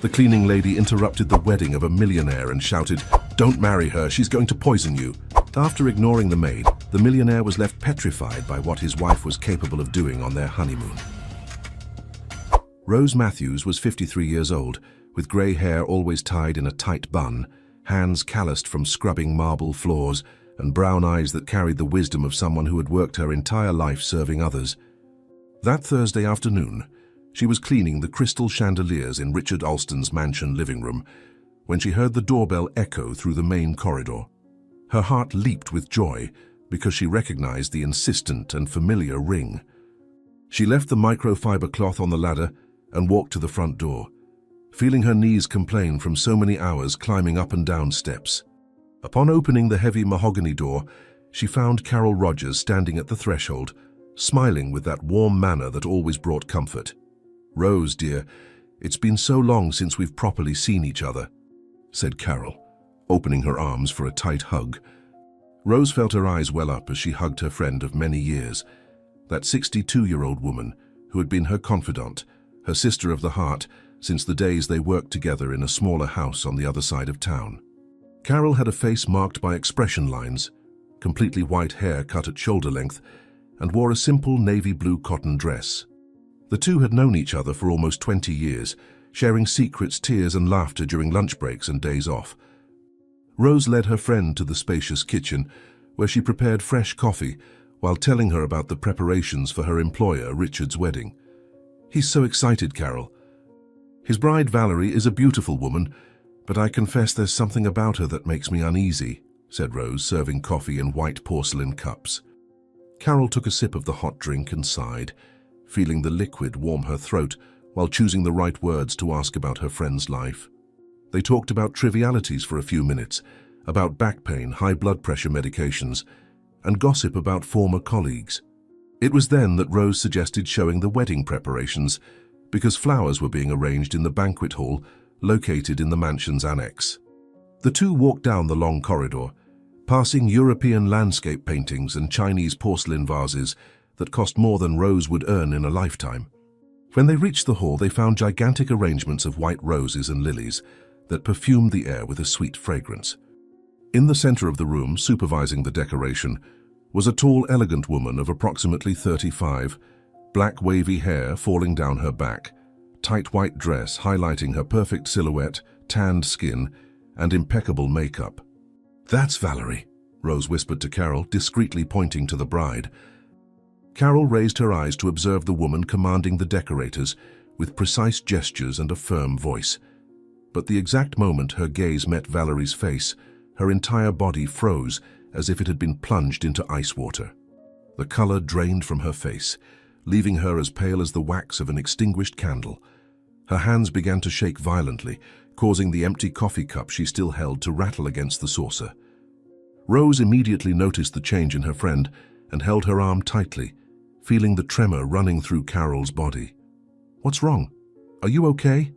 The cleaning lady interrupted the wedding of a millionaire and shouted, "Don't marry her, she's going to poison you." After ignoring the maid, the millionaire was left petrified by what his wife was capable of doing on their honeymoon. Rose Matthews was 53 years old, with grey hair always tied in a tight bun, hands calloused from scrubbing marble floors, and brown eyes that carried the wisdom of someone who had worked her entire life serving others. That Thursday afternoon, she was cleaning the crystal chandeliers in Richard Alston's mansion living room when she heard the doorbell echo through the main corridor. Her heart leaped with joy because she recognized the insistent and familiar ring. She left the microfiber cloth on the ladder and walked to the front door, feeling her knees complain from so many hours climbing up and down steps. Upon opening the heavy mahogany door, she found Carol Rogers standing at the threshold, smiling with that warm manner that always brought comfort. "Rose, dear, it's been so long since we've properly seen each other," said Carol, opening her arms for a tight hug. Rose felt her eyes well up as she hugged her friend of many years, that 62-year-old woman who had been her confidant, her sister of the heart, since the days they worked together in a smaller house on the other side of town. Carol had a face marked by expression lines, completely white hair cut at shoulder length, and wore a simple navy blue cotton dress. The two had known each other for almost 20 years, sharing secrets, tears, and laughter during lunch breaks and days off. Rose led her friend to the spacious kitchen, where she prepared fresh coffee while telling her about the preparations for her employer, Richard's wedding. "He's so excited, Carol. His bride, Valerie, is a beautiful woman, but I confess there's something about her that makes me uneasy," said Rose, serving coffee in white porcelain cups. Carol took a sip of the hot drink and sighed, feeling the liquid warm her throat while choosing the right words to ask about her friend's life. They talked about trivialities for a few minutes, about back pain, high blood pressure medications, and gossip about former colleagues. It was then that Rose suggested showing the wedding preparations, because flowers were being arranged in the banquet hall located in the mansion's annex. The two walked down the long corridor, passing European landscape paintings and Chinese porcelain vases that cost more than Rose would earn in a lifetime. When they reached the hall, they found gigantic arrangements of white roses and lilies that perfumed the air with a sweet fragrance. In the center of the room, supervising the decoration, was a tall, elegant woman of approximately 35, black wavy hair falling down her back, tight white dress highlighting her perfect silhouette, tanned skin, and impeccable makeup. "That's Valerie," Rose whispered to Carol, discreetly pointing to the bride. Carol raised her eyes to observe the woman commanding the decorators with precise gestures and a firm voice. But the exact moment her gaze met Valerie's face, her entire body froze as if it had been plunged into ice water. The color drained from her face, leaving her as pale as the wax of an extinguished candle. Her hands began to shake violently, causing the empty coffee cup she still held to rattle against the saucer. Rose immediately noticed the change in her friend and held her arm tightly, feeling the tremor running through Carol's body. "What's wrong? Are you okay?"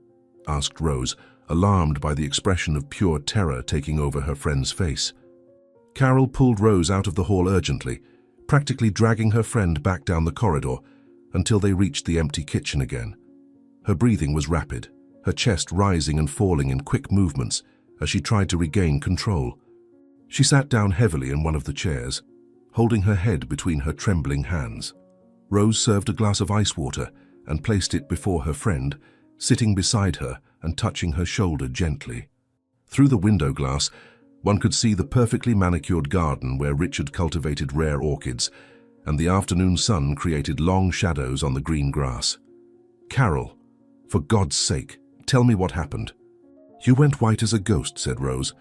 asked Rose, alarmed by the expression of pure terror taking over her friend's face. Carol pulled Rose out of the hall urgently, practically dragging her friend back down the corridor until they reached the empty kitchen again. Her breathing was rapid, her chest rising and falling in quick movements as she tried to regain control. She sat down heavily in one of the chairs, holding her head between her trembling hands. Rose served a glass of ice water and placed it before her friend, sitting beside her and touching her shoulder gently. Through the window glass, one could see the perfectly manicured garden where Richard cultivated rare orchids, and the afternoon sun created long shadows on the green grass. "Carol, for God's sake, tell me what happened." "You went white as a ghost," said Rose,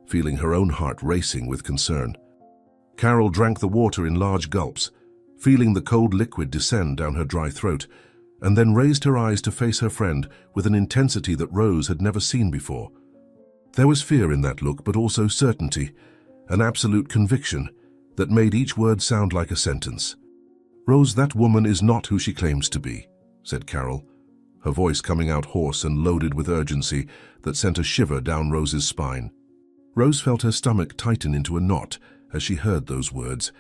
feeling her own heart racing with concern. Carol drank the water in large gulps, feeling the cold liquid descend down her dry throat, and then raised her eyes to face her friend with an intensity that Rose had never seen before. There was fear in that look, but also certainty, an absolute conviction that made each word sound like a sentence. "Rose, that woman is not who she claims to be," said Carol, her voice coming out hoarse and loaded with urgency that sent a shiver down Rose's spine. Rose felt her stomach tighten into a knot as she heard those words,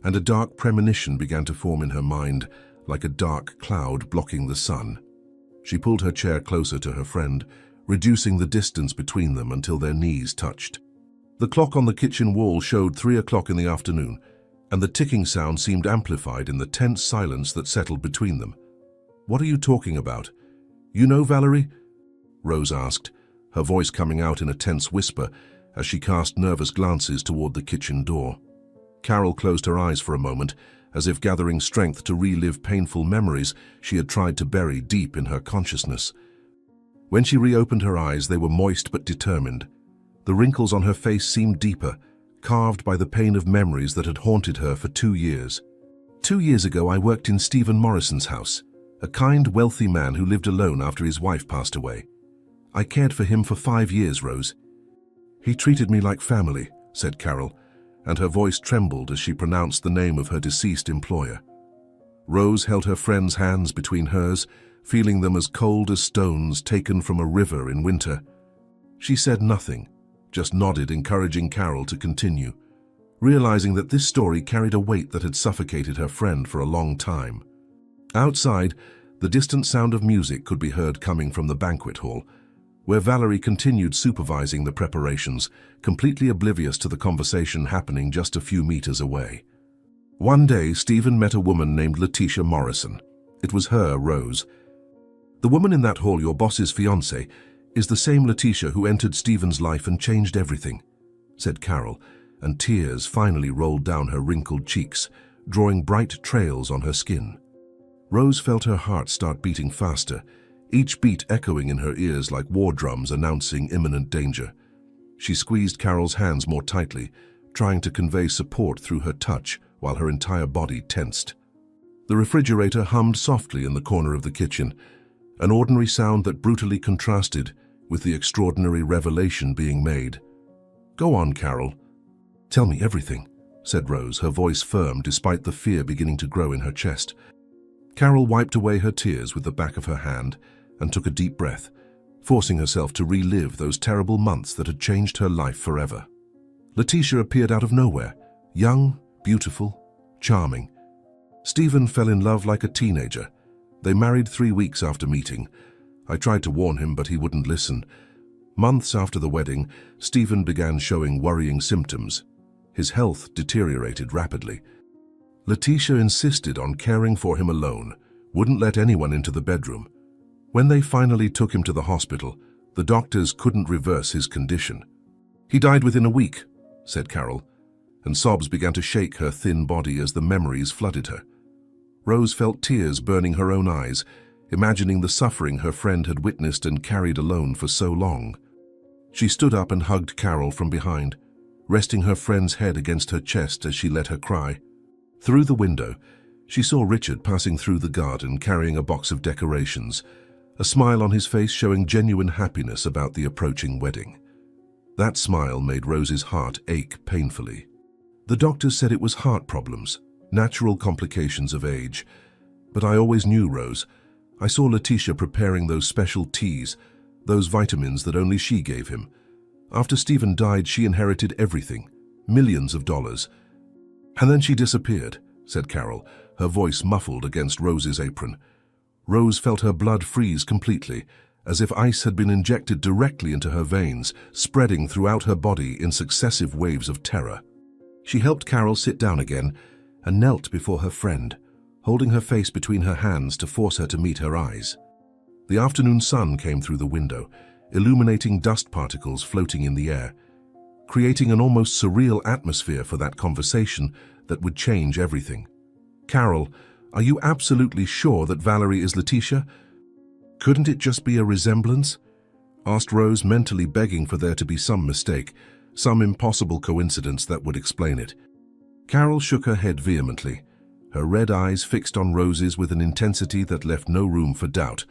and a dark premonition began to form in her mind, like a dark cloud blocking the sun. She pulled her chair closer to her friend, reducing the distance between them until their knees touched. The clock on the kitchen wall showed 3 o'clock in the afternoon, and the ticking sound seemed amplified in the tense silence that settled between them. "What are you talking about? You know Valerie?" Rose asked, her voice coming out in a tense whisper as she cast nervous glances toward the kitchen door. Carol closed her eyes for a moment, as if gathering strength to relive painful memories she had tried to bury deep in her consciousness. When she reopened her eyes, they were moist but determined. The wrinkles on her face seemed deeper, carved by the pain of memories that had haunted her for 2 years. 2 years ago, I worked in Stephen Morrison's house, a kind, wealthy man who lived alone after his wife passed away. I cared for him for 5 years, Rose. He treated me like family, said Carol, and her voice trembled as she pronounced the name of her deceased employer. Rose held her friend's hands between hers, feeling them as cold as stones taken from a river in winter. She said nothing, just nodded, encouraging Carol to continue, realizing that this story carried a weight that had suffocated her friend for a long time. Outside, the distant sound of music could be heard coming from the banquet hall, where Valerie continued supervising the preparations, completely oblivious to the conversation happening just a few meters away. One day, Stephen met a woman named Letitia Morrison. It was her, Rose. The woman in that hall, your boss's fiancée, is the same Letitia who entered Stephen's life and changed everything, said Carol, and tears finally rolled down her wrinkled cheeks, drawing bright trails on her skin. Rose felt her heart start beating faster, each beat echoing in her ears like war drums announcing imminent danger. She squeezed Carol's hands more tightly, trying to convey support through her touch while her entire body tensed. The refrigerator hummed softly in the corner of the kitchen, an ordinary sound that brutally contrasted with the extraordinary revelation being made. "Go on, Carol. Tell me everything," said Rose, her voice firm despite the fear beginning to grow in her chest. Carol wiped away her tears with the back of her hand and took a deep breath, forcing herself to relive those terrible months that had changed her life forever. Letitia appeared out of nowhere, young, beautiful, charming. Stephen fell in love like a teenager. They married 3 weeks after meeting. I tried to warn him, but he wouldn't listen. Months after the wedding, Stephen began showing worrying symptoms. His health deteriorated rapidly. Letitia insisted on caring for him alone, wouldn't let anyone into the bedroom. When they finally took him to the hospital, the doctors couldn't reverse his condition. "He died within a week," said Carol, and sobs began to shake her thin body as the memories flooded her. Rose felt tears burning her own eyes, imagining the suffering her friend had witnessed and carried alone for so long. She stood up and hugged Carol from behind, resting her friend's head against her chest as she let her cry. Through the window, she saw Richard passing through the garden carrying a box of decorations, a smile on his face showing genuine happiness about the approaching wedding. That smile made Rose's heart ache painfully. The doctors said it was heart problems, natural complications of age. But I always knew Rose. I saw Letitia preparing those special teas, those vitamins that only she gave him. After Stephen died, she inherited everything, millions of dollars. And then she disappeared, said Carol, her voice muffled against Rose's apron. Rose felt her blood freeze completely, as if ice had been injected directly into her veins, spreading throughout her body in successive waves of terror. She helped Carol sit down again and knelt before her friend, holding her face between her hands to force her to meet her eyes. The afternoon sun came through the window, illuminating dust particles floating in the air, creating an almost surreal atmosphere for that conversation that would change everything. "Carol, are you absolutely sure that Valerie is Letitia? Couldn't it just be a resemblance?" asked Rose, mentally begging for there to be some mistake, some impossible coincidence that would explain it. Carol shook her head vehemently, her red eyes fixed on Rose's with an intensity that left no room for doubt.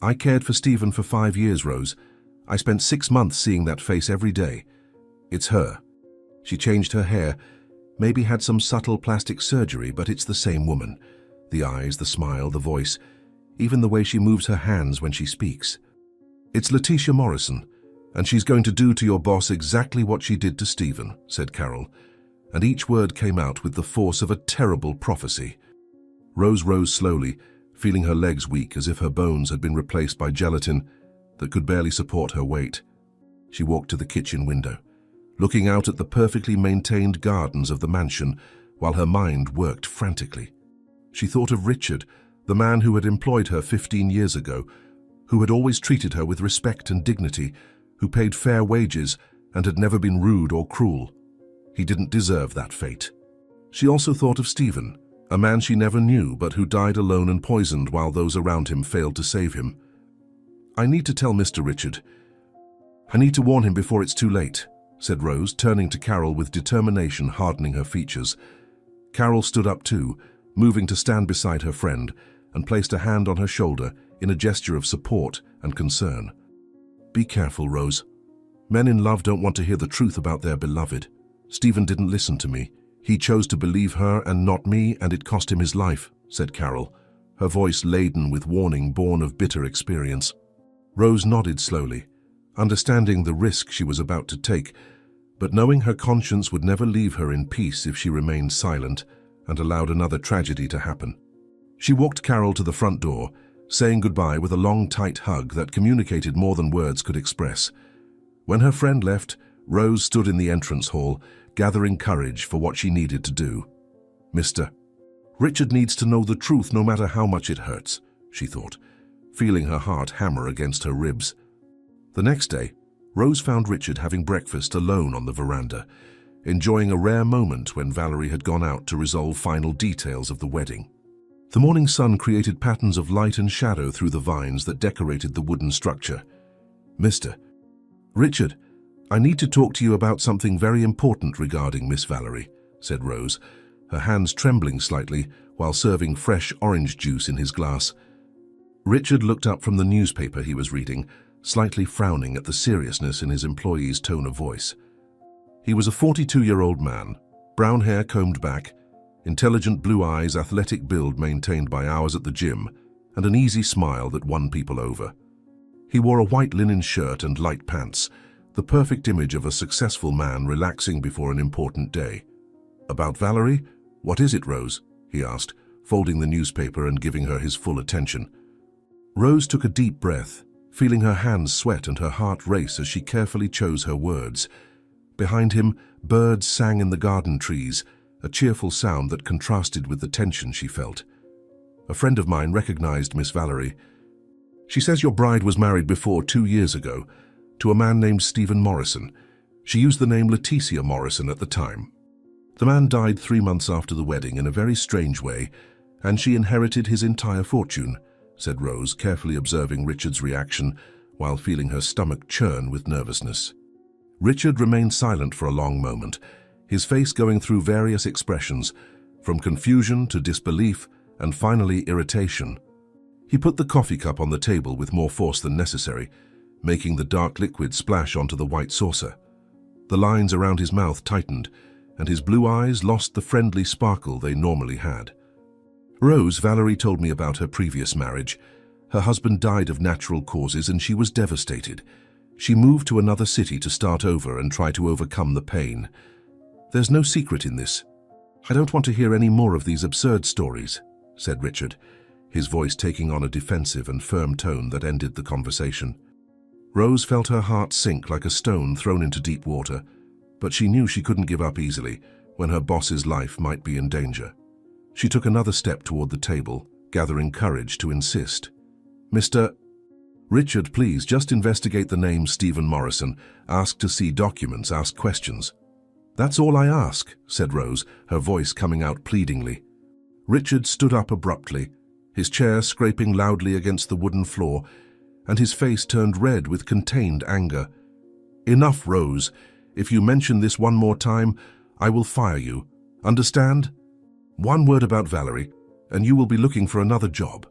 "I cared for Stephen for 5 years, Rose. I spent 6 months seeing that face every day. It's her. She changed her hair, maybe had some subtle plastic surgery, but it's the same woman. The eyes, the smile, the voice, even the way she moves her hands when she speaks. It's Letitia Morrison, and she's going to do to your boss exactly what she did to Stephen," said Carol, and each word came out with the force of a terrible prophecy. Rose rose slowly, feeling her legs weak as if her bones had been replaced by gelatin. that could barely support her weight. She walked to the kitchen window, looking out at the perfectly maintained gardens of the mansion while her mind worked frantically. She thought of Richard, the man who had employed her 15 years ago, who had always treated her with respect and dignity, who paid fair wages and had never been rude or cruel. He didn't deserve that fate. She also thought of Stephen, a man she never knew but who died alone and poisoned while those around him failed to save him. "I need to tell Mr. Richard. I need to warn him before it's too late," said Rose, turning to Carol with determination hardening her features. Carol stood up too, moving to stand beside her friend, and placed a hand on her shoulder in a gesture of support and concern. "Be careful, Rose. Men in love don't want to hear the truth about their beloved. Stephen didn't listen to me. He chose to believe her and not me, and it cost him his life," said Carol, her voice laden with warning born of bitter experience. Rose nodded slowly, understanding the risk she was about to take, but knowing her conscience would never leave her in peace if she remained silent and allowed another tragedy to happen. She walked Carol to the front door, saying goodbye with a long, tight hug that communicated more than words could express. When her friend left, Rose stood in the entrance hall, gathering courage for what she needed to do. "Mr. Richard needs to know the truth no matter how much it hurts," she thought, feeling her heart hammer against her ribs. The next day, Rose found Richard having breakfast alone on the veranda, enjoying a rare moment when Valerie had gone out to resolve final details of the wedding. The morning sun created patterns of light and shadow through the vines that decorated the wooden structure. "Mr. Richard, I need to talk to you about something very important regarding Miss Valerie," said Rose, her hands trembling slightly while serving fresh orange juice in his glass. Richard looked up from the newspaper he was reading, slightly frowning at the seriousness in his employee's tone of voice. He was a 42-year-old man, brown hair combed back, intelligent blue eyes, athletic build maintained by hours at the gym, and an easy smile that won people over. He wore a white linen shirt and light pants, the perfect image of a successful man relaxing before an important day. "About Valerie? What is it, Rose?" he asked, folding the newspaper and giving her his full attention. Rose took a deep breath, feeling her hands sweat and her heart race as she carefully chose her words. Behind him, birds sang in the garden trees, a cheerful sound that contrasted with the tension she felt. "A friend of mine recognized Miss Valerie. She says your bride was married before 2 years ago, to a man named Stephen Morrison. She used the name Leticia Morrison at the time. The man died 3 months after the wedding in a very strange way, and she inherited his entire fortune," said Rose, carefully observing Richard's reaction while feeling her stomach churn with nervousness. Richard remained silent for a long moment, his face going through various expressions, from confusion to disbelief and finally irritation. He put the coffee cup on the table with more force than necessary, making the dark liquid splash onto the white saucer. The lines around his mouth tightened, and his blue eyes lost the friendly sparkle they normally had. "Rose, Valerie told me about her previous marriage. Her husband died of natural causes and she was devastated. She moved to another city to start over and try to overcome the pain. There's no secret in this. I don't want to hear any more of these absurd stories," said Richard, his voice taking on a defensive and firm tone that ended the conversation. Rose felt her heart sink like a stone thrown into deep water, but she knew she couldn't give up easily when her boss's life might be in danger. She took another step toward the table, gathering courage to insist. "Mr. Richard, please just investigate the name Stephen Morrison, ask to see documents, ask questions." "That's all I ask," said Rose, her voice coming out pleadingly. Richard stood up abruptly, his chair scraping loudly against the wooden floor, and his face turned red with contained anger. "Enough, Rose. If you mention this one more time, I will fire you. Understand? One word about Valerie, and you will be looking for another job.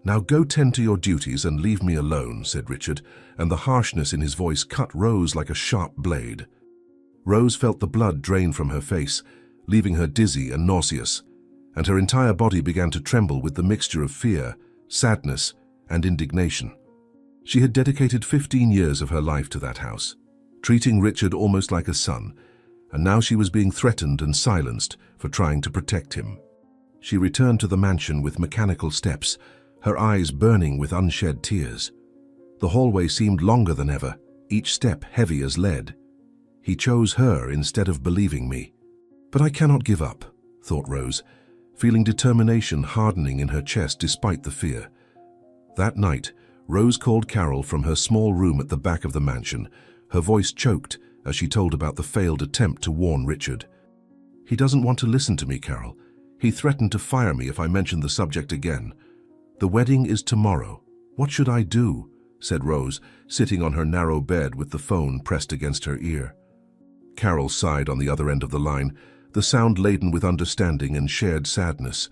Now go tend to your duties and leave me alone," said Richard, and the harshness in his voice cut Rose like a sharp blade. Rose felt the blood drain from her face, leaving her dizzy and nauseous, and her entire body began to tremble with the mixture of fear, sadness, and indignation. She had dedicated 15 years of her life to that house, treating Richard almost like a son, and now she was being threatened and silenced for trying to protect him. She returned to the mansion with mechanical steps, her eyes burning with unshed tears. The hallway seemed longer than ever, each step heavy as lead. He chose her instead of believing me. But I cannot give up, thought Rose, feeling determination hardening in her chest despite the fear. That night, Rose called Carol from her small room at the back of the mansion, her voice choked as she told about the failed attempt to warn Richard. "He doesn't want to listen to me, Carol. He threatened to fire me if I mentioned the subject again. The wedding is tomorrow. What should I do?" said Rose, sitting on her narrow bed with the phone pressed against her ear. Carol sighed on the other end of the line, the sound laden with understanding and shared sadness.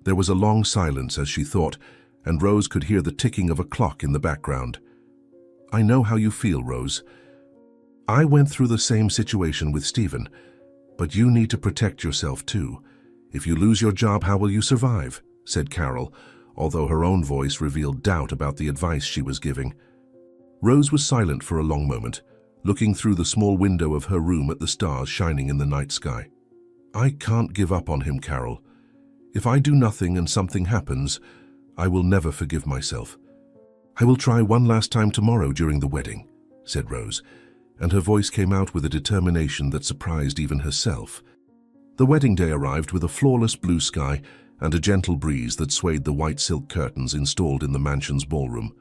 There was a long silence as she thought, and Rose could hear the ticking of a clock in the background. "I know how you feel, Rose. I went through the same situation with Stephen, but you need to protect yourself too. If you lose your job, how will you survive?" said Carol, although her own voice revealed doubt about the advice she was giving. Rose was silent for a long moment, looking through the small window of her room at the stars shining in the night sky. "I can't give up on him, Carol. If I do nothing and something happens, I will never forgive myself. I will try one last time tomorrow during the wedding," said Rose, and her voice came out with a determination that surprised even herself. The wedding day arrived with a flawless blue sky and a gentle breeze that swayed the white silk curtains installed in the mansion's ballroom.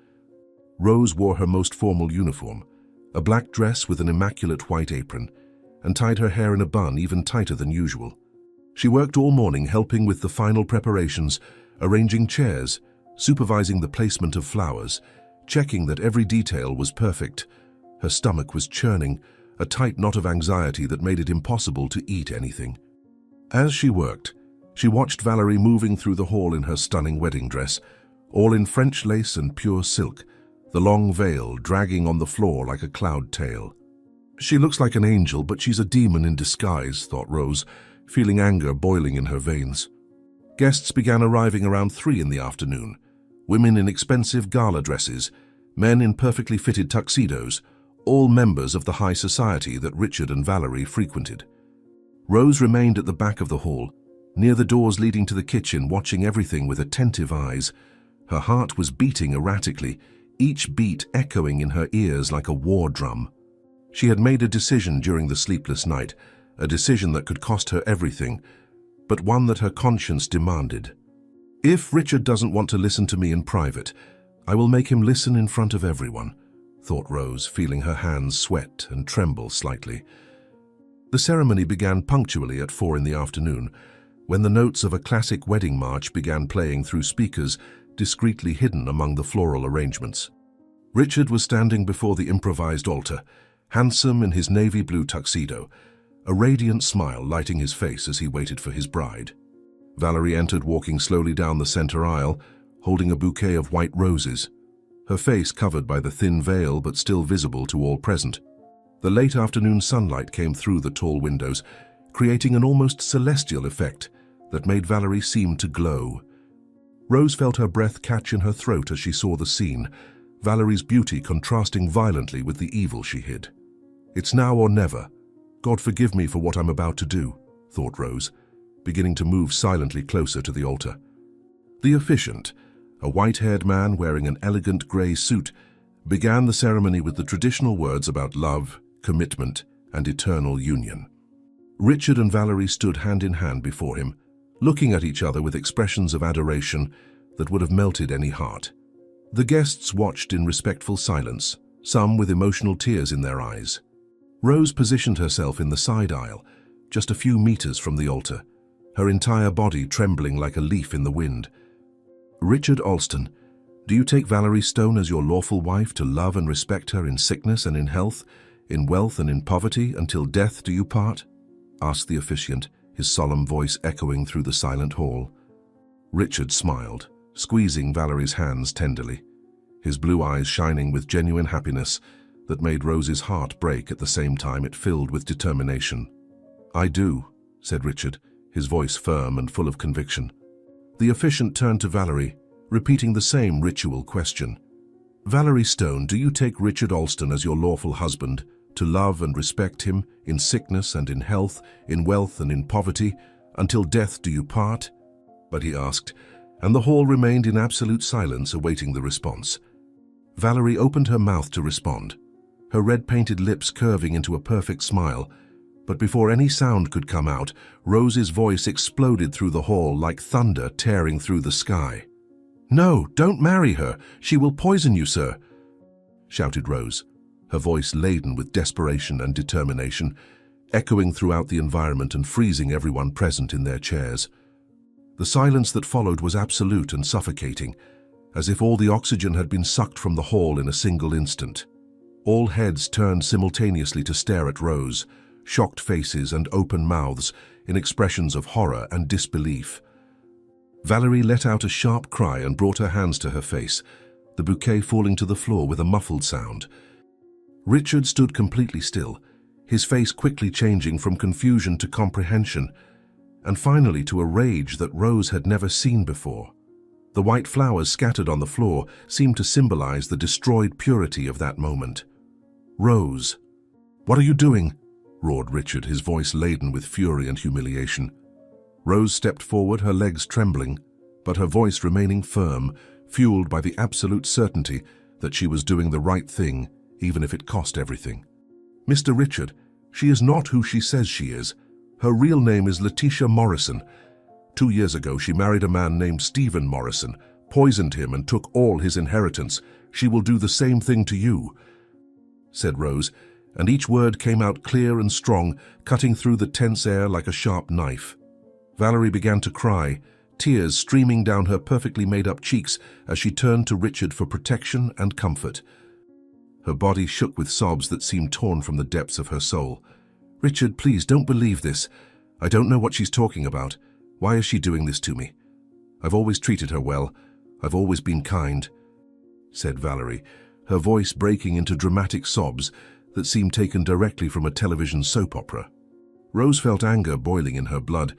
Rose wore her most formal uniform, a black dress with an immaculate white apron, and tied her hair in a bun even tighter than usual. She worked all morning helping with the final preparations, arranging chairs, supervising the placement of flowers, checking that every detail was perfect. Her stomach was churning, a tight knot of anxiety that made it impossible to eat anything. As she worked, she watched Valerie moving through the hall in her stunning wedding dress, all in French lace and pure silk, the long veil dragging on the floor like a cloud tail. "She looks like an angel, but she's a demon in disguise," thought Rose, feeling anger boiling in her veins. Guests began arriving around 3 in the afternoon. Women in expensive gala dresses, men in perfectly fitted tuxedos, all members of the high society that Richard and Valerie frequented. Rose remained at the back of the hall, near the doors leading to the kitchen, watching everything with attentive eyes. Her heart was beating erratically, each beat echoing in her ears like a war drum. She had made a decision during the sleepless night, a decision that could cost her everything, but one that her conscience demanded. "If Richard doesn't want to listen to me in private, I will make him listen in front of everyone," thought Rose, feeling her hands sweat and tremble slightly. The ceremony began punctually at 4 in the afternoon, when the notes of a classic wedding march began playing through speakers discreetly hidden among the floral arrangements. Richard was standing before the improvised altar, handsome in his navy blue tuxedo, a radiant smile lighting his face as he waited for his bride. Valerie entered, walking slowly down the center aisle, holding a bouquet of white roses, her face covered by the thin veil but still visible to all present. The late afternoon sunlight came through the tall windows, creating an almost celestial effect that made Valerie seem to glow. Rose felt her breath catch in her throat as she saw the scene, Valerie's beauty contrasting violently with the evil she hid. "It's now or never. God forgive me for what I'm about to do," thought Rose, beginning to move silently closer to the altar. The officiant, a white-haired man wearing an elegant grey suit, began the ceremony with the traditional words about love, commitment, and eternal union. Richard and Valerie stood hand in hand before him, looking at each other with expressions of adoration that would have melted any heart. The guests watched in respectful silence, some with emotional tears in their eyes. Rose positioned herself in the side aisle, just a few meters from the altar, her entire body trembling like a leaf in the wind. "Richard Alston, do you take Valerie Stone as your lawful wife to love and respect her in sickness and in health, in wealth and in poverty, until death do you part?" asked the officiant, his solemn voice echoing through the silent hall. Richard smiled, squeezing Valerie's hands tenderly, his blue eyes shining with genuine happiness that made Rose's heart break at the same time it filled with determination. "I do," said Richard, his voice firm and full of conviction. The officiant turned to Valerie, repeating the same ritual question. "Valerie Stone, do you take Richard Alston as your lawful husband, to love and respect him in sickness and in health, in wealth and in poverty, until death do you part?" But he asked, and the hall remained in absolute silence awaiting the response. Valerie opened her mouth to respond, her red-painted lips curving into a perfect smile, but before any sound could come out, Rose's voice exploded through the hall like thunder tearing through the sky. "No, don't marry her. She will poison you, sir," shouted Rose, her voice laden with desperation and determination, echoing throughout the environment and freezing everyone present in their chairs. The silence that followed was absolute and suffocating, as if all the oxygen had been sucked from the hall in a single instant. All heads turned simultaneously to stare at Rose, shocked faces and open mouths in expressions of horror and disbelief. Valerie let out a sharp cry and brought her hands to her face, the bouquet falling to the floor with a muffled sound. Richard stood completely still, his face quickly changing from confusion to comprehension, and finally to a rage that Rose had never seen before. The white flowers scattered on the floor seemed to symbolize the destroyed purity of that moment. "Rose, what are you doing?" roared Richard, his voice laden with fury and humiliation. Rose stepped forward, her legs trembling, but her voice remaining firm, fueled by the absolute certainty that she was doing the right thing, even if it cost everything. "Mr. Richard, she is not who she says she is. Her real name is Letitia Morrison. 2 years ago, she married a man named Stephen Morrison, poisoned him and took all his inheritance. She will do the same thing to you," said Rose, and each word came out clear and strong, cutting through the tense air like a sharp knife. Valerie began to cry, tears streaming down her perfectly made-up cheeks as she turned to Richard for protection and comfort. Her body shook with sobs that seemed torn from the depths of her soul. "Richard, please don't believe this. I don't know what she's talking about. Why is she doing this to me? I've always treated her well. I've always been kind," said Valerie, her voice breaking into dramatic sobs that seemed taken directly from a television soap opera. Rose felt anger boiling in her blood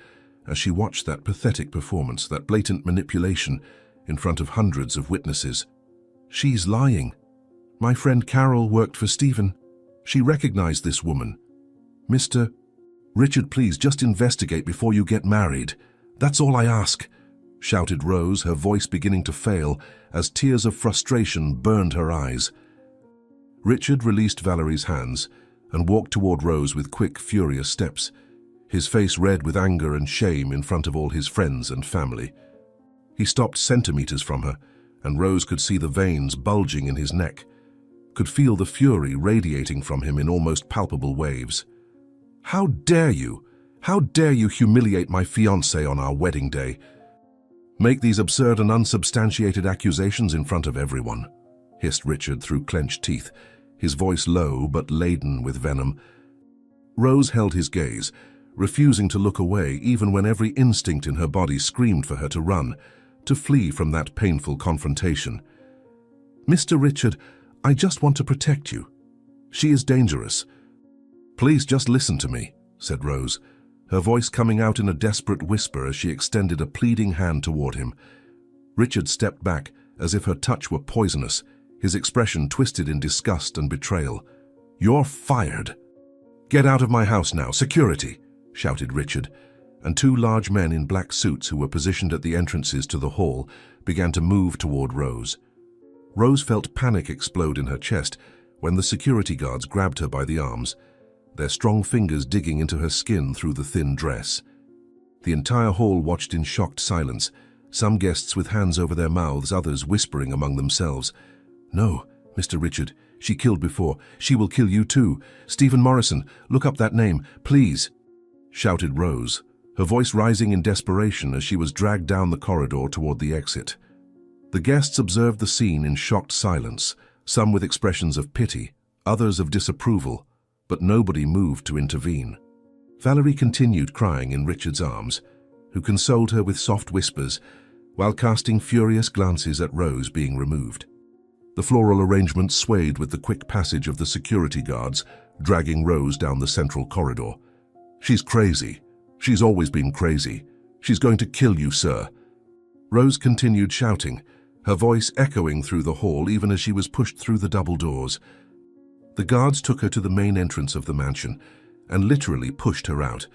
as she watched that pathetic performance, that blatant manipulation in front of hundreds of witnesses. "She's lying. My friend Carol worked for Stephen. She recognized this woman. Mr. Richard, please just investigate before you get married. That's all I ask," shouted Rose, her voice beginning to fail as tears of frustration burned her eyes. Richard released Valerie's hands and walked toward Rose with quick, furious steps, his face red with anger and shame in front of all his friends and family. He stopped centimeters from her, and Rose could see the veins bulging in his neck, could feel the fury radiating from him in almost palpable waves. "How dare you? How dare you humiliate my fiancée on our wedding day? Make these absurd and unsubstantiated accusations in front of everyone," hissed Richard through clenched teeth, his voice low but laden with venom. Rose held his gaze, refusing to look away even when every instinct in her body screamed for her to run, to flee from that painful confrontation. "Mr. Richard, I just want to protect you. She is dangerous. Please just listen to me," said Rose, her voice coming out in a desperate whisper as she extended a pleading hand toward him. Richard stepped back as if her touch were poisonous, his expression twisted in disgust and betrayal. "You're fired. Get out of my house now, security," shouted Richard, and 2 large men in black suits who were positioned at the entrances to the hall began to move toward Rose. Rose felt panic explode in her chest when the security guards grabbed her by the arms, their strong fingers digging into her skin through the thin dress. The entire hall watched in shocked silence, some guests with hands over their mouths, others whispering among themselves. "No, Mr. Richard, she killed before. She will kill you too. Stephen Morrison, look up that name, please," shouted Rose, her voice rising in desperation as she was dragged down the corridor toward the exit. The guests observed the scene in shocked silence, some with expressions of pity, others of disapproval, but nobody moved to intervene. Valerie continued crying in Richard's arms, who consoled her with soft whispers while casting furious glances at Rose being removed. The floral arrangement swayed with the quick passage of the security guards, dragging Rose down the central corridor. "She's crazy. She's always been crazy. She's going to kill you, sir." Rose continued shouting, her voice echoing through the hall even as she was pushed through the double doors. The guards took her to the main entrance of the mansion and literally pushed her out,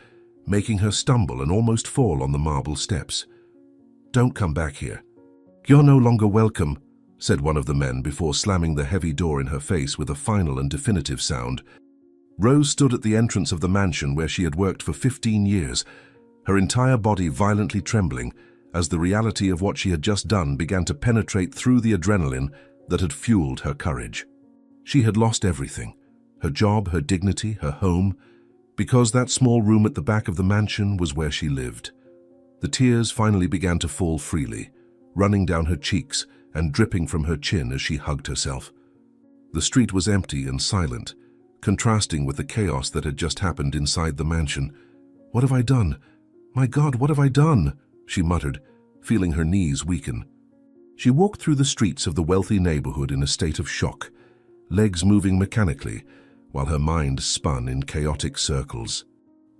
making her stumble and almost fall on the marble steps. "Don't come back here. You're no longer welcome," said one of the men before slamming the heavy door in her face with a final and definitive sound. Rose stood at the entrance of the mansion where she had worked for 15 years, her entire body violently trembling as the reality of what she had just done began to penetrate through the adrenaline that had fueled her courage. She had lost everything, her job, her dignity, her home, because that small room at the back of the mansion was where she lived. The tears finally began to fall freely, running down her cheeks and dripping from her chin as she hugged herself. The street was empty and silent, contrasting with the chaos that had just happened inside the mansion. "What have I done? My God, what have I done?" she muttered, feeling her knees weaken. She walked through the streets of the wealthy neighborhood in a state of shock, legs moving mechanically, while her mind spun in chaotic circles.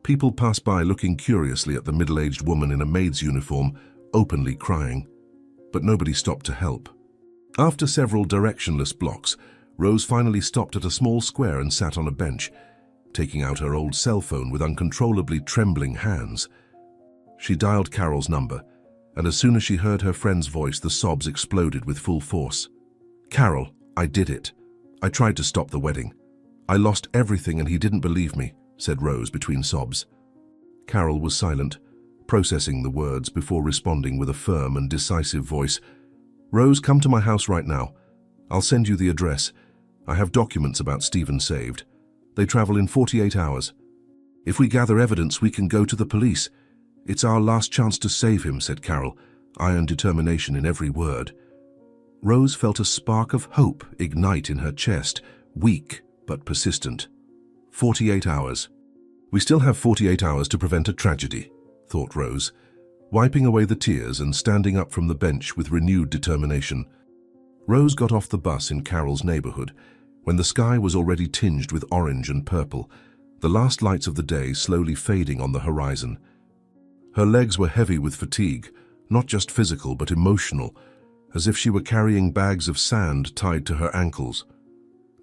People passed by looking curiously at the middle-aged woman in a maid's uniform, openly crying. But nobody stopped to help. After several directionless blocks, Rose finally stopped at a small square and sat on a bench, taking out her old cell phone with uncontrollably trembling hands. She dialed Carol's number, and as soon as she heard her friend's voice, the sobs exploded with full force. "Carol, I did it. I tried to stop the wedding. I lost everything and he didn't believe me," said Rose between sobs. Carol was silent, processing the words before responding with a firm and decisive voice. "Rose, come to my house right now. I'll send you the address. I have documents about Stephen saved. They travel in 48 hours. If we gather evidence, we can go to the police. It's our last chance to save him," said Carol, iron determination in every word. Rose felt a spark of hope ignite in her chest, weak but persistent. 48 hours. "We still have 48 hours to prevent a tragedy," thought Rose, wiping away the tears and standing up from the bench with renewed determination. Rose got off the bus in Carol's neighborhood when the sky was already tinged with orange and purple, the last lights of the day slowly fading on the horizon. Her legs were heavy with fatigue, not just physical but emotional, as if she were carrying bags of sand tied to her ankles.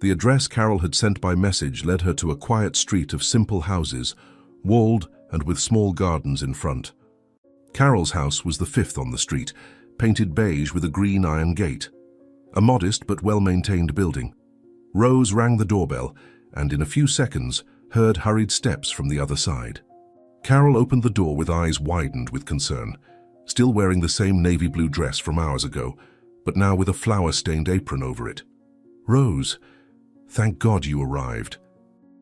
The address Carol had sent by message led her to a quiet street of simple houses, walled and with small gardens in front. Carol's house was the fifth on the street, painted beige with a green iron gate. A modest but well-maintained building. Rose rang the doorbell and in a few seconds heard hurried steps from the other side. Carol opened the door with eyes widened with concern, still wearing the same navy blue dress from hours ago, but now with a flour-stained apron over it. "Rose, thank God you arrived."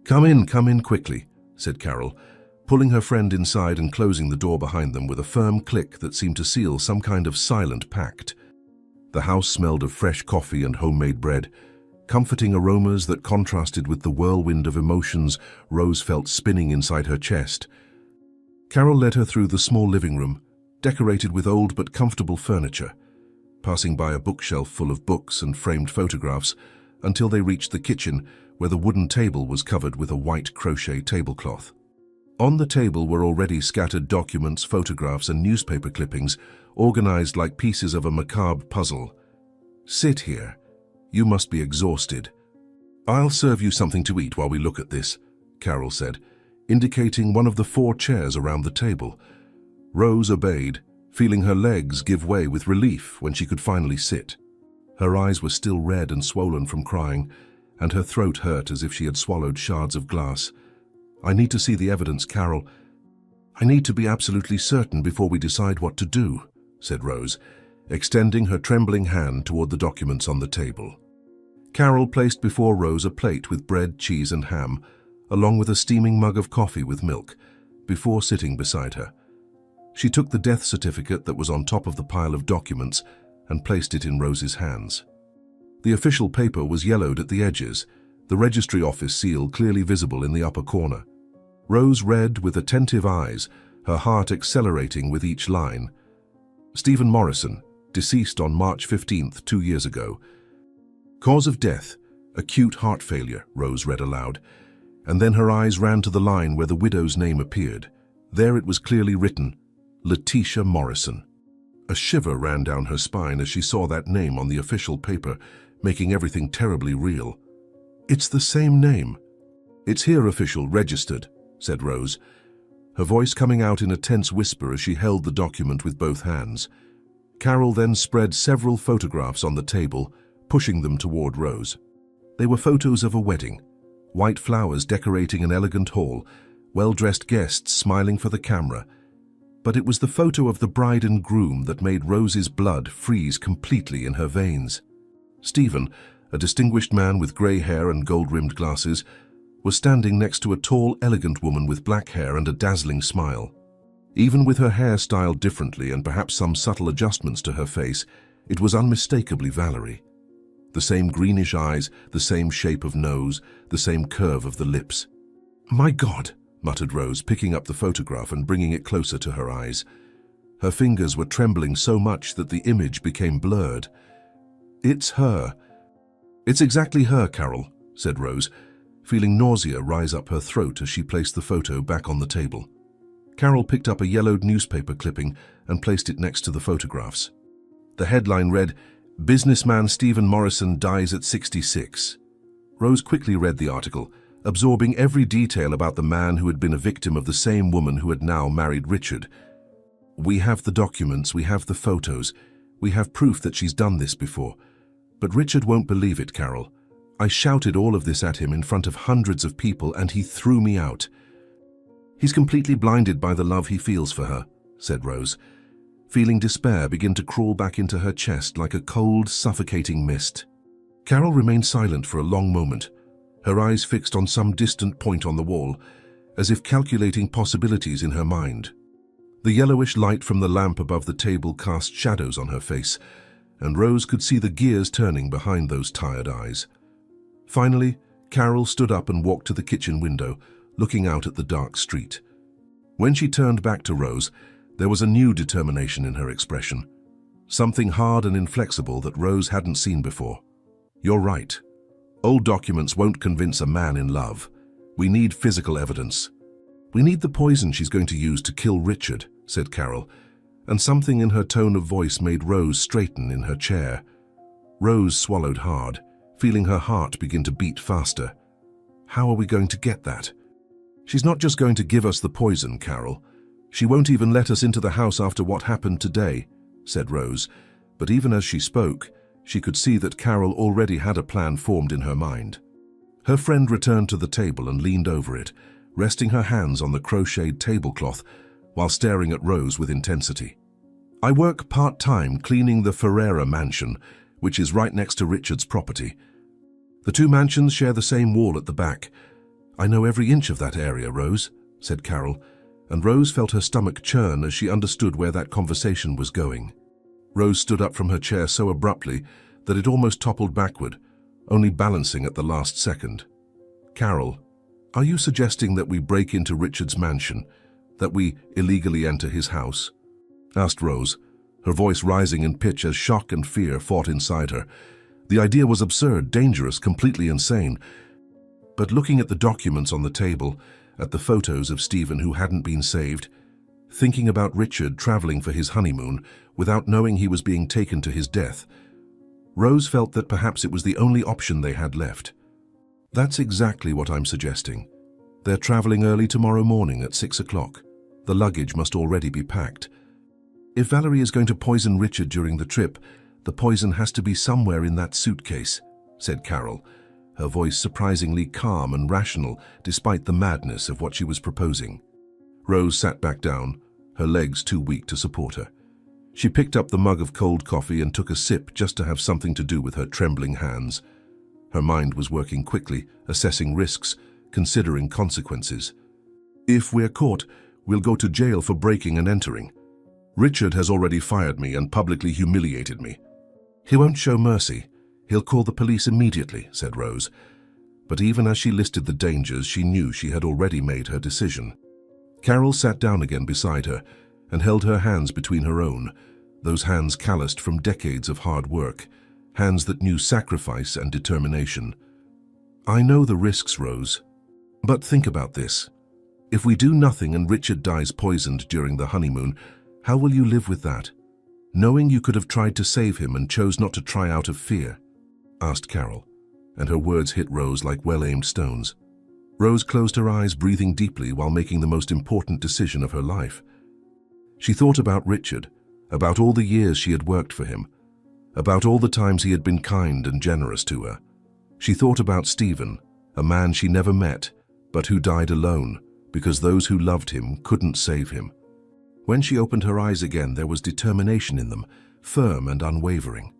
Come in quickly," said Carol, pulling her friend inside and closing the door behind them with a firm click that seemed to seal some kind of silent pact. The house smelled of fresh coffee and homemade bread, comforting aromas that contrasted with the whirlwind of emotions Rose felt spinning inside her chest. Carol led her through the small living room, decorated with old but comfortable furniture, passing by a bookshelf full of books and framed photographs, until they reached the kitchen, where the wooden table was covered with a white crochet tablecloth. On the table were already scattered documents, photographs, and newspaper clippings, organized like pieces of a macabre puzzle. "Sit here. You must be exhausted. I'll serve you something to eat while we look at this," Carol said, indicating one of the 4 chairs around the table. Rose obeyed, feeling her legs give way with relief when she could finally sit. Her eyes were still red and swollen from crying, and her throat hurt as if she had swallowed shards of glass. "I need to see the evidence, Carol. I need to be absolutely certain before we decide what to do," said Rose, extending her trembling hand toward the documents on the table. Carol placed before Rose a plate with bread, cheese, and ham, along with a steaming mug of coffee with milk, before sitting beside her. She took the death certificate that was on top of the pile of documents and placed it in Rose's hands. The official paper was yellowed at the edges, the registry office seal clearly visible in the upper corner. Rose read with attentive eyes, her heart accelerating with each line. "Stephen Morrison, deceased on March 15th, 2 years ago. Cause of death, acute heart failure," Rose read aloud, and then her eyes ran to the line where the widow's name appeared. There it was clearly written, Letitia Morrison. A shiver ran down her spine as she saw that name on the official paper, making everything terribly real. "It's the same name." "It's here, official, registered," said Rose, her voice coming out in a tense whisper as she held the document with both hands. Carol then spread several photographs on the table, pushing them toward Rose. They were photos of a wedding, white flowers decorating an elegant hall, well-dressed guests smiling for the camera. But it was the photo of the bride and groom that made Rose's blood freeze completely in her veins. Stephen, a distinguished man with grey hair and gold-rimmed glasses, was standing next to a tall, elegant woman with black hair and a dazzling smile. Even with her hair styled differently and perhaps some subtle adjustments to her face, it was unmistakably Valerie. The same greenish eyes, the same shape of nose, the same curve of the lips. "My God," muttered Rose, picking up the photograph and bringing it closer to her eyes. Her fingers were trembling so much that the image became blurred. "It's her." "It's exactly her, Carol," said Rose, feeling nausea rise up her throat as she placed the photo back on the table. Carol picked up a yellowed newspaper clipping and placed it next to the photographs. The headline read, "Businessman Stephen Morrison dies at 66. Rose quickly read the article, absorbing every detail about the man who had been a victim of the same woman who had now married Richard. "We have the documents, we have the photos, we have proof that she's done this before. But Richard won't believe it, Carol. I shouted all of this at him in front of hundreds of people and he threw me out. He's completely blinded by the love he feels for her," said Rose, feeling despair begin to crawl back into her chest like a cold, suffocating mist. Carol remained silent for a long moment, her eyes fixed on some distant point on the wall, as if calculating possibilities in her mind. The yellowish light from the lamp above the table cast shadows on her face, and Rose could see the gears turning behind those tired eyes. Finally, Carol stood up and walked to the kitchen window, looking out at the dark street. When she turned back to Rose, there was a new determination in her expression, something hard and inflexible that Rose hadn't seen before. "You're right. Old documents won't convince a man in love. We need physical evidence. We need the poison she's going to use to kill Richard," said Carol, and something in her tone of voice made Rose straighten in her chair. Rose swallowed hard, feeling her heart begin to beat faster. "How are we going to get that?" "She's not just going to give us the poison, Carol. She won't even let us into the house after what happened today," said Rose, but even as she spoke, she could see that Carol already had a plan formed in her mind. Her friend returned to the table and leaned over it, resting her hands on the crocheted tablecloth while staring at Rose with intensity. "I work part-time cleaning the Ferreira mansion, which is right next to Richard's property. The two mansions share the same wall at the back. I know every inch of that area, Rose," said Carol, and Rose felt her stomach churn as she understood where that conversation was going. Rose stood up from her chair so abruptly that it almost toppled backward, only balancing at the last second. "Carol, are you suggesting that we break into Richard's mansion, that we illegally enter his house?" asked Rose, her voice rising in pitch as shock and fear fought inside her. The idea was absurd, dangerous, completely insane. But looking at the documents on the table, at the photos of Stephen who hadn't been saved, thinking about Richard traveling for his honeymoon without knowing he was being taken to his death, Rose felt that perhaps it was the only option they had left. "That's exactly what I'm suggesting. They're traveling early tomorrow morning at 6 o'clock. The luggage must already be packed. If Valerie is going to poison Richard during the trip, the poison has to be somewhere in that suitcase," said Carol, her voice surprisingly calm and rational despite the madness of what she was proposing. Rose sat back down, her legs too weak to support her. She picked up the mug of cold coffee and took a sip just to have something to do with her trembling hands. Her mind was working quickly, assessing risks, considering consequences. "If we're caught, we'll go to jail for breaking and entering. Richard has already fired me and publicly humiliated me. He won't show mercy. He'll call the police immediately," said Rose. But even as she listed the dangers, she knew she had already made her decision. Carol sat down again beside her and held her hands between her own, those hands calloused from decades of hard work, hands that knew sacrifice and determination. "I know the risks, Rose. But think about this. If we do nothing and Richard dies poisoned during the honeymoon, how will you live with that? Knowing you could have tried to save him and chose not to try out of fear?" asked Carol, and her words hit Rose like well-aimed stones. Rose closed her eyes, breathing deeply while making the most important decision of her life. She thought about Richard, about all the years she had worked for him, about all the times he had been kind and generous to her. She thought about Stephen, a man she never met, but who died alone because those who loved him couldn't save him. When she opened her eyes again, there was determination in them, firm and unwavering.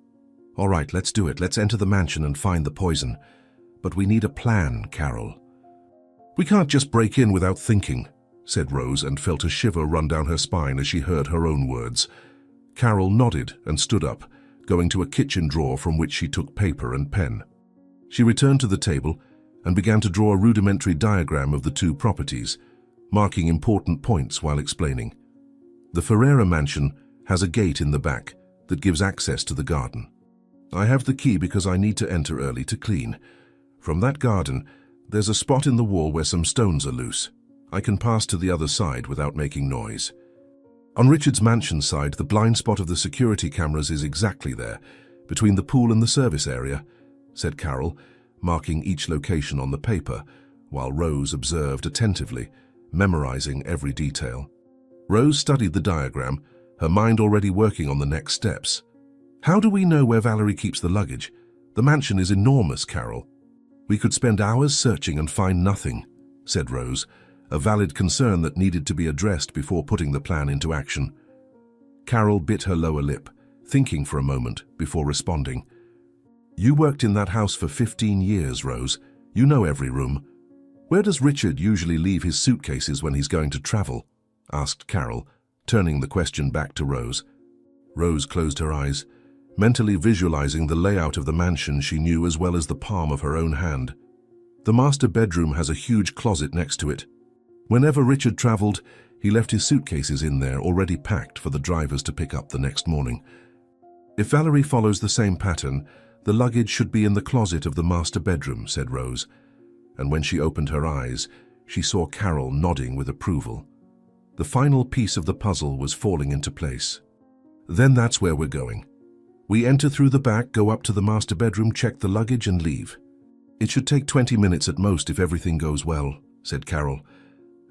"All right, let's do it. Let's enter the mansion and find the poison. But we need a plan, Carol." "We can't just break in without thinking," said Rose, and felt a shiver run down her spine as she heard her own words. Carol nodded and stood up, going to a kitchen drawer from which she took paper and pen. She returned to the table and began to draw a rudimentary diagram of the two properties, marking important points while explaining. The Ferreira mansion has a gate in the back that gives access to the garden. I have the key because I need to enter early to clean. From that garden, there's a spot in the wall where some stones are loose. I can pass to the other side without making noise. On Richard's mansion side, the blind spot of the security cameras is exactly there, between the pool and the service area, said Carol, marking each location on the paper, while Rose observed attentively, memorizing every detail. Rose studied the diagram, her mind already working on the next steps. "How do we know where Valerie keeps the luggage? The mansion is enormous, Carol." "We could spend hours searching and find nothing," said Rose, a valid concern that needed to be addressed before putting the plan into action. Carol bit her lower lip, thinking for a moment before responding. "You worked in that house for 15 years, Rose. You know every room. Where does Richard usually leave his suitcases when he's going to travel?" asked Carol, turning the question back to Rose. Rose closed her eyes, mentally visualizing the layout of the mansion she knew as well as the palm of her own hand. The master bedroom has a huge closet next to it. Whenever Richard traveled, he left his suitcases in there already packed for the drivers to pick up the next morning. "If Valerie follows the same pattern, the luggage should be in the closet of the master bedroom," said Rose. And when she opened her eyes, she saw Carol nodding with approval. The final piece of the puzzle was falling into place. "Then that's where we're going. We enter through the back, go up to the master bedroom, check the luggage and leave. It should take 20 minutes at most if everything goes well," said Carol.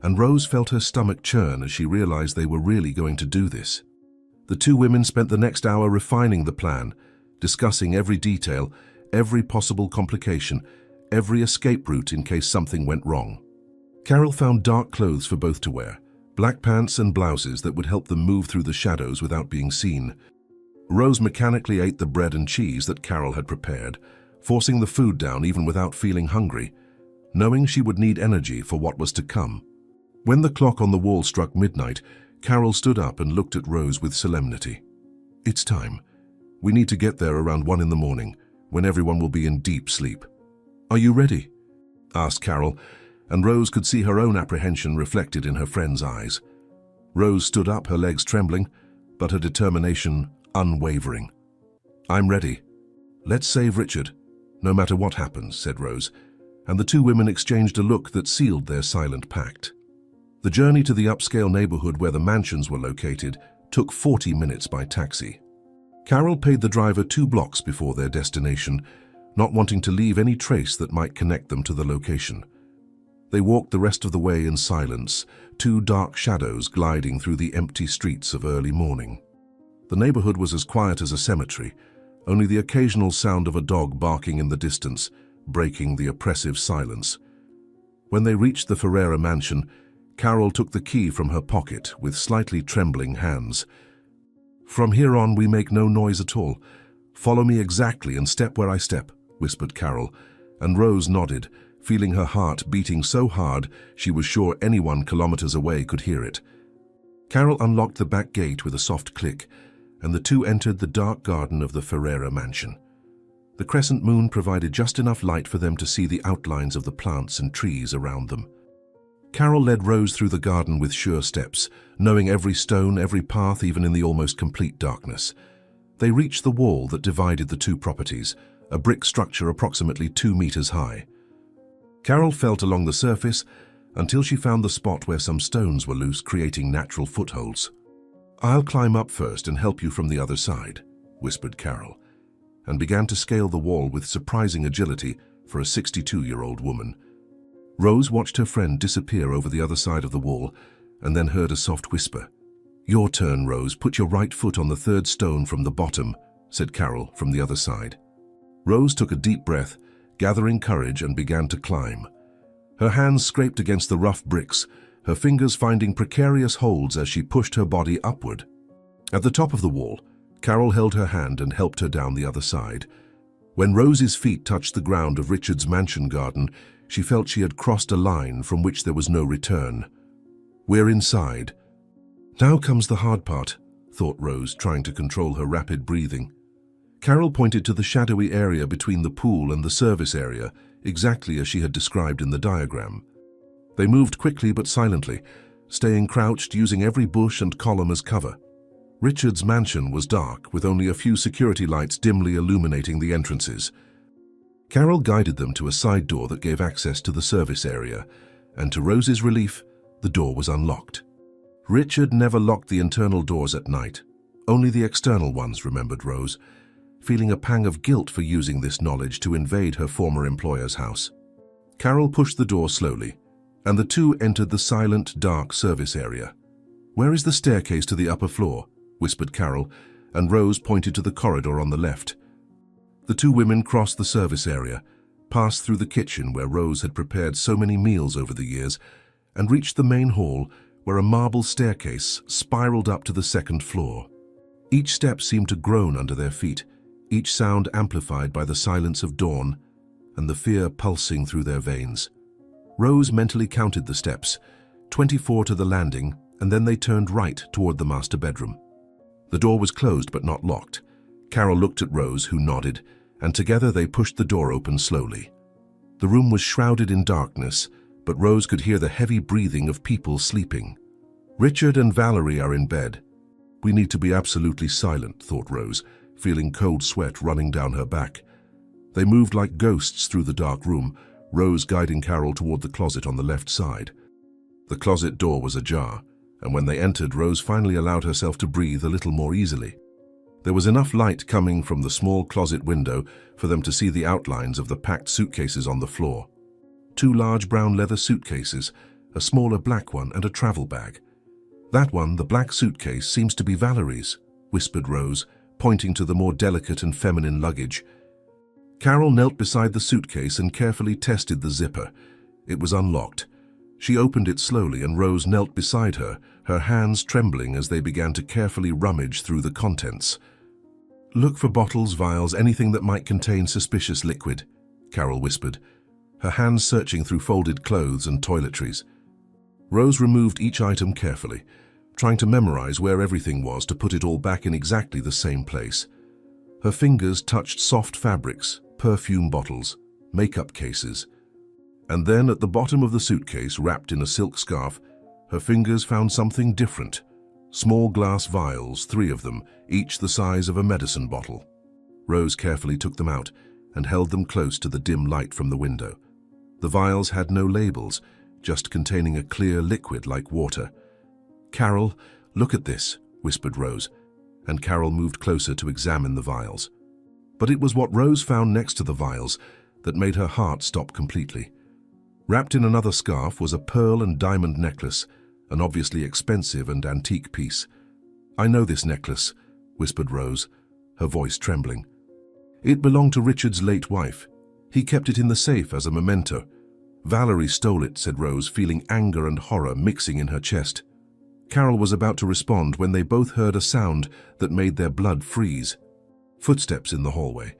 And Rose felt her stomach churn as she realized they were really going to do this. The two women spent the next hour refining the plan, discussing every detail, every possible complication, every escape route in case something went wrong. Carol found dark clothes for both to wear, black pants and blouses that would help them move through the shadows without being seen. Rose mechanically ate the bread and cheese that Carol had prepared, forcing the food down even without feeling hungry, knowing she would need energy for what was to come. When the clock on the wall struck midnight, Carol stood up and looked at Rose with solemnity. "It's time. We need to get there around 1 in the morning, when everyone will be in deep sleep. Are you ready?" asked Carol, and Rose could see her own apprehension reflected in her friend's eyes. Rose stood up, her legs trembling, but her determination unwavering. "I'm ready. Let's save Richard, no matter what happens," said Rose, and the two women exchanged a look that sealed their silent pact. The journey to the upscale neighborhood where the mansions were located took 40 minutes by taxi. Carol paid the driver 2 blocks before their destination, not wanting to leave any trace that might connect them to the location. They walked the rest of the way in silence, 2 dark shadows gliding through the empty streets of early morning. The neighborhood was as quiet as a cemetery, only the occasional sound of a dog barking in the distance, breaking the oppressive silence. When they reached the Ferreira mansion, Carol took the key from her pocket with slightly trembling hands. "From here on, we make no noise at all. Follow me exactly and step where I step," whispered Carol, and Rose nodded, feeling her heart beating so hard she was sure anyone kilometers away could hear it. Carol unlocked the back gate with a soft click, and the two entered the dark garden of the Ferreira mansion. The crescent moon provided just enough light for them to see the outlines of the plants and trees around them. Carol led Rose through the garden with sure steps, knowing every stone, every path, even in the almost complete darkness. They reached the wall that divided the two properties, a brick structure approximately 2 meters high. Carol felt along the surface until she found the spot where some stones were loose, creating natural footholds. "I'll climb up first and help you from the other side," whispered Carol, and began to scale the wall with surprising agility for a 62-year-old woman. Rose watched her friend disappear over the other side of the wall and then heard a soft whisper, "Your turn, Rose. Put your right foot on the third stone from the bottom," said Carol from the other side. Rose took a deep breath, gathering courage, and began to climb. Her hands scraped against the rough bricks, her fingers finding precarious holds as she pushed her body upward. At the top of the wall, Carol held her hand and helped her down the other side. When Rose's feet touched the ground of Richard's mansion garden, she felt she had crossed a line from which there was no return. "We're inside." "Now comes the hard part," thought Rose, trying to control her rapid breathing. Carol pointed to the shadowy area between the pool and the service area, exactly as she had described in the diagram. They moved quickly but silently, staying crouched, using every bush and column as cover. Richard's mansion was dark, with only a few security lights dimly illuminating the entrances. Carol guided them to a side door that gave access to the service area, and to Rose's relief, the door was unlocked. Richard never locked the internal doors at night, only the external ones, remembered Rose, feeling a pang of guilt for using this knowledge to invade her former employer's house. Carol pushed the door slowly, and the two entered the silent, dark service area. "Where is the staircase to the upper floor?" whispered Carol, and Rose pointed to the corridor on the left. The two women crossed the service area, passed through the kitchen where Rose had prepared so many meals over the years, and reached the main hall where a marble staircase spiraled up to the second floor. Each step seemed to groan under their feet, each sound amplified by the silence of dawn and the fear pulsing through their veins. Rose mentally counted the steps, 24 to the landing, and then they turned right toward the master bedroom. The door was closed but not locked. Carol looked at Rose, who nodded, and together they pushed the door open slowly. The room was shrouded in darkness, but Rose could hear the heavy breathing of people sleeping. "Richard and Valerie are in bed. We need to be absolutely silent," thought Rose, feeling cold sweat running down her back. They moved like ghosts through the dark room, Rose guiding Carol toward the closet on the left side. The closet door was ajar, and when they entered, Rose finally allowed herself to breathe a little more easily. There was enough light coming from the small closet window for them to see the outlines of the packed suitcases on the floor. 2 large brown leather suitcases, a smaller black one, and a travel bag. "That one, the black suitcase, seems to be Valerie's," whispered Rose, pointing to the more delicate and feminine luggage. Carol knelt beside the suitcase and carefully tested the zipper. It was unlocked. She opened it slowly, and Rose knelt beside her, her hands trembling as they began to carefully rummage through the contents. "Look for bottles, vials, anything that might contain suspicious liquid," Carol whispered, her hands searching through folded clothes and toiletries. Rose removed each item carefully, trying to memorize where everything was to put it all back in exactly the same place. Her fingers touched soft fabrics, perfume bottles, makeup cases. And then at the bottom of the suitcase, wrapped in a silk scarf, her fingers found something different. Small glass vials, 3 of them, each the size of a medicine bottle. Rose carefully took them out and held them close to the dim light from the window. The vials had no labels, just containing a clear liquid like water. "Carol, look at this," whispered Rose, and Carol moved closer to examine the vials. But it was what Rose found next to the vials that made her heart stop completely. Wrapped in another scarf was a pearl and diamond necklace, an obviously expensive and antique piece. "I know this necklace," whispered Rose, her voice trembling. "It belonged to Richard's late wife. He kept it in the safe as a memento." "Valerie stole it," said Rose, feeling anger and horror mixing in her chest. Carol was about to respond when they both heard a sound that made their blood freeze. Footsteps in the hallway,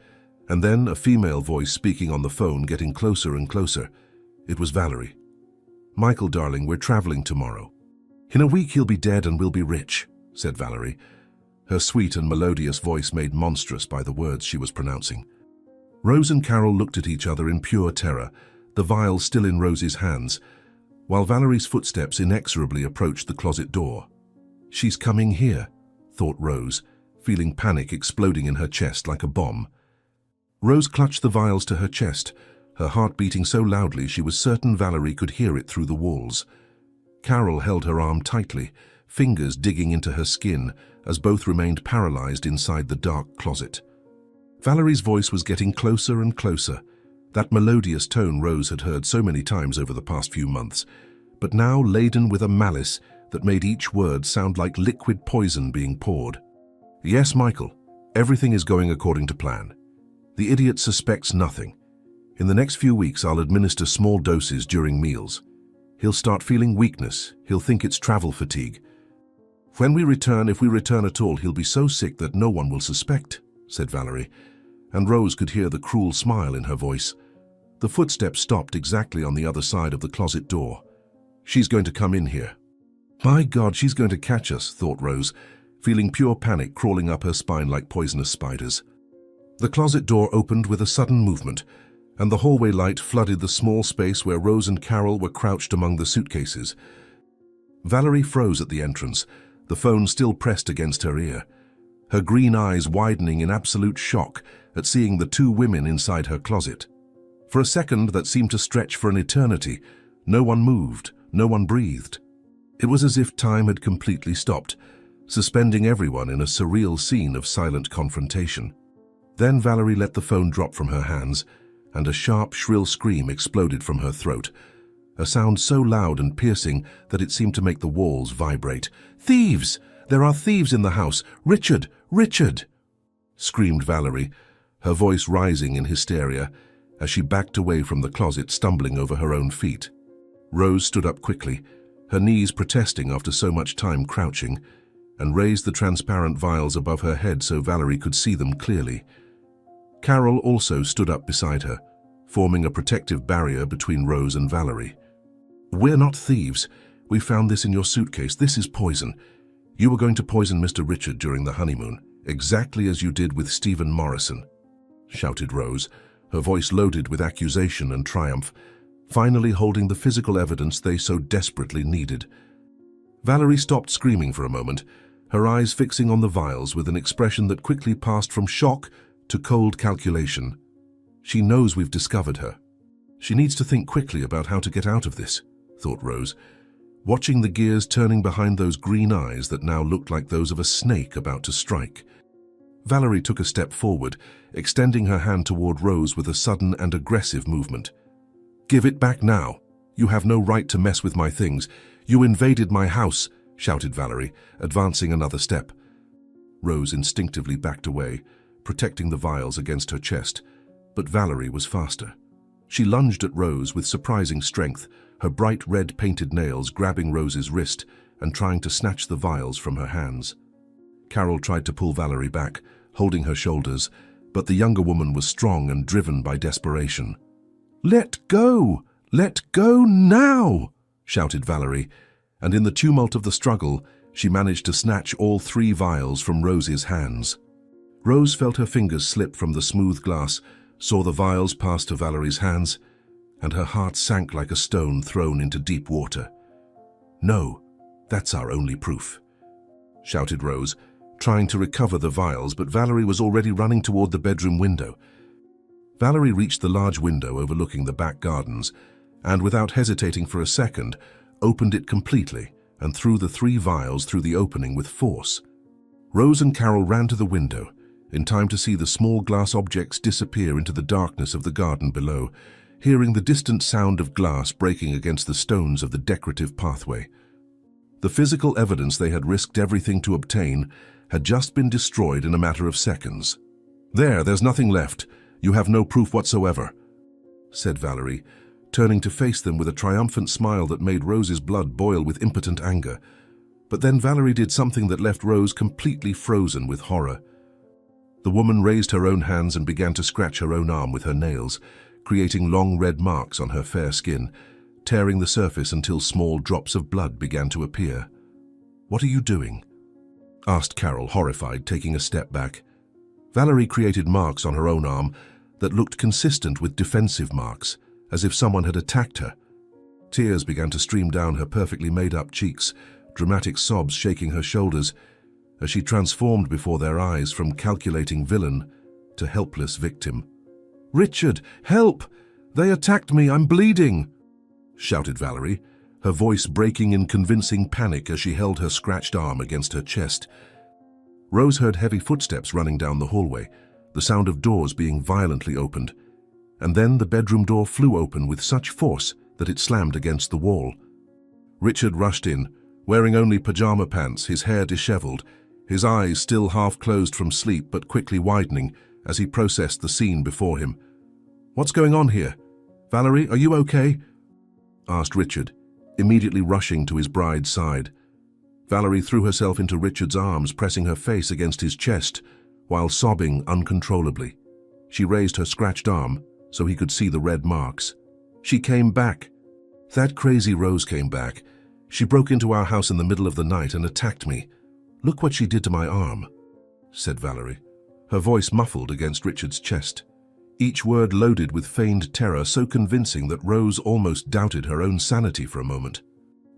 and then a female voice speaking on the phone, getting closer and closer. It was Valerie. "Michael, darling, we're traveling tomorrow." "In a week he'll be dead and we'll be rich," said Valerie, her sweet and melodious voice made monstrous by the words she was pronouncing. Rose and Carol looked at each other in pure terror, the vial still in Rose's hands, while Valerie's footsteps inexorably approached the closet door. "She's coming here," thought Rose, feeling panic exploding in her chest like a bomb. Rose clutched the vials to her chest, her heart beating so loudly she was certain Valerie could hear it through the walls. Carol held her arm tightly, fingers digging into her skin as both remained paralyzed inside the dark closet. Valerie's voice was getting closer and closer, that melodious tone Rose had heard so many times over the past few months, but now laden with a malice that made each word sound like liquid poison being poured. "Yes, Michael, everything is going according to plan. The idiot suspects nothing. In the next few weeks, I'll administer small doses during meals. He'll start feeling weakness. He'll think it's travel fatigue. When we return, if we return at all, he'll be so sick that no one will suspect," said Valerie, and Rose could hear the cruel smile in her voice. The footsteps stopped exactly on the other side of the closet door. "She's going to come in here." "My God, she's going to catch us," thought Rose, feeling pure panic crawling up her spine like poisonous spiders. The closet door opened with a sudden movement, and the hallway light flooded the small space where Rose and Carol were crouched among the suitcases. Valerie froze at the entrance, the phone still pressed against her ear, her green eyes widening in absolute shock at seeing the two women inside her closet. For a second that seemed to stretch for an eternity, no one moved, no one breathed. It was as if time had completely stopped, suspending everyone in a surreal scene of silent confrontation. Then Valerie let the phone drop from her hands, and a sharp, shrill scream exploded from her throat, a sound so loud and piercing that it seemed to make the walls vibrate. "Thieves! There are thieves in the house! Richard! Richard!" screamed Valerie, her voice rising in hysteria as she backed away from the closet, stumbling over her own feet. Rose stood up quickly, her knees protesting after so much time crouching, and raised the transparent vials above her head so Valerie could see them clearly. Carol also stood up beside her, forming a protective barrier between Rose and Valerie. "We're not thieves. We found this in your suitcase. This is poison. You were going to poison Mr. Richard during the honeymoon, exactly as you did with Stephen Morrison," shouted Rose, her voice loaded with accusation and triumph, finally holding the physical evidence they so desperately needed. Valerie stopped screaming for a moment, her eyes fixing on the vials with an expression that quickly passed from shock to cold calculation. "She knows we've discovered her. She needs to think quickly about how to get out of this," thought Rose, watching the gears turning behind those green eyes that now looked like those of a snake about to strike. Valerie took a step forward, extending her hand toward Rose with a sudden and aggressive movement. "Give it back now. You have no right to mess with my things. You invaded my house," shouted Valerie, advancing another step. Rose instinctively backed away, protecting the vials against her chest, but Valerie was faster. She lunged at Rose with surprising strength, her bright red painted nails grabbing Rose's wrist and trying to snatch the vials from her hands. Carol tried to pull Valerie back, holding her shoulders, but the younger woman was strong and driven by desperation. "Let go! Let go now!" shouted Valerie, and in the tumult of the struggle, she managed to snatch all 3 vials from Rose's hands. Rose felt her fingers slip from the smooth glass, saw the vials pass to Valerie's hands, and her heart sank like a stone thrown into deep water. "No, that's our only proof," shouted Rose, trying to recover the vials, but Valerie was already running toward the bedroom window. Valerie reached the large window overlooking the back gardens, and without hesitating for a second, opened it completely and threw the 3 vials through the opening with force. Rose and Carol ran to the window, in time to see the small glass objects disappear into the darkness of the garden below, hearing the distant sound of glass breaking against the stones of the decorative pathway. The physical evidence they had risked everything to obtain had just been destroyed in a matter of seconds. There's nothing left. You have no proof whatsoever," said Valerie, turning to face them with a triumphant smile that made Rose's blood boil with impotent anger. But then Valerie did something that left Rose completely frozen with horror. The woman raised her own hands and began to scratch her own arm with her nails, creating long red marks on her fair skin, tearing the surface until small drops of blood began to appear. "What are you doing?" asked Carol, horrified, taking a step back. Valerie created marks on her own arm that looked consistent with defensive marks, as if someone had attacked her. Tears began to stream down her perfectly made-up cheeks, dramatic sobs shaking her shoulders, as she transformed before their eyes from calculating villain to helpless victim. "Richard, help! They attacked me, I'm bleeding!" shouted Valerie, her voice breaking in convincing panic as she held her scratched arm against her chest. Rose heard heavy footsteps running down the hallway, the sound of doors being violently opened, and then the bedroom door flew open with such force that it slammed against the wall. Richard rushed in, wearing only pajama pants, his hair disheveled, his eyes still half closed from sleep but quickly widening as he processed the scene before him. "What's going on here? Valerie, are you okay?" asked Richard, immediately rushing to his bride's side. Valerie threw herself into Richard's arms, pressing her face against his chest while sobbing uncontrollably. She raised her scratched arm so he could see the red marks. "She came back. That crazy Rose came back. She broke into our house in the middle of the night and attacked me. Look what she did to my arm," said Valerie, her voice muffled against Richard's chest. Each word loaded with feigned terror, so convincing that Rose almost doubted her own sanity for a moment.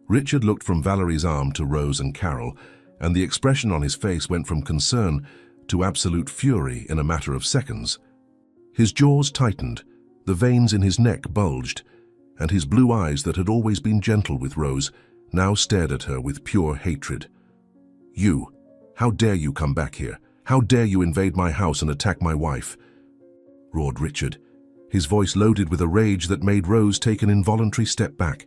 Richard looked from Valerie's arm to Rose and Carol, and the expression on his face went from concern to absolute fury in a matter of seconds. His jaws tightened, the veins in his neck bulged, and his blue eyes that had always been gentle with Rose now stared at her with pure hatred. "You, how dare you come back here? How dare you invade my house and attack my wife?" roared Richard, his voice loaded with a rage that made Rose take an involuntary step back.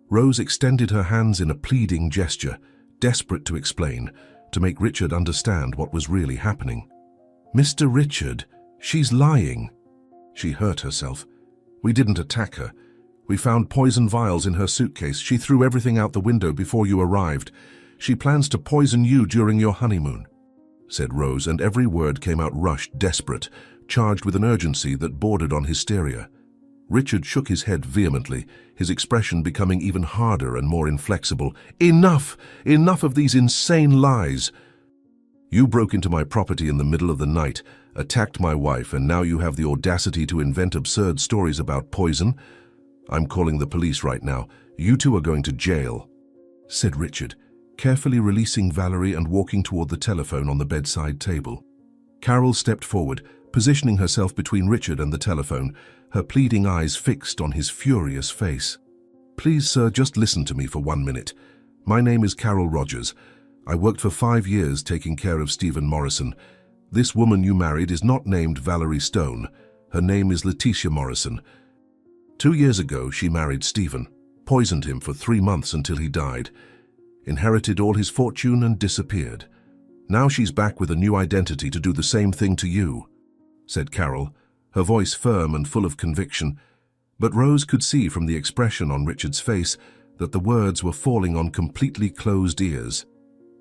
Rose extended her hands in a pleading gesture, desperate to explain, to make Richard understand what was really happening. "Mr. Richard, she's lying." She hurt herself. "We didn't attack her. We found poison vials in her suitcase. She threw everything out the window before you arrived. She plans to poison you during your honeymoon," said Rose, and every word came out rushed, desperate, charged with an urgency that bordered on hysteria. Richard shook his head vehemently, his expression becoming even harder and more inflexible. "Enough! Enough of these insane lies! You broke into my property in the middle of the night, attacked my wife, and now you have the audacity to invent absurd stories about poison. I'm calling the police right now. You two are going to jail," said Richard, carefully releasing Valerie and walking toward the telephone on the bedside table. Carol stepped forward, positioning herself between Richard and the telephone, her pleading eyes fixed on his furious face. "Please, sir, just listen to me for 1 minute. My name is Carol Rogers. I worked for 5 years taking care of Stephen Morrison. This woman you married is not named Valerie Stone. Her name is Letitia Morrison. 2 years ago, she married Stephen, poisoned him for 3 months until he died, inherited all his fortune and disappeared. Now she's back with a new identity to do the same thing to you," said Carol, her voice firm and full of conviction. But Rose could see from the expression on Richard's face that the words were falling on completely closed ears.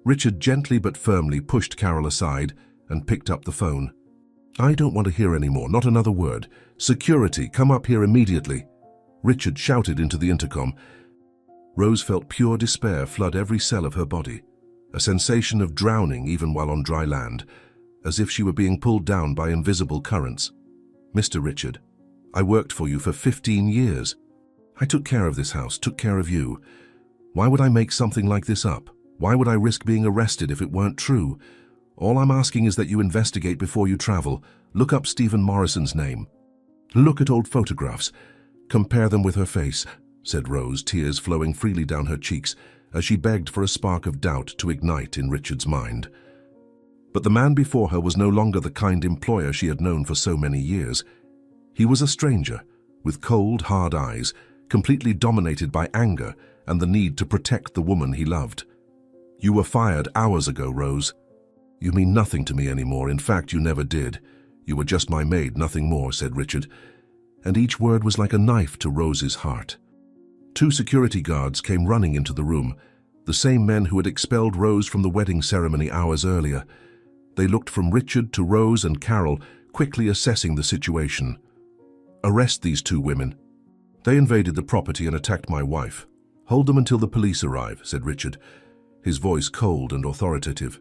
Richard gently but firmly pushed Carol aside and picked up the phone. "I don't want to hear any more, not another word. Security, come up here immediately," Richard shouted into the intercom. Rose felt pure despair flood every cell of her body, a sensation of drowning even while on dry land, as if she were being pulled down by invisible currents. "Mr. Richard, I worked for you for 15 years. I took care of this house, took care of you. Why would I make something like this up? Why would I risk being arrested if it weren't true? All I'm asking is that you investigate before you travel. Look up Stephen Morrison's name. Look at old photographs. Compare them with her face," said Rose, tears flowing freely down her cheeks as she begged for a spark of doubt to ignite in Richard's mind. But the man before her was no longer the kind employer she had known for so many years. He was a stranger, with cold, hard eyes, completely dominated by anger and the need to protect the woman he loved. "You were fired hours ago, Rose. You mean nothing to me anymore. In fact, you never did. You were just my maid, nothing more," said Richard, and each word was like a knife to Rose's heart. 2 security guards came running into the room, the same men who had expelled Rose from the wedding ceremony hours earlier. They looked from Richard to Rose and Carol, quickly assessing the situation. "Arrest these 2 women. They invaded the property and attacked my wife. Hold them until the police arrive," said Richard, his voice cold and authoritative.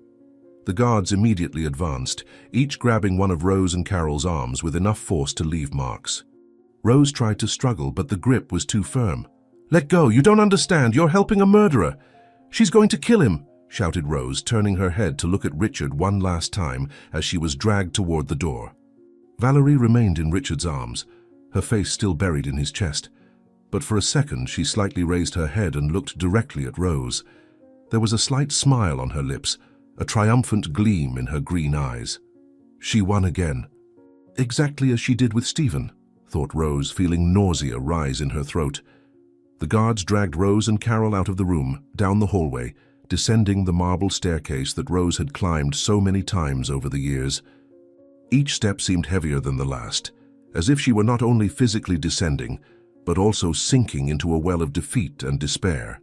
The guards immediately advanced, each grabbing one of Rose and Carol's arms with enough force to leave marks. Rose tried to struggle, but the grip was too firm. "Let go! You don't understand! You're helping a murderer! She's going to kill him!" shouted Rose, turning her head to look at Richard one last time as she was dragged toward the door. Valerie remained in Richard's arms, her face still buried in his chest. But for a second she slightly raised her head and looked directly at Rose. There was a slight smile on her lips, a triumphant gleam in her green eyes. She won again. Exactly as she did with Stephen, thought Rose, feeling nausea rise in her throat. The guards dragged Rose and Carol out of the room, down the hallway, descending the marble staircase that Rose had climbed so many times over the years. Each step seemed heavier than the last, as if she were not only physically descending, but also sinking into a well of defeat and despair.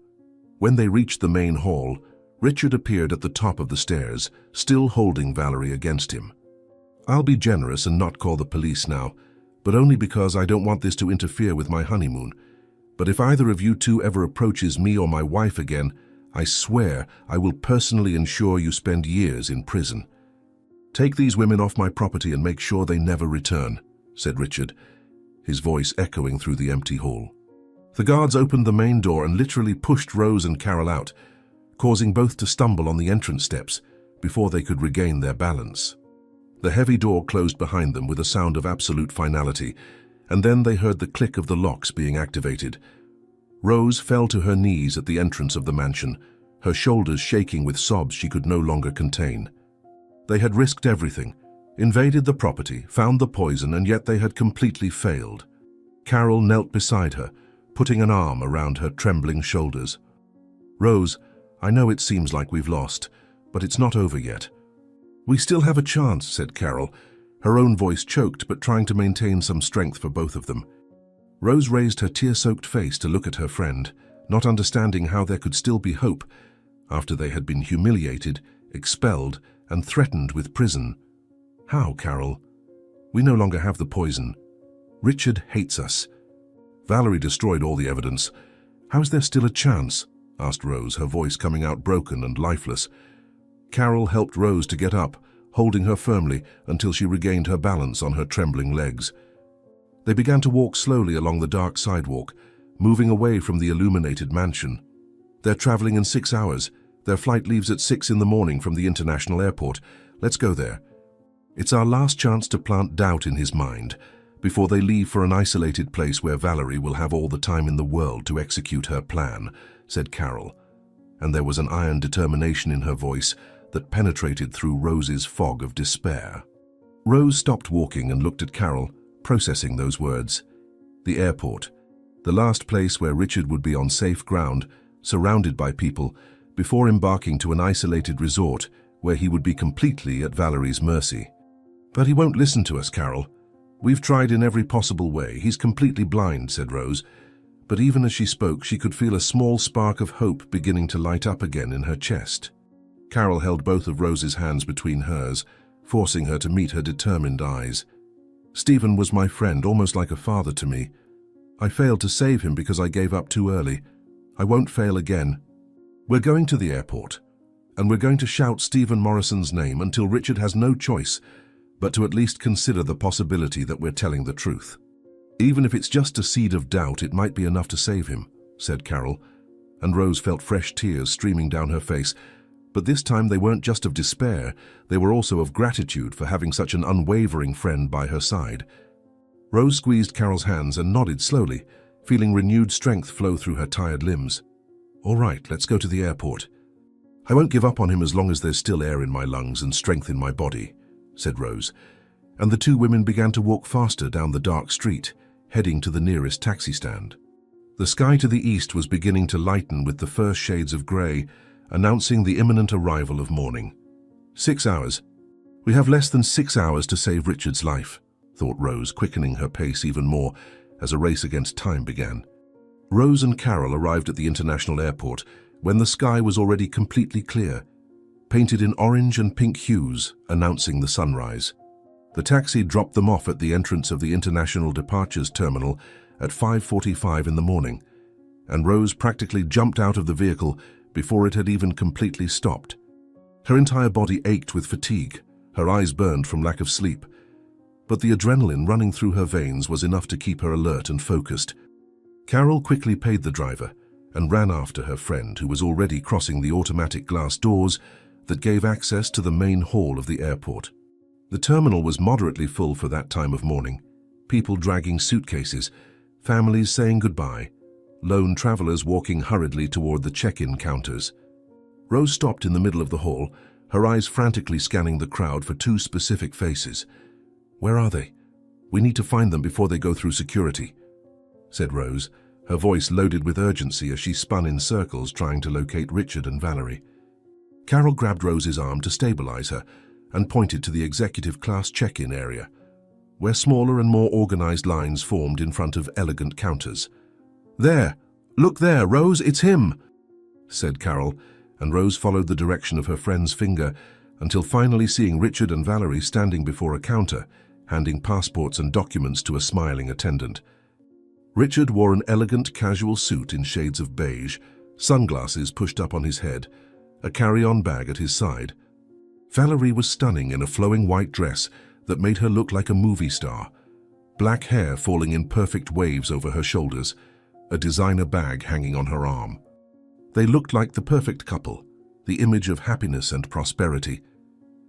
When they reached the main hall, Richard appeared at the top of the stairs, still holding Valerie against him. "I'll be generous and not call the police now, but only because I don't want this to interfere with my honeymoon. But if either of you two ever approaches me or my wife again, I swear I will personally ensure you spend years in prison. Take these women off my property and make sure they never return," said Richard, his voice echoing through the empty hall. The guards opened the main door and literally pushed Rose and Carol out, causing both to stumble on the entrance steps before they could regain their balance. The heavy door closed behind them with a sound of absolute finality, and then they heard the click of the locks being activated. Rose fell to her knees at the entrance of the mansion, her shoulders shaking with sobs she could no longer contain. They had risked everything, invaded the property, found the poison, and yet they had completely failed. Carol knelt beside her, putting an arm around her trembling shoulders. "Rose, I know it seems like we've lost, but it's not over yet." "We still have a chance," said Carol, her own voice choked but trying to maintain some strength for both of them. Rose raised her tear-soaked face to look at her friend, not understanding how there could still be hope after they had been humiliated, expelled, and threatened with prison. "How, Carol? We no longer have the poison. Richard hates us. Valerie destroyed all the evidence. How is there still a chance?" asked Rose, her voice coming out broken and lifeless. Carol helped Rose to get up, holding her firmly until she regained her balance on her trembling legs. They began to walk slowly along the dark sidewalk, moving away from the illuminated mansion. "They're traveling in 6 hours. Their flight leaves at 6 in the morning from the international airport. Let's go there." It's our last chance to plant doubt in his mind before they leave for an isolated place where Valerie will have all the time in the world to execute her plan, said Carol, and there was an iron determination in her voice that penetrated through Rose's fog of despair. Rose stopped walking and looked at Carol, processing those words. The airport, the last place where Richard would be on safe ground, surrounded by people, before embarking to an isolated resort where he would be completely at Valerie's mercy. "But he won't listen to us, Carol. We've tried in every possible way. He's completely blind," said Rose. But even as she spoke, she could feel a small spark of hope beginning to light up again in her chest. Carol held both of Rose's hands between hers, forcing her to meet her determined eyes. "Stephen was my friend, almost like a father to me. I failed to save him because I gave up too early. I won't fail again. We're going to the airport, and we're going to shout Stephen Morrison's name until Richard has no choice but to at least consider the possibility that we're telling the truth. Even if it's just a seed of doubt, it might be enough to save him," said Carol, and Rose felt fresh tears streaming down her face. But this time they weren't just of despair, they were also of gratitude for having such an unwavering friend by her side. Rose squeezed Carol's hands and nodded slowly, feeling renewed strength flow through her tired limbs. "All right, let's go to the airport. I won't give up on him as long as there's still air in my lungs and strength in my body," said Rose, and the two women began to walk faster down the dark street, heading to the nearest taxi stand. The sky to the east was beginning to lighten with the first shades of grey, announcing the imminent arrival of morning. 6 hours. We have less than 6 hours to save Richard's life, thought Rose, quickening her pace even more as a race against time began. Rose and Carol arrived at the international airport when the sky was already completely clear, painted in orange and pink hues, announcing the sunrise. The taxi dropped them off at the entrance of the International Departures Terminal at 5:45 in the morning, and Rose practically jumped out of the vehicle before it had even completely stopped. Her entire body ached with fatigue, her eyes burned from lack of sleep, but the adrenaline running through her veins was enough to keep her alert and focused. Carol quickly paid the driver and ran after her friend, who was already crossing the automatic glass doors that gave access to the main hall of the airport. The terminal was moderately full for that time of morning, people dragging suitcases, families saying goodbye, lone travelers walking hurriedly toward the check-in counters. Rose stopped in the middle of the hall, her eyes frantically scanning the crowd for two specific faces. "Where are they? We need to find them before they go through security," said Rose, her voice loaded with urgency as she spun in circles trying to locate Richard and Valerie. Carol grabbed Rose's arm to stabilize her and pointed to the executive class check-in area, where smaller and more organized lines formed in front of elegant counters. "There! Look there, Rose, it's him!" said Carol, and Rose followed the direction of her friend's finger until finally seeing Richard and Valerie standing before a counter, handing passports and documents to a smiling attendant. Richard wore an elegant casual suit in shades of beige, sunglasses pushed up on his head, a carry-on bag at his side. Valerie was stunning in a flowing white dress that made her look like a movie star, black hair falling in perfect waves over her shoulders, a designer bag hanging on her arm. They looked like the perfect couple, the image of happiness and prosperity,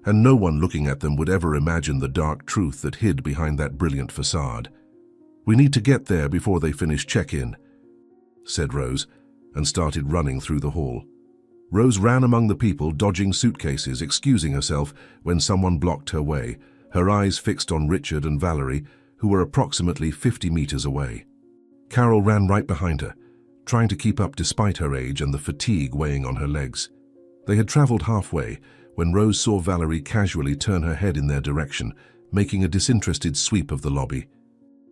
and no one looking at them would ever imagine the dark truth that hid behind that brilliant facade. "We need to get there before they finish check-in," said Rose, and started running through the hall. Rose ran among the people, dodging suitcases, excusing herself when someone blocked her way, her eyes fixed on Richard and Valerie, who were approximately 50 meters away. Carol ran right behind her, trying to keep up despite her age and the fatigue weighing on her legs. They had traveled halfway when Rose saw Valerie casually turn her head in their direction, making a disinterested sweep of the lobby.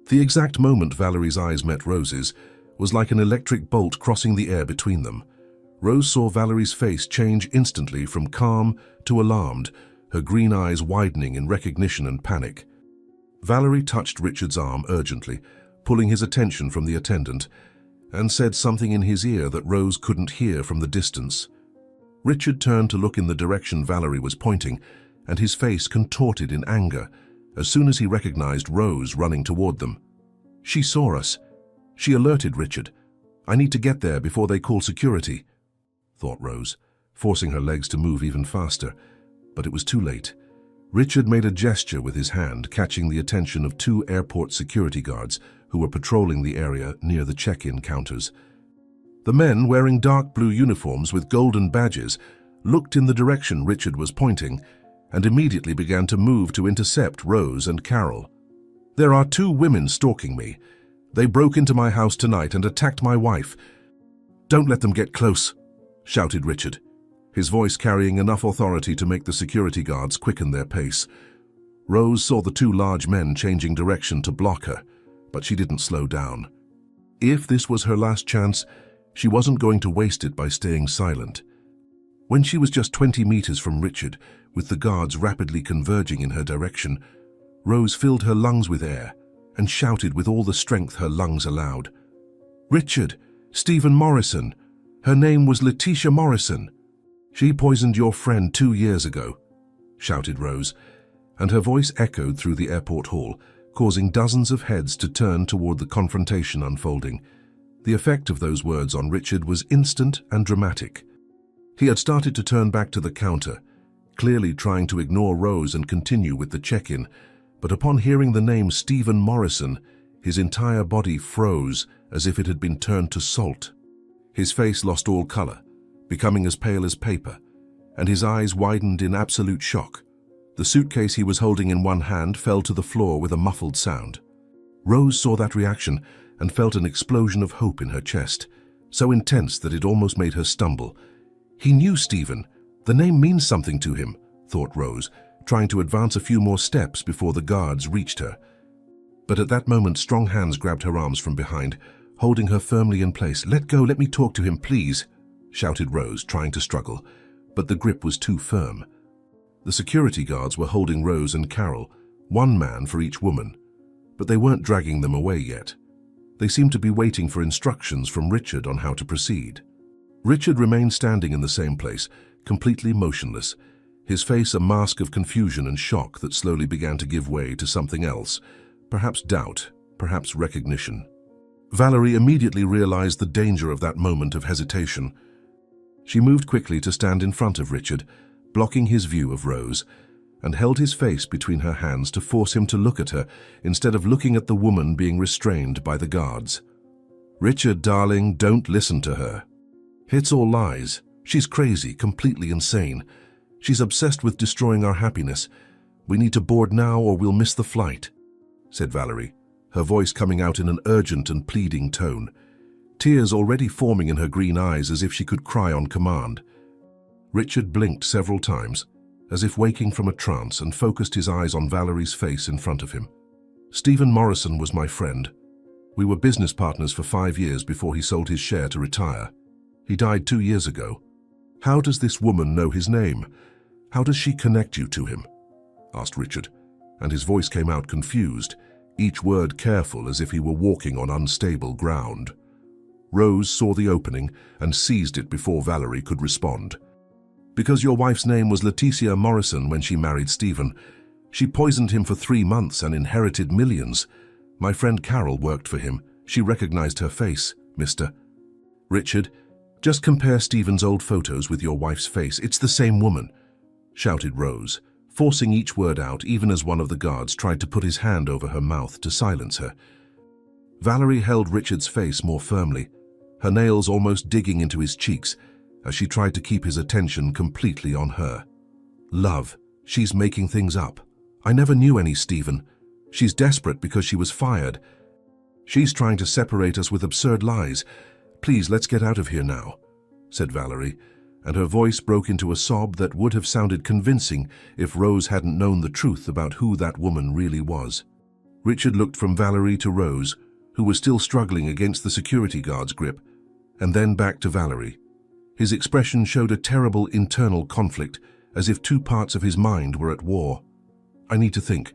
The exact moment Valerie's eyes met Rose's was like an electric bolt crossing the air between them. Rose saw Valerie's face change instantly from calm to alarmed, her green eyes widening in recognition and panic. Valerie touched Richard's arm urgently, pulling his attention from the attendant, and said something in his ear that Rose couldn't hear from the distance. Richard turned to look in the direction Valerie was pointing, and his face contorted in anger as soon as he recognized Rose running toward them. "She saw us. She alerted Richard. I need to get there before they call security," thought Rose, forcing her legs to move even faster. But it was too late. Richard made a gesture with his hand, catching the attention of 2 airport security guards who were patrolling the area near the check-in counters. The men, wearing dark blue uniforms with golden badges, looked in the direction Richard was pointing and immediately began to move to intercept Rose and Carol. "There are 2 women stalking me. They broke into my house tonight and attacked my wife. Don't let them get close," shouted Richard, his voice carrying enough authority to make the security guards quicken their pace. Rose saw the 2 large men changing direction to block her, but she didn't slow down. If this was her last chance, she wasn't going to waste it by staying silent. When she was just 20 meters from Richard, with the guards rapidly converging in her direction, Rose filled her lungs with air and shouted with all the strength her lungs allowed. "Richard, Stephen Morrison. Her name was Letitia Morrison. She poisoned your friend 2 years ago," shouted Rose, and her voice echoed through the airport hall, causing dozens of heads to turn toward the confrontation unfolding. The effect of those words on Richard was instant and dramatic. He had started to turn back to the counter, clearly trying to ignore Rose and continue with the check-in, but upon hearing the name Stephen Morrison, his entire body froze as if it had been turned to salt. His face lost all color, becoming as pale as paper, and his eyes widened in absolute shock. The suitcase he was holding in one hand fell to the floor with a muffled sound. Rose saw that reaction and felt an explosion of hope in her chest, so intense that it almost made her stumble. He knew Stephen. The name means something to him, thought Rose, trying to advance a few more steps before the guards reached her. But at that moment, strong hands grabbed her arms from behind, holding her firmly in place. "Let go, let me talk to him, please," shouted Rose, trying to struggle, but the grip was too firm. The security guards were holding Rose and Carol, 1 man for each woman, but they weren't dragging them away yet. They seemed to be waiting for instructions from Richard on how to proceed. Richard remained standing in the same place, completely motionless, his face a mask of confusion and shock that slowly began to give way to something else, perhaps doubt, perhaps recognition. Valerie immediately realized the danger of that moment of hesitation. She moved quickly to stand in front of Richard, blocking his view of Rose, and held his face between her hands to force him to look at her instead of looking at the woman being restrained by the guards. "Richard, darling, don't listen to her. It's all lies. She's crazy, completely insane. She's obsessed with destroying our happiness. We need to board now or we'll miss the flight," said Valerie, her voice coming out in an urgent and pleading tone. tears already forming in her green eyes as if she could cry on command. Richard blinked several times, as if waking from a trance, and focused his eyes on Valerie's face in front of him. Stephen Morrison was my friend. We were business partners for 5 years before he sold his share to retire. He died 2 years ago. How does this woman know his name? How does she connect you to him? Asked Richard, and his voice came out confused, each word careful as if he were walking on unstable ground. Rose saw the opening and seized it before Valerie could respond. Because your wife's name was Leticia Morrison when she married Stephen. She poisoned him for 3 months and inherited millions. My friend Carol worked for him. She recognized her face, Mr. Richard, just compare Stephen's old photos with your wife's face. It's the same woman, shouted Rose, forcing each word out even as one of the guards tried to put his hand over her mouth to silence her. Valerie held Richard's face more firmly, her nails almost digging into his cheeks as she tried to keep his attention completely on her. Love, she's making things up. I never knew any Stephen. She's desperate because she was fired. She's trying to separate us with absurd lies. Please, let's get out of here now, said Valerie, and her voice broke into a sob that would have sounded convincing if Rose hadn't known the truth about who that woman really was. Richard looked from Valerie to Rose, who was still struggling against the security guard's grip, and then back to Valerie. His expression showed a terrible internal conflict, as if 2 parts of his mind were at war. I need to think.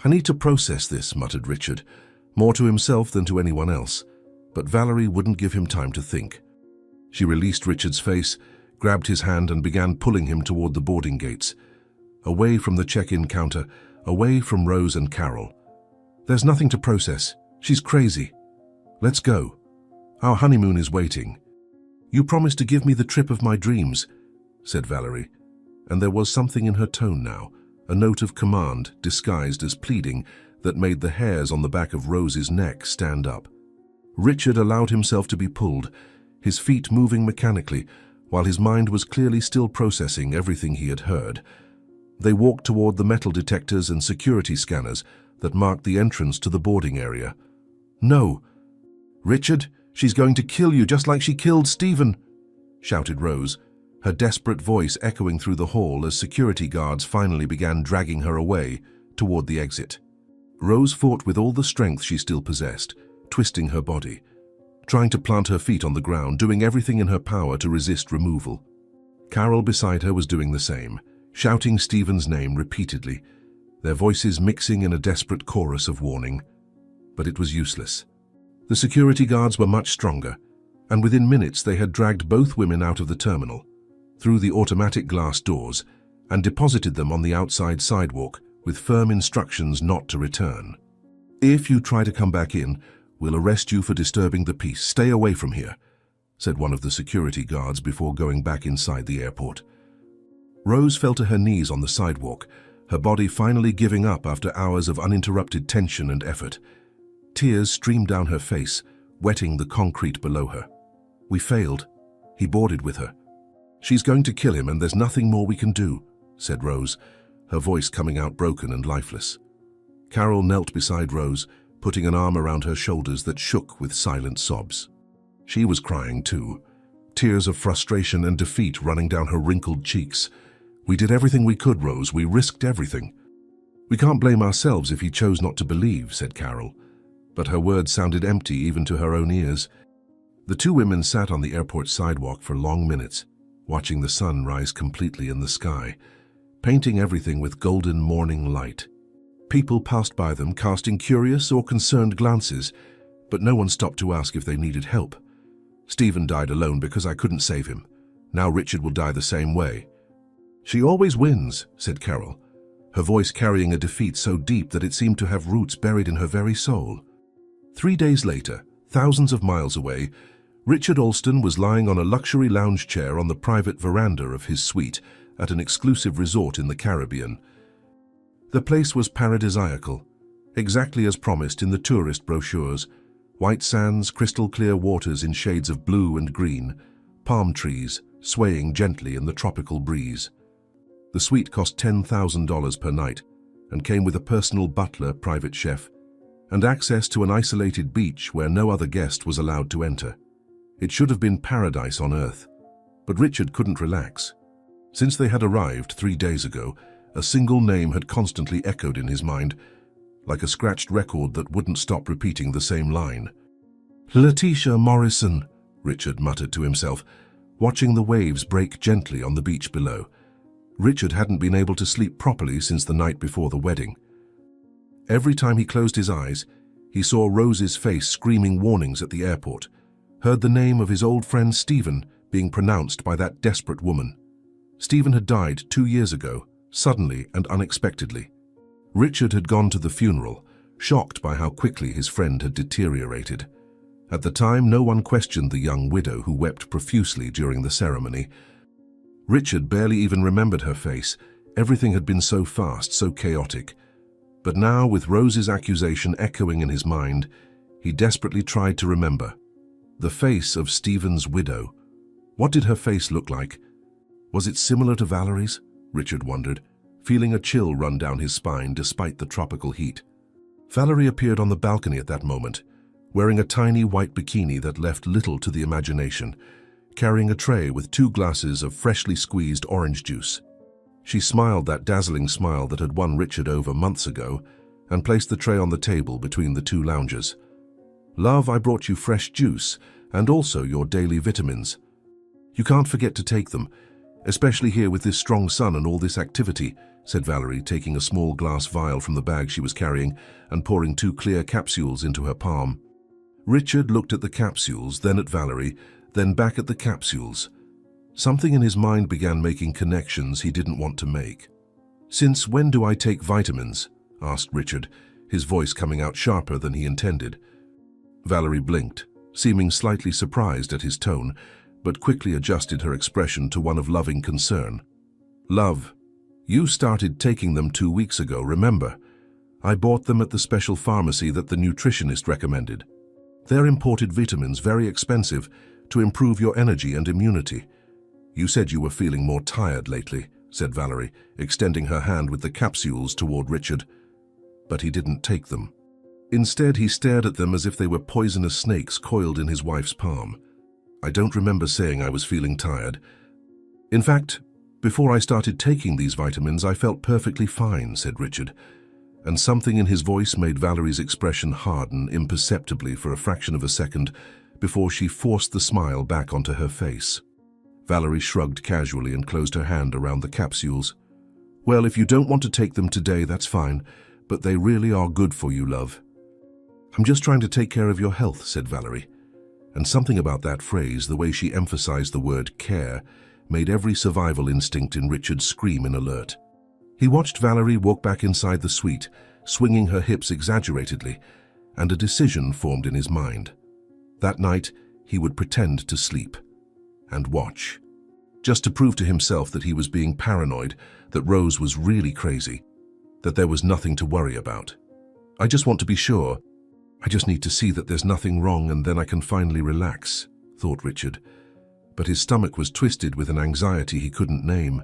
I need to process this, muttered Richard, more to himself than to anyone else, but Valerie wouldn't give him time to think. She released Richard's face, grabbed his hand and began pulling him toward the boarding gates, away from the check-in counter, away from Rose and Carol. There's nothing to process. She's crazy. Let's go. Our honeymoon is waiting. You promised to give me the trip of my dreams, said Valerie, and there was something in her tone now, a note of command disguised as pleading that made the hairs on the back of Rose's neck stand up. Richard allowed himself to be pulled, his feet moving mechanically, while his mind was clearly still processing everything he had heard. They walked toward the metal detectors and security scanners that marked the entrance to the boarding area. No! Richard, she's going to kill you just like she killed Stephen, shouted Rose, her desperate voice echoing through the hall as security guards finally began dragging her away toward the exit. Rose fought with all the strength she still possessed, twisting her body, trying to plant her feet on the ground, doing everything in her power to resist removal. Carol beside her was doing the same, shouting Stephen's name repeatedly, their voices mixing in a desperate chorus of warning. But it was useless. The security guards were much stronger, and within minutes they had dragged both women out of the terminal, through the automatic glass doors, and deposited them on the outside sidewalk with firm instructions not to return. If you try to come back in, we'll arrest you for disturbing the peace. Stay away from here, said one of the security guards before going back inside the airport. Rose fell to her knees on the sidewalk, her body finally giving up after hours of uninterrupted tension and effort. Tears streamed down her face, wetting the concrete below her. We failed. He boarded with her. She's going to kill him and there's nothing more we can do, said Rose, her voice coming out broken and lifeless. Carol knelt beside Rose, putting an arm around her shoulders that shook with silent sobs. She was crying too, tears of frustration and defeat running down her wrinkled cheeks. We did everything we could, Rose. We risked everything. We can't blame ourselves if he chose not to believe, said Carol, but her words sounded empty even to her own ears. The 2 women sat on the airport sidewalk for long minutes, watching the sun rise completely in the sky, painting everything with golden morning light. People passed by them, casting curious or concerned glances, but no one stopped to ask if they needed help. Stephen died alone because I couldn't save him. Now Richard will die the same way. She always wins, said Carol, her voice carrying a defeat so deep that it seemed to have roots buried in her very soul. 3 days later, thousands of miles away, Richard Alston was lying on a luxury lounge chair on the private veranda of his suite at an exclusive resort in the Caribbean. The place was paradisiacal, exactly as promised in the tourist brochures: white sands, crystal clear waters in shades of blue and green, palm trees swaying gently in the tropical breeze. The suite cost $10,000 per night and came with a personal butler, private chef, and access to an isolated beach where no other guest was allowed to enter. It should have been paradise on earth. But Richard couldn't relax. Since they had arrived 3 days ago, a single name had constantly echoed in his mind, like a scratched record that wouldn't stop repeating the same line. "Letitia Morrison," Richard muttered to himself, watching the waves break gently on the beach below. Richard hadn't been able to sleep properly since the night before the wedding. Every time he closed his eyes, he saw Rose's face screaming warnings at the airport, heard the name of his old friend Stephen being pronounced by that desperate woman. Stephen had died 2 years ago, suddenly and unexpectedly. Richard had gone to the funeral, shocked by how quickly his friend had deteriorated. At the time, no one questioned the young widow who wept profusely during the ceremony. Richard barely even remembered her face. Everything had been so fast, so chaotic. But now, with Rose's accusation echoing in his mind, he desperately tried to remember. The face of Stephen's widow. What did her face look like? Was it similar to Valerie's? Richard wondered, feeling a chill run down his spine despite the tropical heat. Valerie appeared on the balcony at that moment, wearing a tiny white bikini that left little to the imagination, carrying a tray with 2 glasses of freshly squeezed orange juice. She smiled that dazzling smile that had won Richard over months ago and placed the tray on the table between the 2 loungers. "Love, I brought you fresh juice and also your daily vitamins. You can't forget to take them, especially here with this strong sun and all this activity," said Valerie, taking a small glass vial from the bag she was carrying and pouring 2 clear capsules into her palm. Richard looked at the capsules, then at Valerie, then back at the capsules. Something in his mind began making connections he didn't want to make. "Since when do I take vitamins?" asked Richard, his voice coming out sharper than he intended. Valerie blinked, seeming slightly surprised at his tone, but quickly adjusted her expression to one of loving concern. "Love, you started taking them 2 weeks ago, remember? I bought them at the special pharmacy that the nutritionist recommended. They're imported vitamins, very expensive, to improve your energy and immunity. You said you were feeling more tired lately," said Valerie, extending her hand with the capsules toward Richard. But he didn't take them. Instead, he stared at them as if they were poisonous snakes coiled in his wife's palm. "I don't remember saying I was feeling tired. In fact, before I started taking these vitamins, I felt perfectly fine," said Richard, and something in his voice made Valerie's expression harden imperceptibly for a fraction of a second before she forced the smile back onto her face. Valerie shrugged casually and closed her hand around the capsules. "Well, if you don't want to take them today, that's fine, but they really are good for you, love." "I'm just trying to take care of your health," said Valerie. And something about that phrase, the way she emphasized the word care, made every survival instinct in Richard scream in alert. He watched Valerie walk back inside the suite, swinging her hips exaggeratedly, and a decision formed in his mind. That night, he would pretend to sleep and watch, just to prove to himself that he was being paranoid, that Rose was really crazy, that there was nothing to worry about. "I just want to be sure. I just need to see that there's nothing wrong and then I can finally relax," thought Richard. But his stomach was twisted with an anxiety he couldn't name.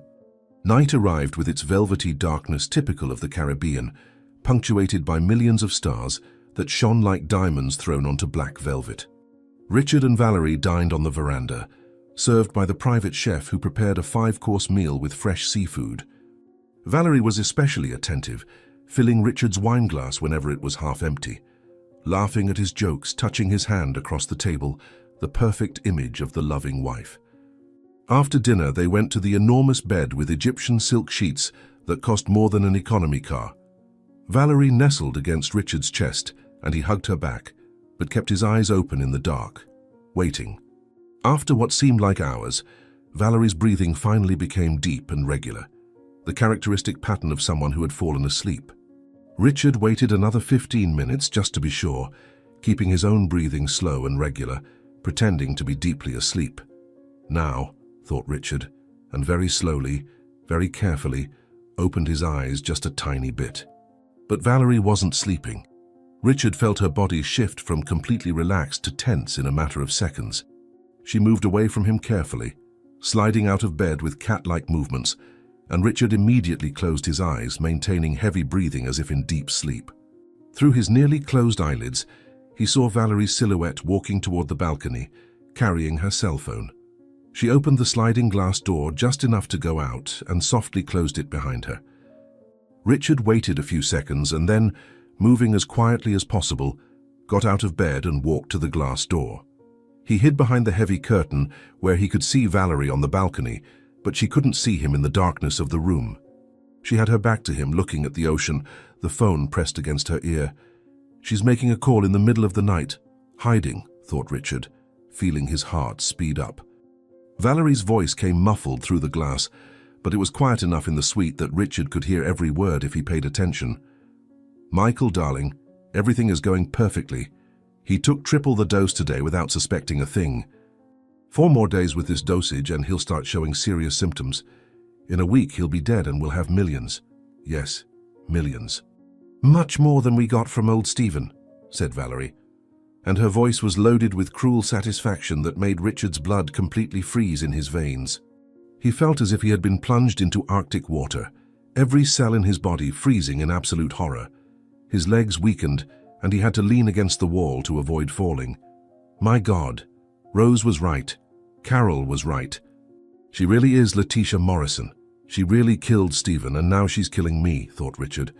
Night arrived with its velvety darkness typical of the Caribbean, punctuated by millions of stars that shone like diamonds thrown onto black velvet. Richard and Valerie dined on the veranda, served by the private chef who prepared a 5-course meal with fresh seafood. Valerie was especially attentive, filling Richard's wine glass whenever it was half empty, laughing at his jokes, touching his hand across the table, the perfect image of the loving wife. After dinner, they went to the enormous bed with Egyptian silk sheets that cost more than an economy car. Valerie nestled against Richard's chest, and he hugged her back, but kept his eyes open in the dark, waiting. After what seemed like hours, Valerie's breathing finally became deep and regular, the characteristic pattern of someone who had fallen asleep. Richard waited another 15 minutes just to be sure, keeping his own breathing slow and regular, pretending to be deeply asleep. Now, thought Richard, and very slowly, very carefully, opened his eyes just a tiny bit. But Valerie wasn't sleeping. Richard felt her body shift from completely relaxed to tense in a matter of seconds. She moved away from him carefully, sliding out of bed with cat-like movements, and Richard immediately closed his eyes, maintaining heavy breathing as if in deep sleep. Through his nearly closed eyelids, he saw Valerie's silhouette walking toward the balcony, carrying her cell phone. She opened the sliding glass door just enough to go out and softly closed it behind her. Richard waited a few seconds and then, moving as quietly as possible, got out of bed and walked to the glass door. He hid behind the heavy curtain where he could see Valerie on the balcony, but she couldn't see him in the darkness of the room. She had her back to him, looking at the ocean, the phone pressed against her ear. She's making a call in the middle of the night. Hiding, thought Richard, feeling his heart speed up. Valerie's voice came muffled through the glass, but it was quiet enough in the suite that Richard could hear every word if he paid attention. "Michael, darling, everything is going perfectly. He took triple the dose today without suspecting a thing. 4 more days with this dosage and he'll start showing serious symptoms. In a week he'll be dead and we'll have millions. Yes, millions." "Much more than we got from old Stephen," said Valerie, and her voice was loaded with cruel satisfaction that made Richard's blood completely freeze in his veins. He felt as if he had been plunged into Arctic water, every cell in his body freezing in absolute horror. His legs weakened, and he had to lean against the wall to avoid falling. My God, Rose was right. Carol was right. She really is Letitia Morrison. She really killed Stephen, and now she's killing me, thought Richard,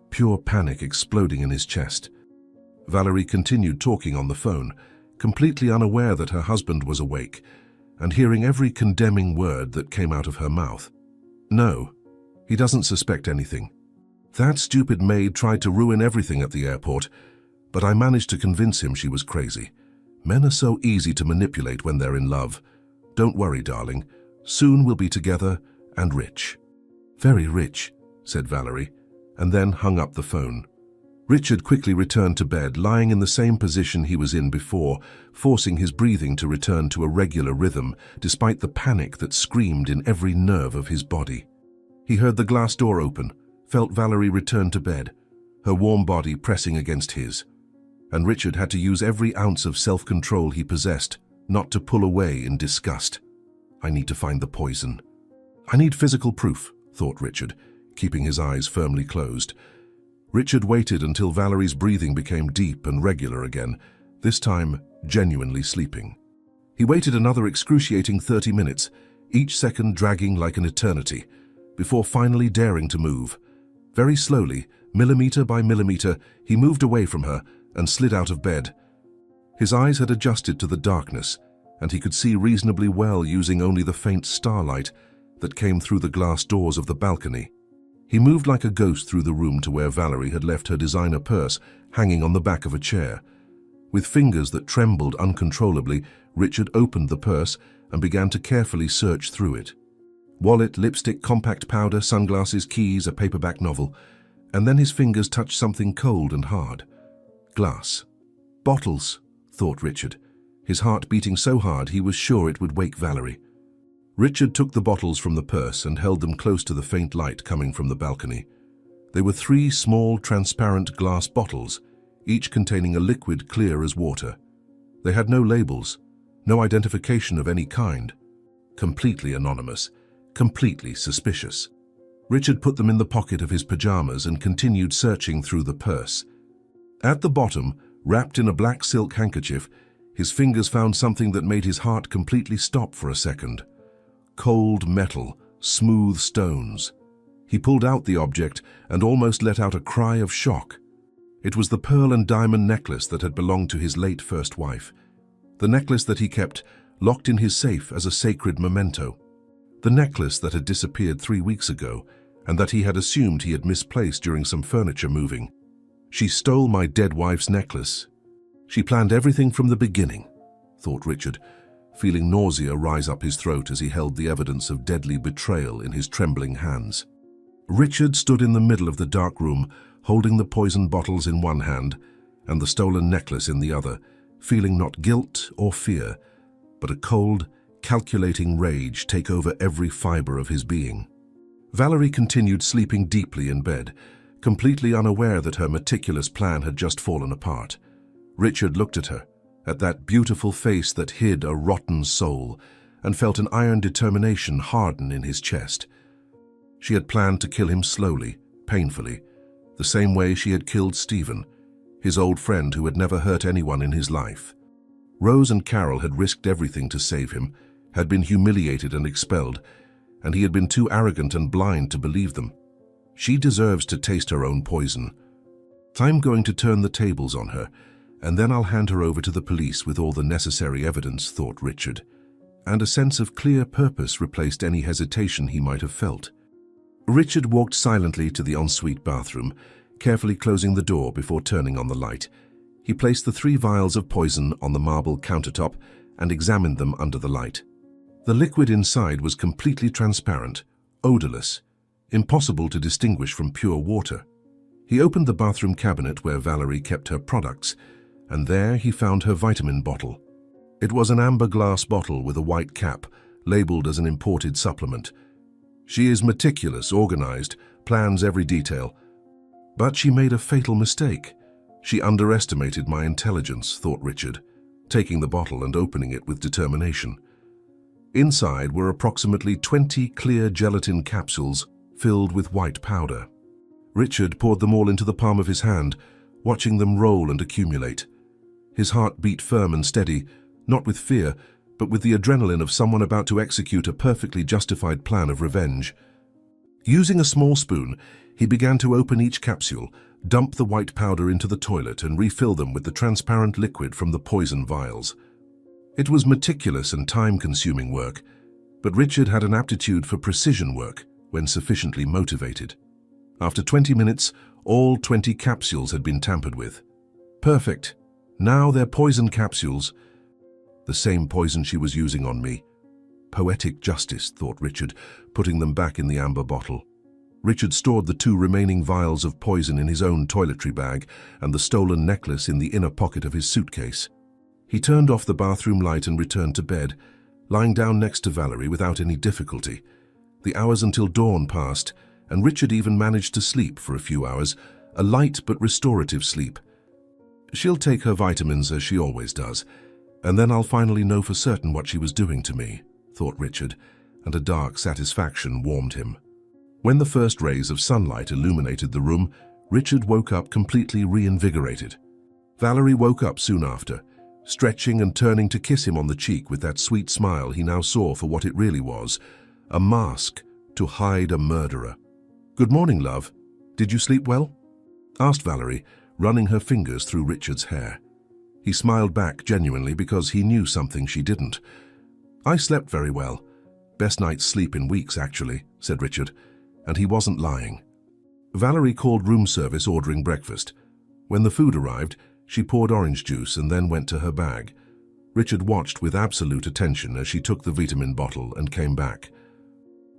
pure panic exploding in his chest. Valerie continued talking on the phone, completely unaware that her husband was awake, and hearing every condemning word that came out of her mouth. "No, he doesn't suspect anything. That stupid maid tried to ruin everything at the airport, but I managed to convince him she was crazy. Men are so easy to manipulate when they're in love. Don't worry, darling. Soon we'll be together and rich." "Very rich," said Valerie, and then hung up the phone. Richard quickly returned to bed, lying in the same position he was in before, forcing his breathing to return to a regular rhythm, despite the panic that screamed in every nerve of his body. He heard the glass door open, felt Valerie return to bed, her warm body pressing against his. And Richard had to use every ounce of self-control he possessed not to pull away in disgust. I need to find the poison. I need physical proof, thought Richard, keeping his eyes firmly closed. Richard waited until Valerie's breathing became deep and regular again, this time genuinely sleeping. He waited another excruciating 30 minutes, each second dragging like an eternity, before finally daring to move. Very slowly, millimeter by millimeter, he moved away from her and slid out of bed. His eyes had adjusted to the darkness, and he could see reasonably well using only the faint starlight that came through the glass doors of the balcony. He moved like a ghost through the room to where Valerie had left her designer purse hanging on the back of a chair. With fingers that trembled uncontrollably, Richard opened the purse and began to carefully search through it. Wallet, lipstick, compact powder, sunglasses, keys, a paperback novel, and then his fingers touched something cold and hard. Glass. Bottles, thought Richard, his heart beating so hard he was sure it would wake Valerie. Richard took the bottles from the purse and held them close to the faint light coming from the balcony. They were 3 small, transparent glass bottles, each containing a liquid clear as water. They had no labels, no identification of any kind. Completely anonymous, completely suspicious. Richard put them in the pocket of his pajamas and continued searching through the purse. At the bottom, wrapped in a black silk handkerchief, his fingers found something that made his heart completely stop for a second. Cold metal, smooth stones. He pulled out the object and almost let out a cry of shock. It was the pearl and diamond necklace that had belonged to his late first wife. The necklace that he kept locked in his safe as a sacred memento. The necklace that had disappeared 3 weeks ago and that he had assumed he had misplaced during some furniture moving. She stole my dead wife's necklace. She planned everything from the beginning, thought Richard, feeling nausea rise up his throat as he held the evidence of deadly betrayal in his trembling hands. Richard stood in the middle of the dark room, holding the poison bottles in one hand and the stolen necklace in the other, feeling not guilt or fear, but a cold, calculating rage take over every fiber of his being. Valerie continued sleeping deeply in bed, completely unaware that her meticulous plan had just fallen apart. Richard looked at her, at that beautiful face that hid a rotten soul, and felt an iron determination harden in his chest. She had planned to kill him slowly, painfully, the same way she had killed Stephen, his old friend who had never hurt anyone in his life. Rose and Carol had risked everything to save him, had been humiliated and expelled, and he had been too arrogant and blind to believe them. She deserves to taste her own poison. I'm going to turn the tables on her, and then I'll hand her over to the police with all the necessary evidence, thought Richard, and a sense of clear purpose replaced any hesitation he might have felt. Richard walked silently to the ensuite bathroom, carefully closing the door before turning on the light. He placed the 3 vials of poison on the marble countertop and examined them under the light. The liquid inside was completely transparent, odorless, impossible to distinguish from pure water. He opened the bathroom cabinet where Valerie kept her products, and there he found her vitamin bottle. It was an amber glass bottle with a white cap, labeled as an imported supplement. She is meticulous, organized, plans every detail. But she made a fatal mistake. She underestimated my intelligence, thought Richard, taking the bottle and opening it with determination. Inside were approximately 20 clear gelatin capsules filled with white powder. Richard poured them all into the palm of his hand, watching them roll and accumulate. His heart beat firm and steady, not with fear, but with the adrenaline of someone about to execute a perfectly justified plan of revenge. Using a small spoon, he began to open each capsule, dump the white powder into the toilet, and refill them with the transparent liquid from the poison vials. It was meticulous and time-consuming work, but Richard had an aptitude for precision work when sufficiently motivated. After 20 minutes, all 20 capsules had been tampered with. Perfect. Now they're poison capsules. The same poison she was using on me. Poetic justice, thought Richard, putting them back in the amber bottle. Richard stored the 2 remaining vials of poison in his own toiletry bag and the stolen necklace in the inner pocket of his suitcase. He turned off the bathroom light and returned to bed, lying down next to Valerie without any difficulty. The hours until dawn passed, and Richard even managed to sleep for a few hours, a light but restorative sleep. She'll take her vitamins as she always does, and then I'll finally know for certain what she was doing to me, thought Richard, and a dark satisfaction warmed him. When the first rays of sunlight illuminated the room, Richard woke up completely reinvigorated. Valerie woke up soon after, stretching and turning to kiss him on the cheek with that sweet smile he now saw for what it really was, a mask to hide a murderer. "Good morning, love. Did you sleep well?" asked Valerie, running her fingers through Richard's hair. He smiled back genuinely because he knew something she didn't. "I slept very well. Best night's sleep in weeks, actually," said Richard, and he wasn't lying. Valerie called room service ordering breakfast. When the food arrived, she poured orange juice and then went to her bag. Richard watched with absolute attention as she took the vitamin bottle and came back.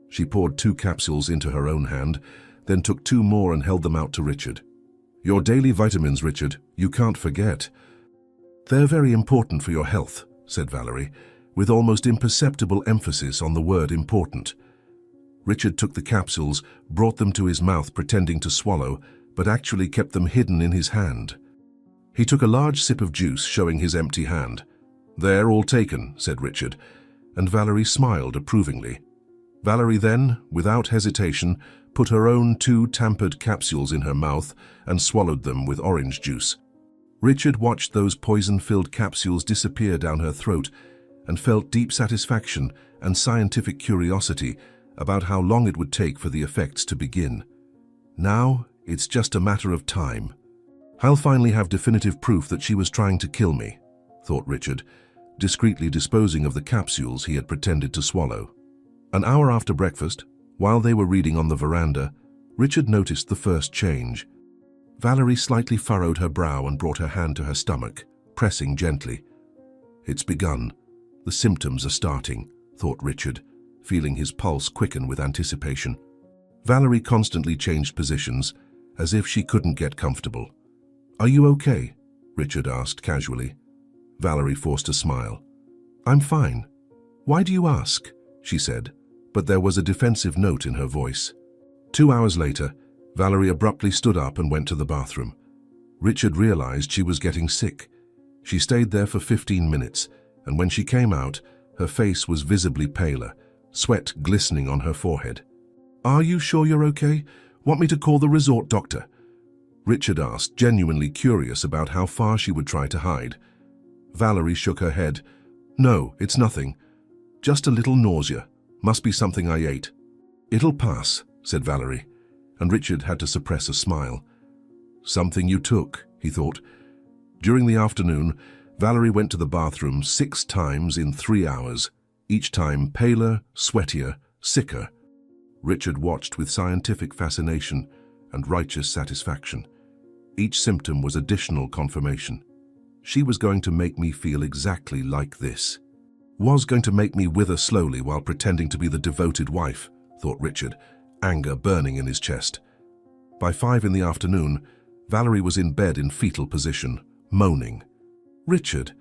She poured 2 capsules into her own hand, then took 2 more and held them out to Richard. "Your daily vitamins, Richard, you can't forget." "They're very important for your health," said Valerie, with almost imperceptible emphasis on the word important. Richard took the capsules, brought them to his mouth pretending to swallow, but actually kept them hidden in his hand. He took a large sip of juice, showing his empty hand. "They're all taken," said Richard, and Valerie smiled approvingly. Valerie then, without hesitation, put her own 2 tampered capsules in her mouth and swallowed them with orange juice. Richard watched those poison-filled capsules disappear down her throat and felt deep satisfaction and scientific curiosity about how long it would take for the effects to begin. Now, it's just a matter of time. "I'll finally have definitive proof that she was trying to kill me," thought Richard, discreetly disposing of the capsules he had pretended to swallow. An hour after breakfast, while they were reading on the veranda, Richard noticed the first change. Valerie slightly furrowed her brow and brought her hand to her stomach, pressing gently. "It's begun. The symptoms are starting," thought Richard, feeling his pulse quicken with anticipation. Valerie constantly changed positions, as if she couldn't get comfortable. "Are you okay?" Richard asked casually. Valerie forced a smile. "I'm fine. Why do you ask?" she said, but there was a defensive note in her voice. 2 hours later, Valerie abruptly stood up and went to the bathroom. Richard realized she was getting sick. She stayed there for 15 minutes, and when she came out, her face was visibly paler, sweat glistening on her forehead. "Are you sure you're okay? Want me to call the resort doctor?" Richard asked, genuinely curious about how far she would try to hide. Valerie shook her head. No, it's nothing. Just a little nausea. Must be something I ate. It'll pass, said Valerie, and Richard had to suppress a smile. Something you took, he thought. During the afternoon, Valerie went to the bathroom 6 times in 3 hours, each time paler, sweatier, sicker. Richard watched with scientific fascination and righteous satisfaction. Each symptom was additional confirmation. She was going to make me feel exactly like this. Was going to make me wither slowly while pretending to be the devoted wife, thought Richard, anger burning in his chest. By 5 in the afternoon, Valerie was in bed in fetal position, moaning. Richard,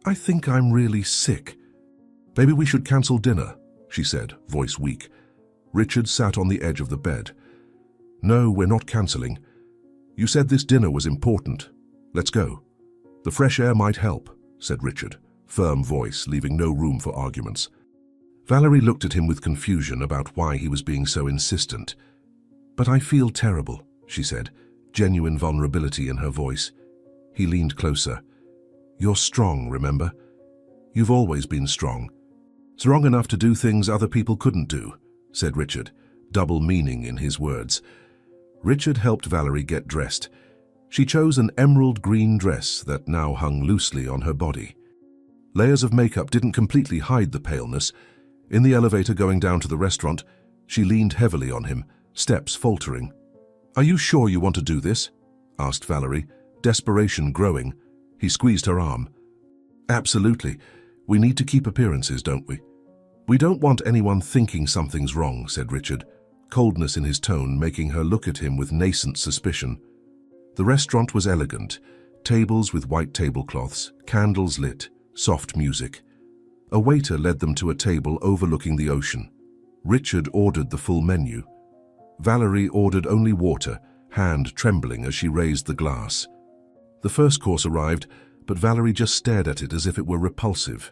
I think I'm really sick. Maybe we should cancel dinner, she said, voice weak. Richard sat on the edge of the bed. No, we're not cancelling. You said this dinner was important. Let's go. The fresh air might help, said Richard, firm voice, leaving no room for arguments. Valerie looked at him with confusion about why he was being so insistent. But I feel terrible, she said, genuine vulnerability in her voice. He leaned closer. You're strong, remember? You've always been strong. Strong enough to do things other people couldn't do, said Richard, double meaning in his words. Richard helped Valerie get dressed. She chose an emerald green dress that now hung loosely on her body. Layers of makeup didn't completely hide the paleness. In the elevator going down to the restaurant, she leaned heavily on him, steps faltering. Are you sure you want to do this? Asked Valerie, desperation growing. He squeezed her arm. Absolutely. We need to keep appearances, don't we? We don't want anyone thinking something's wrong, said Richard, coldness in his tone making her look at him with nascent suspicion. The restaurant was elegant, tables with white tablecloths, candles lit, soft music. A waiter led them to a table overlooking the ocean. Richard ordered the full menu. Valerie ordered only water, hand trembling as she raised the glass. The first course arrived, but Valerie just stared at it as if it were repulsive.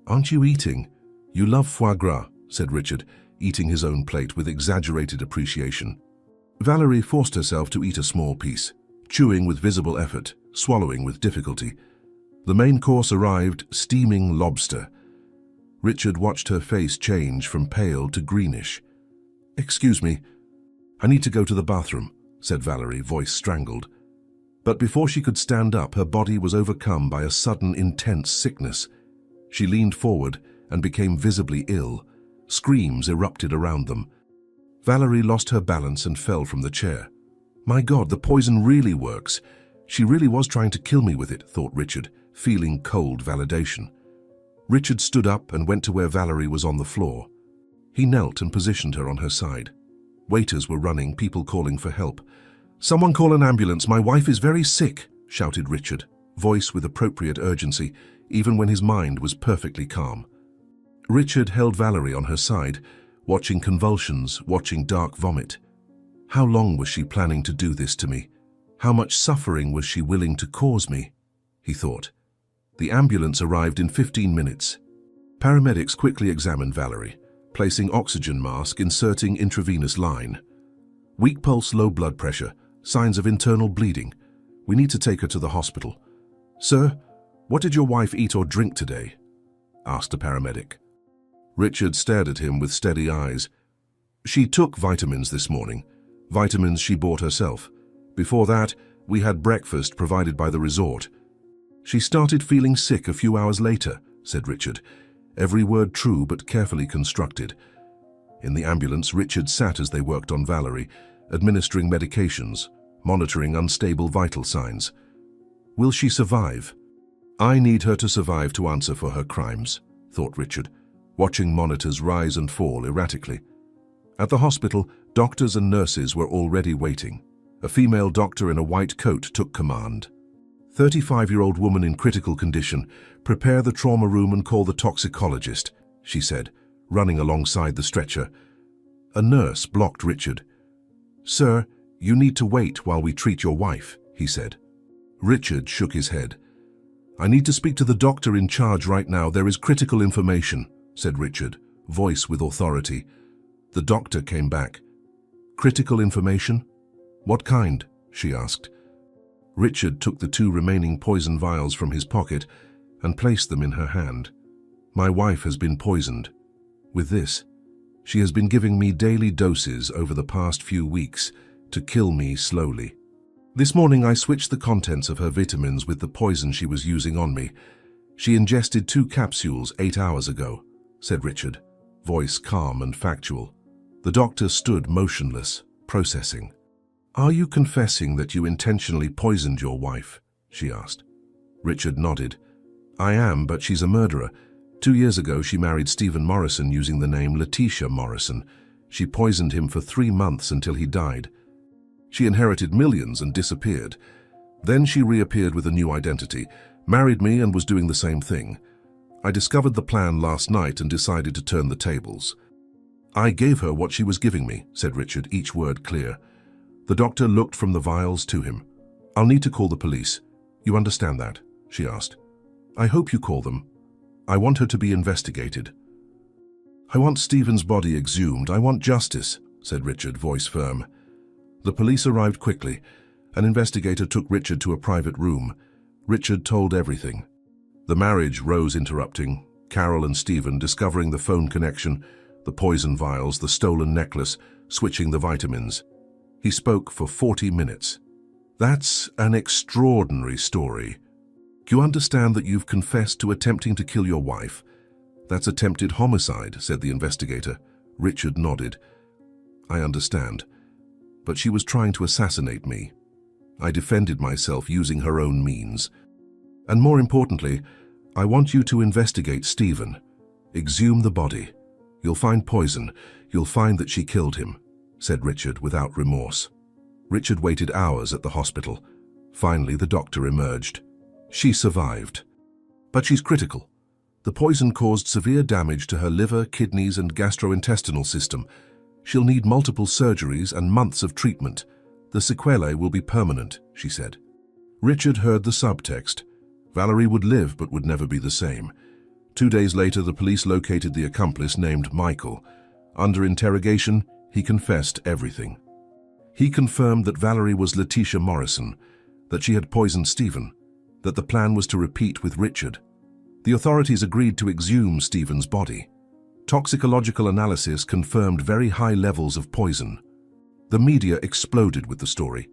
Aren't you eating? You love foie gras, said Richard, eating his own plate with exaggerated appreciation. Valerie forced herself to eat a small piece, chewing with visible effort, swallowing with difficulty. The main course arrived, steaming lobster. Richard watched her face change from pale to greenish. Excuse me, I need to go to the bathroom, said Valerie, voice strangled. But before she could stand up, her body was overcome by a sudden intense sickness. She leaned forward and became visibly ill. Screams erupted around them. Valerie lost her balance and fell from the chair. My God, the poison really works. She really was trying to kill me with it, thought Richard, feeling cold validation. Richard stood up and went to where Valerie was on the floor. He knelt and positioned her on her side. Waiters were running, people calling for help. Someone call an ambulance, my wife is very sick, shouted Richard, voice with appropriate urgency, even when his mind was perfectly calm. Richard held Valerie on her side, watching convulsions, watching dark vomit. How long was she planning to do this to me? How much suffering was she willing to cause me? He thought. The ambulance arrived in 15 minutes. Paramedics quickly examined Valerie, placing oxygen mask, inserting intravenous line. Weak pulse, low blood pressure, signs of internal bleeding. We need to take her to the hospital. Sir, what did your wife eat or drink today? Asked a paramedic. Richard stared at him with steady eyes. She took vitamins this morning, vitamins she bought herself. Before that, we had breakfast provided by the resort. She started feeling sick a few hours later, said Richard, every word true but carefully constructed. In the ambulance, Richard sat as they worked on Valerie, administering medications, monitoring unstable vital signs. Will she survive? I need her to survive to answer for her crimes, thought Richard, watching monitors rise and fall erratically. At the hospital, doctors and nurses were already waiting. A female doctor in a white coat took command. 35-year-old woman in critical condition. Prepare the trauma room and call the toxicologist, she said, running alongside the stretcher. A nurse blocked Richard. Sir, you need to wait while we treat your wife, he said. Richard shook his head. I need to speak to the doctor in charge right now. There is critical information, said Richard, voice with authority. The doctor came back. Critical information? What kind? She asked. Richard took the 2 remaining poison vials from his pocket and placed them in her hand. My wife has been poisoned. With this, she has been giving me daily doses over the past few weeks to kill me slowly. This morning I switched the contents of her vitamins with the poison she was using on me. She ingested 2 capsules 8 hours ago, said Richard, voice calm and factual. The doctor stood motionless, processing. Are you confessing that you intentionally poisoned your wife? She asked. Richard nodded. I am, but she's a murderer. 2 years ago she married Stephen Morrison using the name Letitia Morrison. She poisoned him for 3 months until he died. She inherited millions and disappeared. Then she reappeared with a new identity, married me and was doing the same thing. I discovered the plan last night and decided to turn the tables. I gave her what she was giving me, said Richard, each word clear. The doctor looked from the vials to him. I'll need to call the police. You understand that? She asked. I hope you call them. I want her to be investigated. I want Stephen's body exhumed. I want justice, said Richard, voice firm. The police arrived quickly. An investigator took Richard to a private room. Richard told everything. The marriage, Rose interrupting, Carol and Stephen discovering the phone connection, the poison vials, the stolen necklace, switching the vitamins. He spoke for 40 minutes. That's an extraordinary story. Do you understand that you've confessed to attempting to kill your wife? That's attempted homicide, said the investigator. Richard nodded. I understand. But she was trying to assassinate me. I defended myself using her own means. And more importantly, I want you to investigate Stephen. Exhume the body. You'll find poison. You'll find that she killed him, said Richard without remorse. Richard waited hours at the hospital. Finally, the doctor emerged. She survived. But she's critical. The poison caused severe damage to her liver, kidneys, and gastrointestinal system. She'll need multiple surgeries and months of treatment. The sequelae will be permanent, she said. Richard heard the subtext. Valerie would live but would never be the same. 2 days later, the police located the accomplice named Michael. Under interrogation, he confessed everything. He confirmed that Valerie was Letitia Morrison, that she had poisoned Stephen, that the plan was to repeat with Richard. The authorities agreed to exhume Stephen's body. Toxicological analysis confirmed very high levels of poison. The media exploded with the story.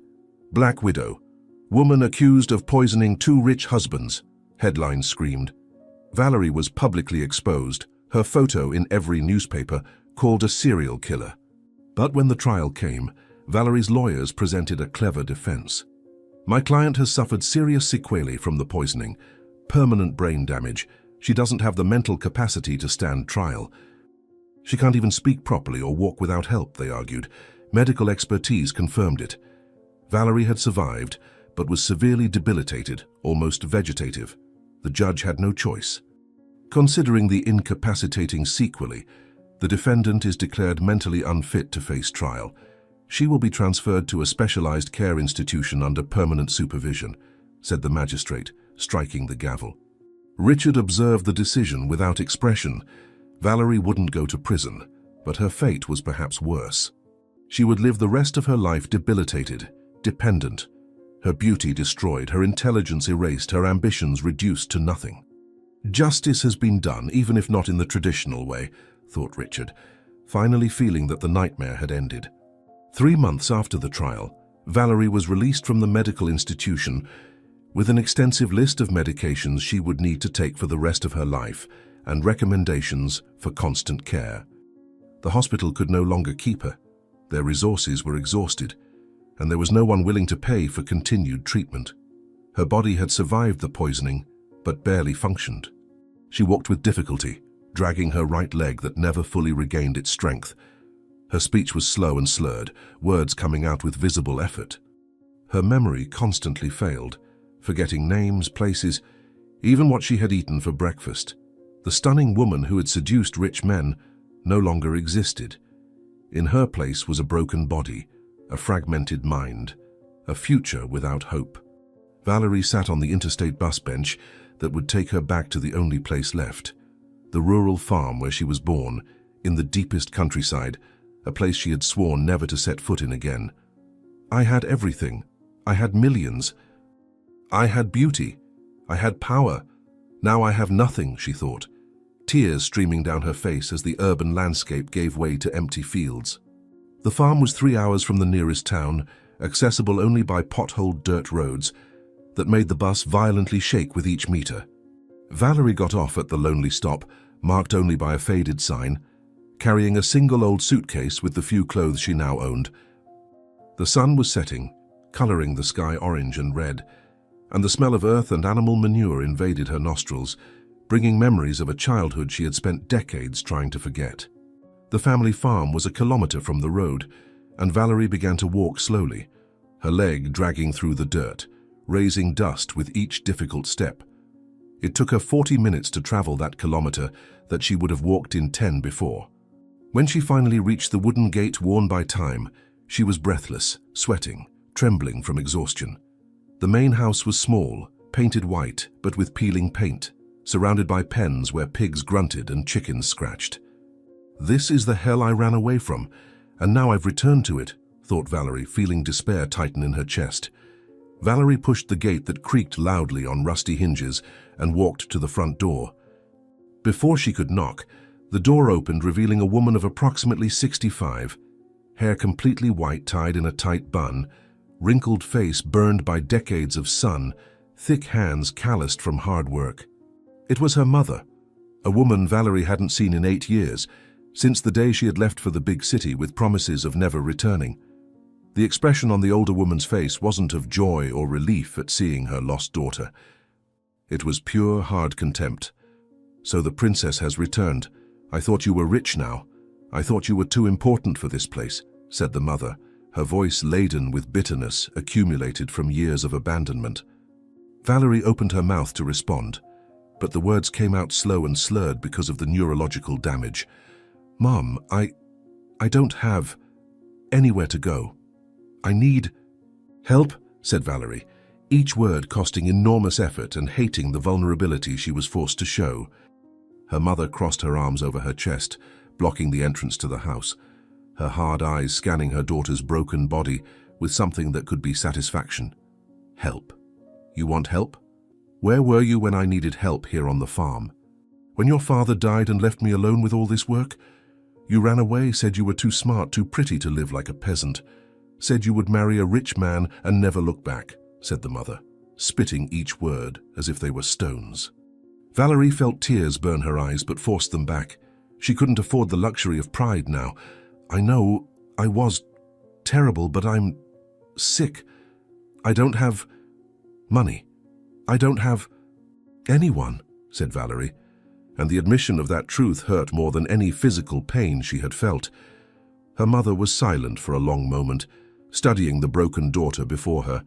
Black Widow. Woman accused of poisoning 2 rich husbands, headlines screamed. Valerie was publicly exposed, her photo in every newspaper, called a serial killer. But when the trial came, Valerie's lawyers presented a clever defense. My client has suffered serious sequelae from the poisoning, permanent brain damage. She doesn't have the mental capacity to stand trial. She can't even speak properly or walk without help, they argued. Medical expertise confirmed it. Valerie had survived, but was severely debilitated, almost vegetative. The judge had no choice. Considering the incapacitating sequelae, the defendant is declared mentally unfit to face trial. She will be transferred to a specialized care institution under permanent supervision, said the magistrate, striking the gavel. Richard observed the decision without expression. Valerie wouldn't go to prison, but her fate was perhaps worse. She would live the rest of her life debilitated, dependent. Her beauty destroyed, her intelligence erased, her ambitions reduced to nothing. Justice has been done, even if not in the traditional way, thought Richard, finally feeling that the nightmare had ended. 3 months after the trial, Valerie was released from the medical institution with an extensive list of medications she would need to take for the rest of her life and recommendations for constant care. The hospital could no longer keep her. Their resources were exhausted, and there was no one willing to pay for continued treatment. Her body had survived the poisoning, but barely functioned. She walked with difficulty, dragging her right leg that never fully regained its strength. Her speech was slow and slurred, words coming out with visible effort. Her memory constantly failed, forgetting names, places, even what she had eaten for breakfast. The stunning woman who had seduced rich men no longer existed. In her place was a broken body, a fragmented mind, a future without hope. Valerie sat on the interstate bus bench that would take her back to the only place left, the rural farm where she was born, in the deepest countryside, a place she had sworn never to set foot in again. I had everything. I had millions. I had beauty. I had power. Now I have nothing, she thought, tears streaming down her face as the urban landscape gave way to empty fields. The farm was 3 hours from the nearest town, accessible only by potholed dirt roads that made the bus violently shake with each meter. Valerie got off at the lonely stop, marked only by a faded sign, carrying a single old suitcase with the few clothes she now owned. The sun was setting, coloring the sky orange and red, and the smell of earth and animal manure invaded her nostrils, bringing memories of a childhood she had spent decades trying to forget. The family farm was a kilometer from the road, and Valerie began to walk slowly, her leg dragging through the dirt, raising dust with each difficult step. It took her 40 minutes to travel that kilometer that she would have walked in 10 before. When she finally reached the wooden gate worn by time, she was breathless, sweating, trembling from exhaustion. The main house was small, painted white, but with peeling paint, surrounded by pens where pigs grunted and chickens scratched. This is the hell I ran away from, and now I've returned to it, thought Valerie, feeling despair tighten in her chest. Valerie pushed the gate that creaked loudly on rusty hinges and walked to the front door. Before she could knock, the door opened, revealing a woman of approximately 65, hair completely white tied in a tight bun, wrinkled face burned by decades of sun, thick hands calloused from hard work. It was her mother, a woman Valerie hadn't seen in 8 years, since the day she had left for the big city with promises of never returning. The expression on the older woman's face wasn't of joy or relief at seeing her lost daughter. It was pure, hard contempt. "So the princess has returned. I thought you were rich now. I thought you were too important for this place," said the mother, her voice laden with bitterness accumulated from years of abandonment. Valerie opened her mouth to respond, but the words came out slow and slurred because of the neurological damage. "Mom, I don't have anywhere to go. I need help," said Valerie, each word costing enormous effort and hating the vulnerability she was forced to show. Her mother crossed her arms over her chest, blocking the entrance to the house, her hard eyes scanning her daughter's broken body with something that could be satisfaction. "Help? You want help? Where were you when I needed help here on the farm? When your father died and left me alone with all this work? You ran away, said you were too smart, too pretty to live like a peasant. Said you would marry a rich man and never look back," said the mother, spitting each word as if they were stones. Valerie felt tears burn her eyes but forced them back. She couldn't afford the luxury of pride now. "I know I was terrible, but I'm sick. I don't have money. I don't have anyone," said Valerie, and the admission of that truth hurt more than any physical pain she had felt. Her mother was silent for a long moment, studying the broken daughter before her,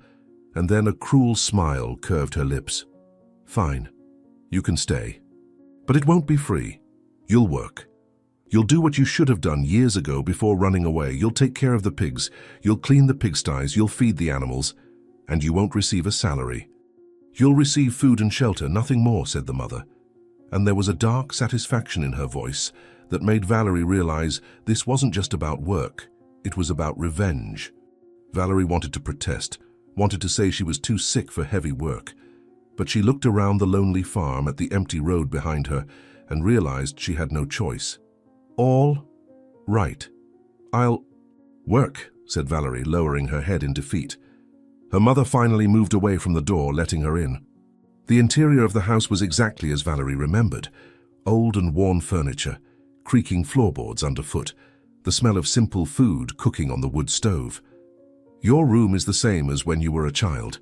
and then a cruel smile curved her lips. "Fine. You can stay. But it won't be free. You'll work. You'll do what you should have done years ago before running away. You'll take care of the pigs. You'll clean the pigsties. You'll feed the animals. And you won't receive a salary. You'll receive food and shelter, nothing more," said the mother. And there was a dark satisfaction in her voice that made Valerie realize this wasn't just about work. It was about revenge. Valerie wanted to protest, wanted to say she was too sick for heavy work. But she looked around the lonely farm at the empty road behind her and realized she had no choice. "All right. I'll work," said Valerie, lowering her head in defeat. Her mother finally moved away from the door, letting her in. The interior of the house was exactly as Valerie remembered. Old and worn furniture, creaking floorboards underfoot, the smell of simple food cooking on the wood stove. "Your room is the same as when you were a child.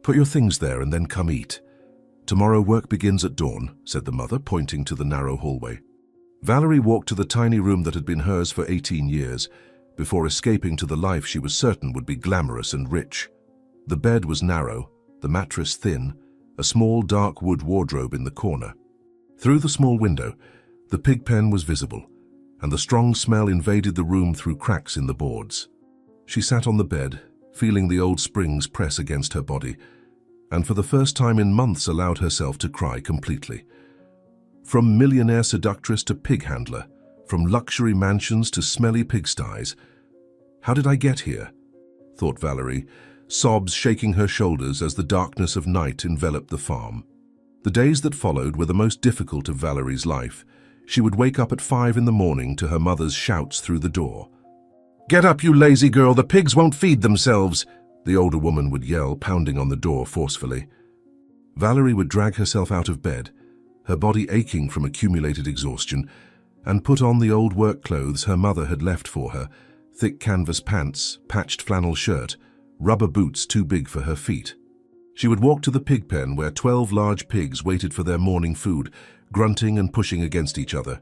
Put your things there and then come eat. Tomorrow work begins at dawn," said the mother, pointing to the narrow hallway. Valerie walked to the tiny room that had been hers for 18 years, before escaping to the life she was certain would be glamorous and rich. The bed was narrow, the mattress thin, a small dark wood wardrobe in the corner. Through the small window, the pig pen was visible, and the strong smell invaded the room through cracks in the boards. She sat on the bed, feeling the old springs press against her body, and for the first time in months allowed herself to cry completely. From millionaire seductress to pig handler, from luxury mansions to smelly pigsties. "How did I get here?" thought Valerie, sobs shaking her shoulders as the darkness of night enveloped the farm. The days that followed were the most difficult of Valerie's life. She would wake up at 5 in the morning to her mother's shouts through the door. "Get up, you lazy girl, the pigs won't feed themselves," the older woman would yell, pounding on the door forcefully. Valerie would drag herself out of bed, her body aching from accumulated exhaustion, and put on the old work clothes her mother had left for her: thick canvas pants, patched flannel shirt, rubber boots too big for her feet. She would walk to the pig pen where 12 large pigs waited for their morning food, grunting and pushing against each other.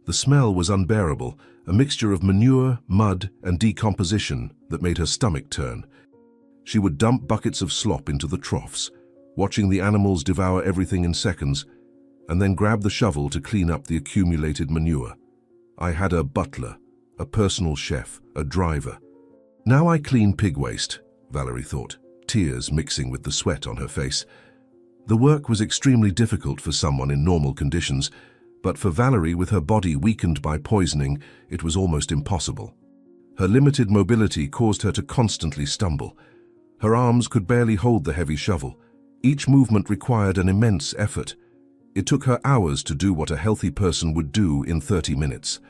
The smell was unbearable, a mixture of manure, mud, and decomposition that made her stomach turn. She would dump buckets of slop into the troughs, watching the animals devour everything in seconds, and then grab the shovel to clean up the accumulated manure. I had a butler, a personal chef, a driver. Now I clean pig waste, Valerie thought, tears mixing with the sweat on her face. The work was extremely difficult for someone in normal conditions, but for Valerie, with her body weakened by poisoning, it was almost impossible. Her limited mobility caused her to constantly stumble. Her arms could barely hold the heavy shovel. Each movement required an immense effort. It took her hours to do what a healthy person would do in 30 minutes.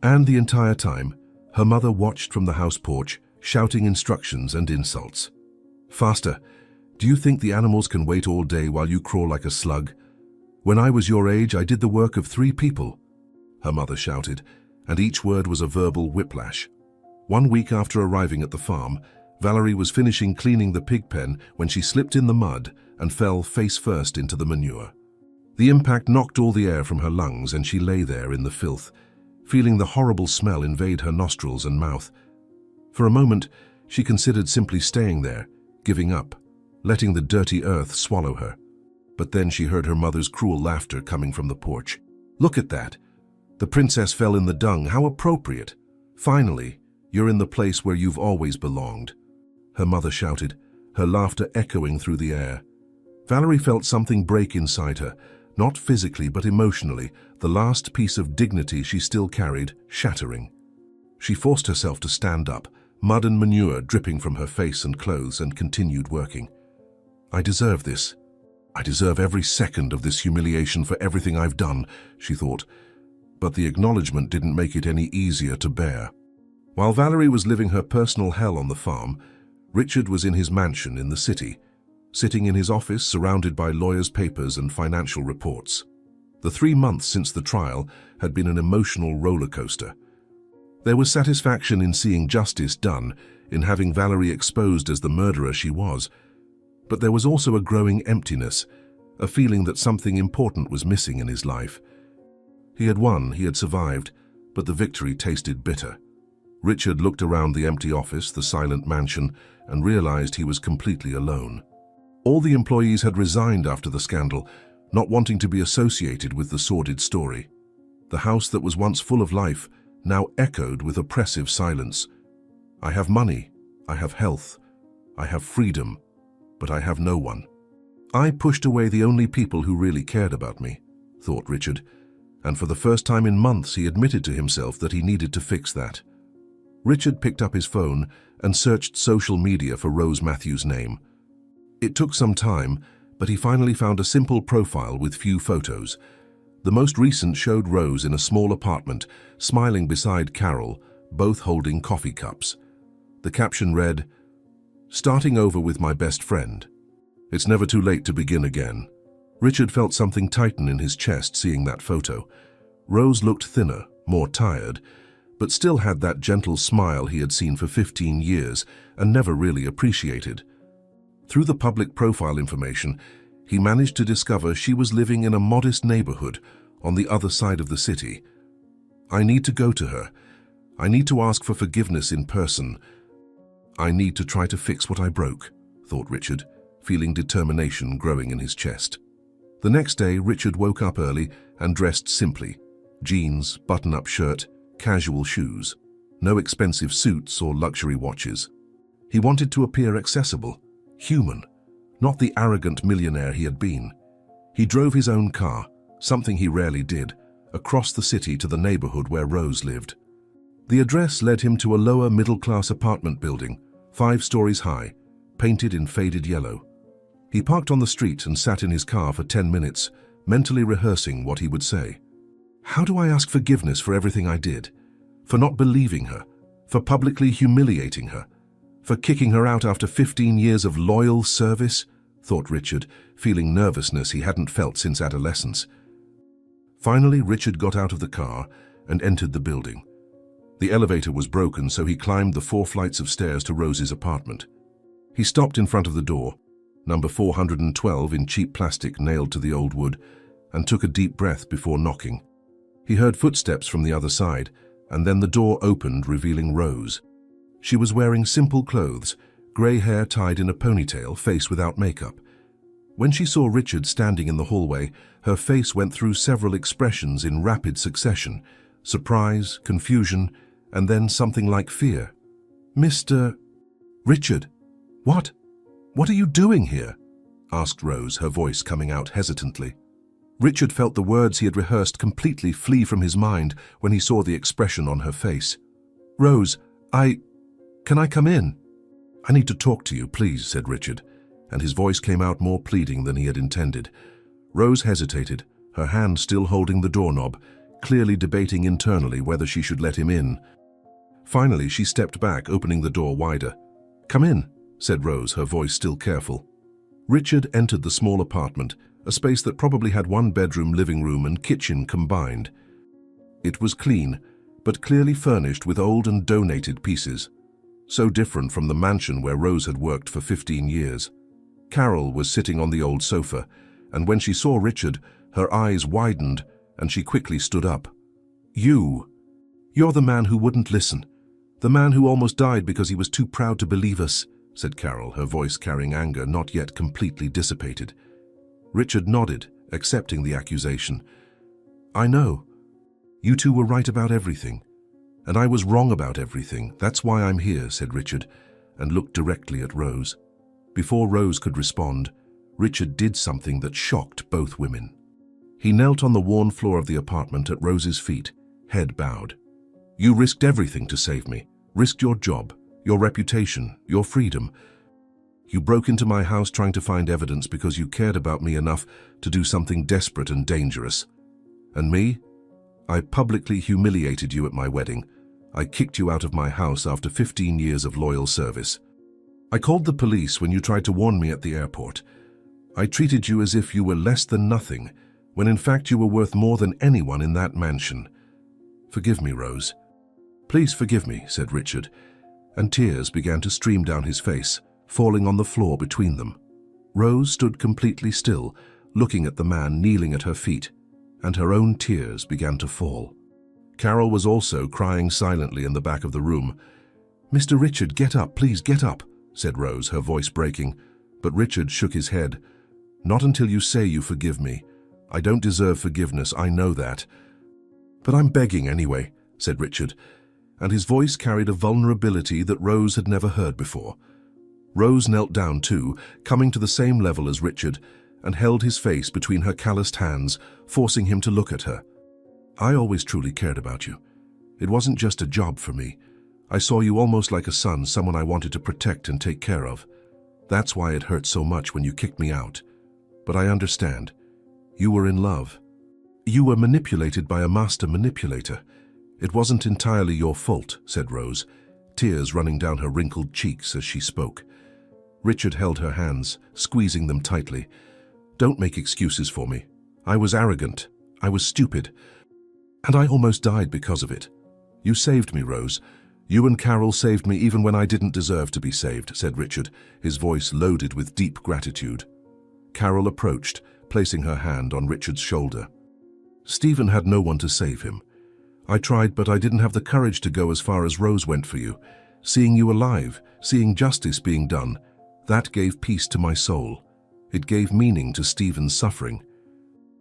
And the entire time, her mother watched from the house porch, shouting instructions and insults. "Faster! Do you think the animals can wait all day while you crawl like a slug? When I was your age, I did the work of 3 people, her mother shouted, and each word was a verbal whiplash. 1 week after arriving at the farm, Valerie was finishing cleaning the pig pen when she slipped in the mud and fell face first into the manure. The impact knocked all the air from her lungs, and she lay there in the filth, feeling the horrible smell invade her nostrils and mouth. For a moment, she considered simply staying there, giving up, letting the dirty earth swallow her. But then she heard her mother's cruel laughter coming from the porch. "Look at that! The princess fell in the dung. How appropriate! Finally, you're in the place where you've always belonged," her mother shouted, her laughter echoing through the air. Valerie felt something break inside her, not physically but emotionally, the last piece of dignity she still carried shattering. She forced herself to stand up, mud and manure dripping from her face and clothes, and continued working. "I deserve this. I deserve every second of this humiliation for everything I've done," she thought. But the acknowledgement didn't make it any easier to bear. While Valerie was living her personal hell on the farm, Richard was in his mansion in the city, sitting in his office surrounded by lawyers' papers and financial reports. The 3 months since the trial had been an emotional roller coaster. There was satisfaction in seeing justice done, in having Valerie exposed as the murderer she was. But there was also a growing emptiness, a feeling that something important was missing in his life. He had won, he had survived, but the victory tasted bitter. Richard looked around the empty office, the silent mansion, and realized he was completely alone. All the employees had resigned after the scandal, not wanting to be associated with the sordid story. The house that was once full of life now echoed with oppressive silence. "I have money, I have health, I have freedom, but I have no one. I pushed away the only people who really cared about me," thought Richard, and for the first time in months he admitted to himself that he needed to fix that. Richard picked up his phone and searched social media for Rose Matthews' name. It took some time, but he finally found a simple profile with few photos. The most recent showed Rose in a small apartment, smiling beside Carol, both holding coffee cups. The caption read, "Starting over with my best friend. It's never too late to begin again." Richard felt something tighten in his chest seeing that photo. Rose looked thinner, more tired, but still had that gentle smile he had seen for 15 years and never really appreciated. Through the public profile information, he managed to discover she was living in a modest neighborhood on the other side of the city. "I need to go to her. I need to ask for forgiveness in person. I need to try to fix what I broke," thought Richard, feeling determination growing in his chest. The next day, Richard woke up early and dressed simply. Jeans, button-up shirt, casual shoes. No expensive suits or luxury watches. He wanted to appear accessible, human, not the arrogant millionaire he had been. He drove his own car, something he rarely did, across the city to the neighborhood where Rose lived. The address led him to a lower middle-class apartment building, 5 stories high, painted in faded yellow. He parked on the street and sat in his car for 10 minutes, mentally rehearsing what he would say. How do I ask forgiveness for everything I did? For not believing her? For publicly humiliating her? For kicking her out after 15 years of loyal service? Thought Richard, feeling nervousness he hadn't felt since adolescence. Finally, Richard got out of the car and entered the building. The elevator was broken, so he climbed the 4 flights of stairs to Rose's apartment. He stopped in front of the door, number 412 in cheap plastic nailed to the old wood, and took a deep breath before knocking. He heard footsteps from the other side, and then the door opened, revealing Rose. She was wearing simple clothes, grey hair tied in a ponytail, face without makeup. When she saw Richard standing in the hallway, her face went through several expressions in rapid succession: surprise, confusion, and then something like fear. "Mr. Richard, what are you doing here?" asked Rose, her voice coming out hesitantly. Richard felt the words he had rehearsed completely flee from his mind when he saw the expression on her face. "Rose, can I come in?" "I need to talk to you, please," said Richard, and his voice came out more pleading than he had intended. Rose hesitated, her hand still holding the doorknob, clearly debating internally whether she should let him in. Finally, she stepped back, opening the door wider. "Come in," said Rose, her voice still careful. Richard entered the small apartment, a space that probably had 1 bedroom, living room, and kitchen combined. It was clean, but clearly furnished with old and donated pieces. So different from the mansion where Rose had worked for 15 years. Carol was sitting on the old sofa, and when she saw Richard, her eyes widened and she quickly stood up. You're the man who wouldn't listen. The man who almost died because he was too proud to believe us," said Carol, her voice carrying anger not yet completely dissipated. Richard nodded, accepting the accusation. "I know. You two were right about everything. And I was wrong about everything. That's why I'm here," said Richard, and looked directly at Rose. Before Rose could respond, Richard did something that shocked both women. He knelt on the worn floor of the apartment at Rose's feet, head bowed. "You risked everything to save me. Risked your job, your reputation, your freedom. You broke into my house trying to find evidence because you cared about me enough to do something desperate and dangerous. And me? I publicly humiliated you at my wedding. I kicked you out of my house after 15 years of loyal service. I called the police when you tried to warn me at the airport. I treated you as if you were less than nothing, when in fact you were worth more than anyone in that mansion. Forgive me, Rose. Please forgive me," said Richard, and tears began to stream down his face, falling on the floor between them. Rose stood completely still, looking at the man kneeling at her feet, and her own tears began to fall. Carol was also crying silently in the back of the room. "Mr. Richard, get up, please get up," said Rose, her voice breaking, but Richard shook his head. "Not until you say you forgive me. I don't deserve forgiveness, I know that. But I'm begging anyway," said Richard, and his voice carried a vulnerability that Rose had never heard before. Rose knelt down too, coming to the same level as Richard, and held his face between her calloused hands, forcing him to look at her. "I always truly cared about you. It wasn't just a job for me. I saw you almost like a son, someone I wanted to protect and take care of. That's why it hurt so much when you kicked me out. But I understand. You were in love. You were manipulated by a master manipulator. It wasn't entirely your fault," said Rose, tears running down her wrinkled cheeks as she spoke. Richard held her hands, squeezing them tightly. "Don't make excuses for me. I was arrogant. I was stupid. And I almost died because of it. You saved me, Rose. You and Carol saved me even when I didn't deserve to be saved," said Richard, his voice loaded with deep gratitude. Carol approached, placing her hand on Richard's shoulder. "Stephen had no one to save him. I tried, but I didn't have the courage to go as far as Rose went for you. Seeing you alive, seeing justice being done, that gave peace to my soul. It gave meaning to Stephen's suffering.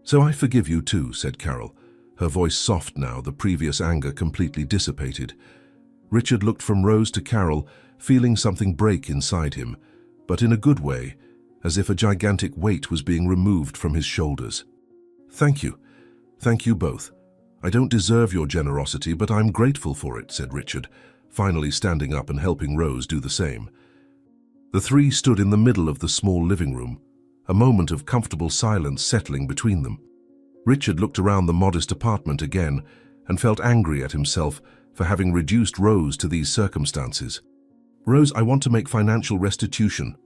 So I forgive you too," said Carol, her voice soft now, the previous anger completely dissipated. Richard looked from Rose to Carol, feeling something break inside him, but in a good way, as if a gigantic weight was being removed from his shoulders. "Thank you. Thank you both. I don't deserve your generosity, but I'm grateful for it," said Richard, finally standing up and helping Rose do the same. The three stood in the middle of the small living room, a moment of comfortable silence settling between them. Richard looked around the modest apartment again and felt angry at himself for having reduced Rose to these circumstances. "Rose, I want to make financial restitution.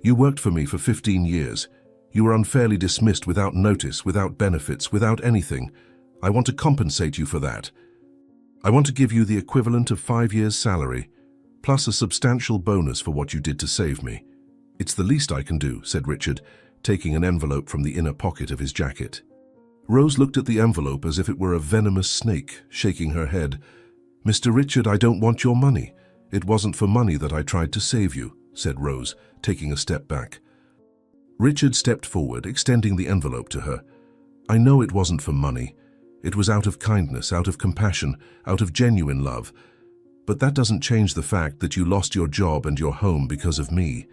You worked for me for 15 years. You were unfairly dismissed without notice, without benefits, without anything. I want to compensate you for that. I want to give you the equivalent of 5 years' salary, plus a substantial bonus for what you did to save me." "It's the least I can do," said Richard, taking an envelope from the inner pocket of his jacket. Rose looked at the envelope as if it were a venomous snake, shaking her head. "Mr. Richard, I don't want your money. It wasn't for money that I tried to save you," said Rose, taking a step back. Richard stepped forward, extending the envelope to her. "I know it wasn't for money. It was out of kindness, out of compassion, out of genuine love. But that doesn't change the fact that you lost your job and your home because of me.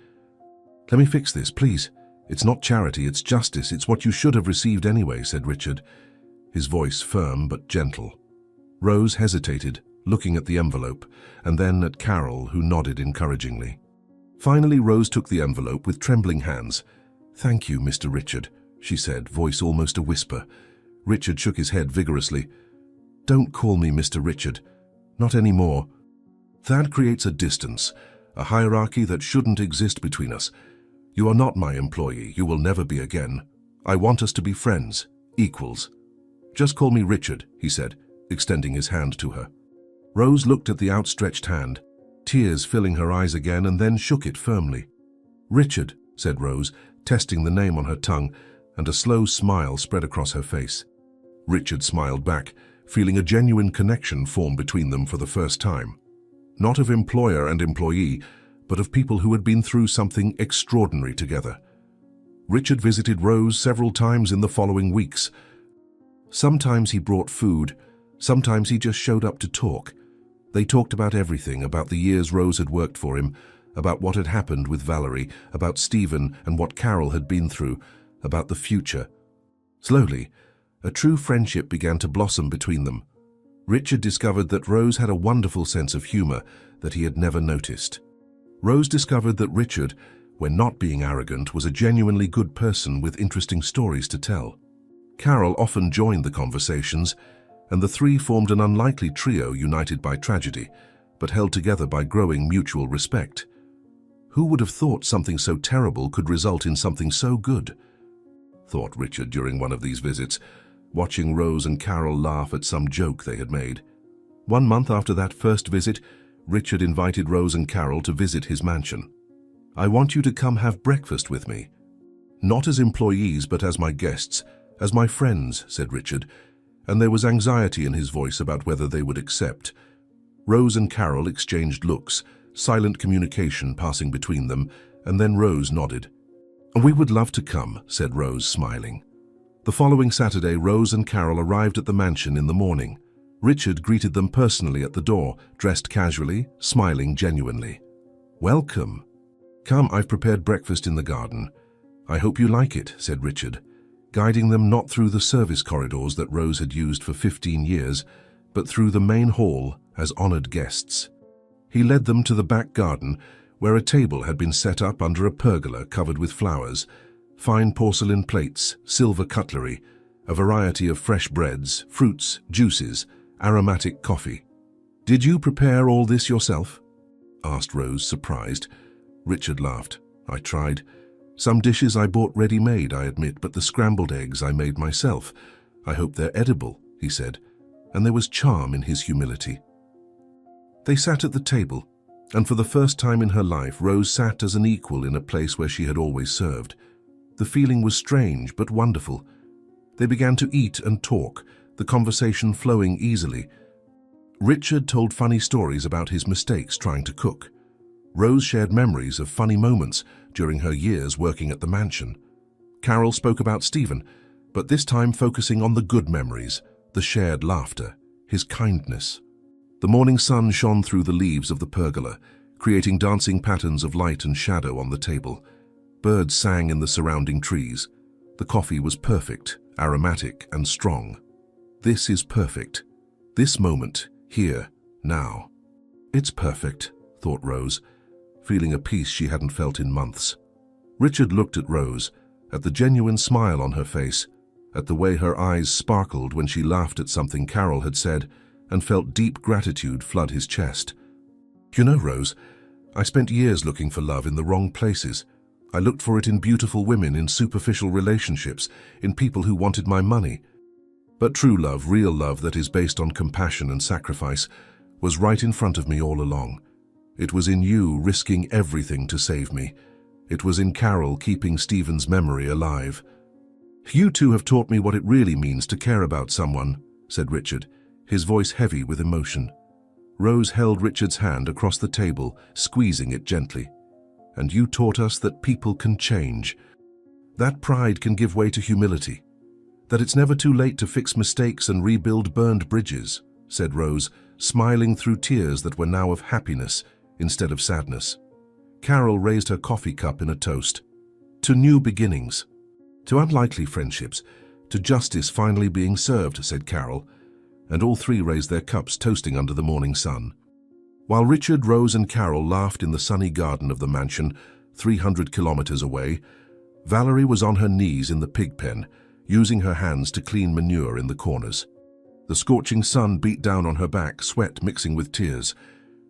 Let me fix this, please. It's not charity, it's justice. It's what you should have received anyway," said Richard, his voice firm but gentle. Rose hesitated, looking at the envelope, and then at Carol, who nodded encouragingly. Finally, Rose took the envelope with trembling hands. "Thank you, Mr. Richard," she said, voice almost a whisper. Richard shook his head vigorously. "Don't call me Mr. Richard. Not anymore. That creates a distance, a hierarchy that shouldn't exist between us. You are not my employee. You will never be again. I want us to be friends, equals. Just call me Richard," he said, extending his hand to her. Rose looked at the outstretched hand, tears filling her eyes again, and then shook it firmly. "Richard," said Rose, testing the name on her tongue, and a slow smile spread across her face. Richard smiled back, feeling a genuine connection form between them for the first time. Not of employer and employee, but of people who had been through something extraordinary together. Richard visited Rose several times in the following weeks. Sometimes he brought food, sometimes he just showed up to talk. They talked about everything, about the years Rose had worked for him, about what had happened with Valerie, about Stephen and what Carol had been through, about the future. Slowly, a true friendship began to blossom between them. Richard discovered that Rose had a wonderful sense of humor that he had never noticed. Rose discovered that Richard, when not being arrogant, was a genuinely good person with interesting stories to tell. Carol often joined the conversations, and the three formed an unlikely trio united by tragedy, but held together by growing mutual respect. Who would have thought something so terrible could result in something so good? Thought Richard during one of these visits, watching Rose and Carol laugh at some joke they had made. 1 month after that first visit, Richard invited Rose and Carol to visit his mansion. "I want you to come have breakfast with me. Not as employees, but as my guests, as my friends," said Richard, and there was anxiety in his voice about whether they would accept. Rose and Carol exchanged looks, silent communication passing between them, and then Rose nodded. "We would love to come," said Rose, smiling. The following Saturday, Rose and Carol arrived at the mansion in the morning. Richard greeted them personally at the door, dressed casually, smiling genuinely. "Welcome. Come, I've prepared breakfast in the garden. I hope you like it," said Richard, guiding them not through the service corridors that Rose had used for 15 years, but through the main hall as honored guests. He led them to the back garden, where a table had been set up under a pergola covered with flowers, fine porcelain plates, silver cutlery, a variety of fresh breads, fruits, juices, aromatic coffee. "Did you prepare all this yourself?" asked Rose, surprised. Richard laughed. "I tried. Some dishes I bought ready-made, I admit, but the scrambled eggs I made myself. I hope they're edible," he said, and there was charm in his humility. They sat at the table, and for the first time in her life, Rose sat as an equal in a place where she had always served. The feeling was strange but wonderful. They began to eat and talk, the conversation flowing easily. Richard told funny stories about his mistakes trying to cook. Rose shared memories of funny moments during her years working at the mansion. Carol spoke about Stephen, but this time focusing on the good memories, the shared laughter, his kindness. The morning sun shone through the leaves of the pergola, creating dancing patterns of light and shadow on the table. Birds sang in the surrounding trees. The coffee was perfect, aromatic and strong. This is perfect. This moment, here, now. It's perfect, thought Rose, feeling a peace she hadn't felt in months. Richard looked at Rose, at the genuine smile on her face, at the way her eyes sparkled when she laughed at something Carol had said, and felt deep gratitude flood his chest. "You know, Rose, I spent years looking for love in the wrong places. I looked for it in beautiful women, in superficial relationships, in people who wanted my money. But true love, real love that is based on compassion and sacrifice, was right in front of me all along. It was in you risking everything to save me. It was in Carol keeping Stephen's memory alive. You two have taught me what it really means to care about someone," said Richard, his voice heavy with emotion. Rose held Richard's hand across the table, squeezing it gently. "And you taught us that people can change. That pride can give way to humility. That it's never too late to fix mistakes and rebuild burned bridges," said Rose, smiling through tears that were now of happiness instead of sadness. Carol raised her coffee cup in a toast. "To new beginnings. To unlikely friendships. To justice finally being served," said Carol, and all three raised their cups, toasting under the morning sun. While Richard, Rose and Carol laughed in the sunny garden of the mansion, 300 kilometers away, Valerie was on her knees in the pig pen, using her hands to clean manure in the corners. The scorching sun beat down on her back, sweat mixing with tears.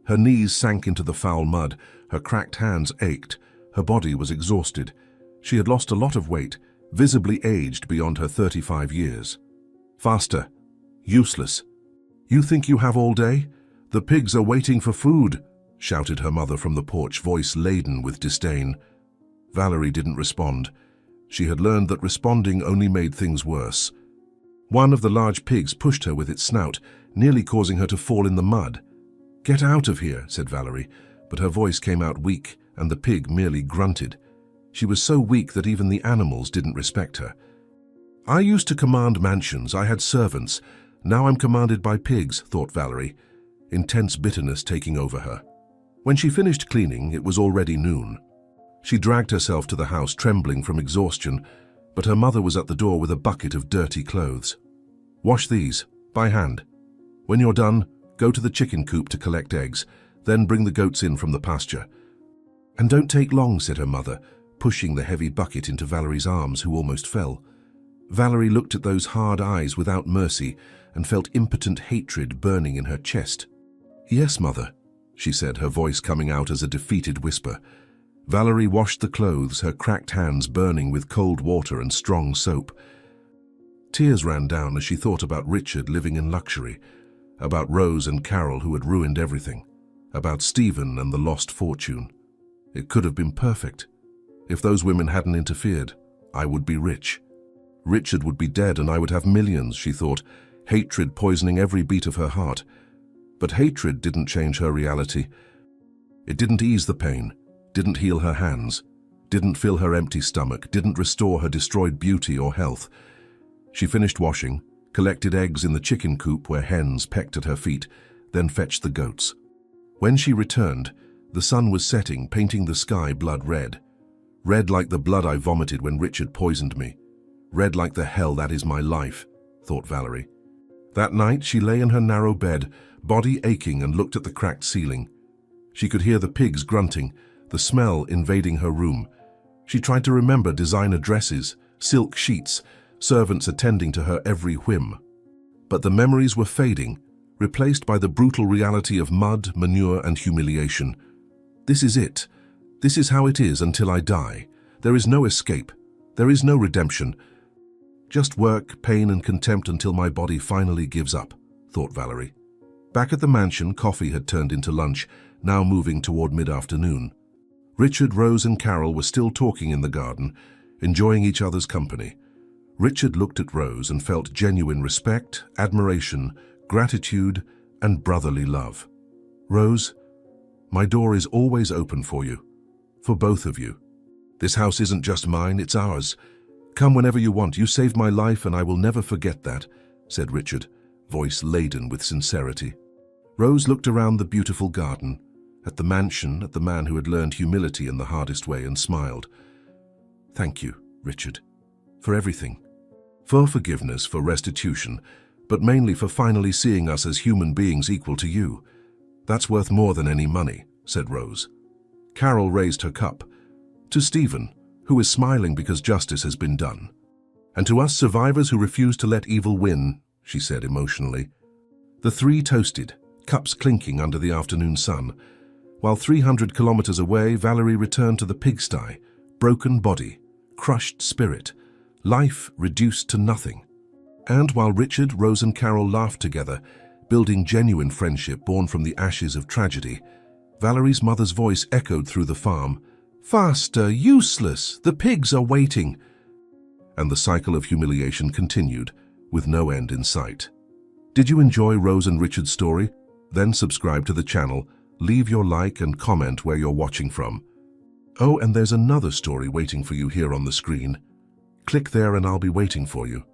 Her knees sank into the foul mud, her cracked hands ached, her body was exhausted. She had lost a lot of weight, visibly aged beyond her 35 years. "Faster. Useless. You think you have all day? The pigs are waiting for food," shouted her mother from the porch, voice laden with disdain. Valerie didn't respond. She had learned that responding only made things worse. One of the large pigs pushed her with its snout, nearly causing her to fall in the mud. "Get out of here," said Valerie, but her voice came out weak, and the pig merely grunted. She was so weak that even the animals didn't respect her. "I used to command mansions, I had servants. Now I'm commanded by pigs," thought Valerie, intense bitterness taking over her. When she finished cleaning, it was already noon. She dragged herself to the house, trembling from exhaustion, but her mother was at the door with a bucket of dirty clothes. "Wash these, by hand. When you're done, go to the chicken coop to collect eggs, then bring the goats in from the pasture." "And don't take long," said her mother, pushing the heavy bucket into Valerie's arms, who almost fell. Valerie looked at those hard eyes without mercy and felt impotent hatred burning in her chest. "Yes, mother," she said, her voice coming out as a defeated whisper. Valerie washed the clothes, her cracked hands burning with cold water and strong soap. Tears ran down as she thought about Richard living in luxury, about Rose and Carol who had ruined everything, about Stephen and the lost fortune. It could have been perfect. If those women hadn't interfered, I would be rich. Richard would be dead and I would have millions, she thought, hatred poisoning every beat of her heart. But hatred didn't change her reality. It didn't ease the pain, didn't heal her hands, didn't fill her empty stomach, didn't restore her destroyed beauty or health. She finished washing, collected eggs in the chicken coop where hens pecked at her feet, then fetched the goats. When she returned, the sun was setting, painting the sky blood red. Red like the blood I vomited when Richard poisoned me. Red like the hell that is my life, thought Valerie. That night she lay in her narrow bed, body aching, and looked at the cracked ceiling. She could hear the pigs grunting, the smell invading her room. She tried to remember designer dresses, silk sheets, servants attending to her every whim. But the memories were fading, replaced by the brutal reality of mud, manure, and humiliation. This is it. This is how it is until I die. There is no escape. There is no redemption. Just work, pain, and contempt until my body finally gives up, thought Valerie. Back at the mansion, coffee had turned into lunch, now moving toward mid-afternoon. Richard, Rose, and Carol were still talking in the garden, enjoying each other's company. Richard looked at Rose and felt genuine respect, admiration, gratitude, and brotherly love. "Rose, my door is always open for you, for both of you. This house isn't just mine, it's ours. Come whenever you want. You saved my life and I will never forget that," said Richard, voice laden with sincerity. Rose looked around the beautiful garden, at the mansion, at the man who had learned humility in the hardest way, and smiled. "Thank you, Richard, for everything. For forgiveness, for restitution, but mainly for finally seeing us as human beings equal to you. That's worth more than any money," said Rose. Carol raised her cup. "To Stephen, who is smiling because justice has been done. And to us survivors who refuse to let evil win, she said emotionally. The three toasted, cups clinking under the afternoon sun. While 300 kilometers away, Valerie returned to the pigsty, broken body, crushed spirit, life reduced to nothing. And while Richard, Rose and Carol laughed together, building genuine friendship born from the ashes of tragedy, Valerie's mother's voice echoed through the farm. "Faster, useless, the pigs are waiting." And the cycle of humiliation continued, with no end in sight. Did you enjoy Rose and Richard's story? Then subscribe to the channel, leave your like and comment where you're watching from. Oh, and there's another story waiting for you here on the screen. Click there and I'll be waiting for you.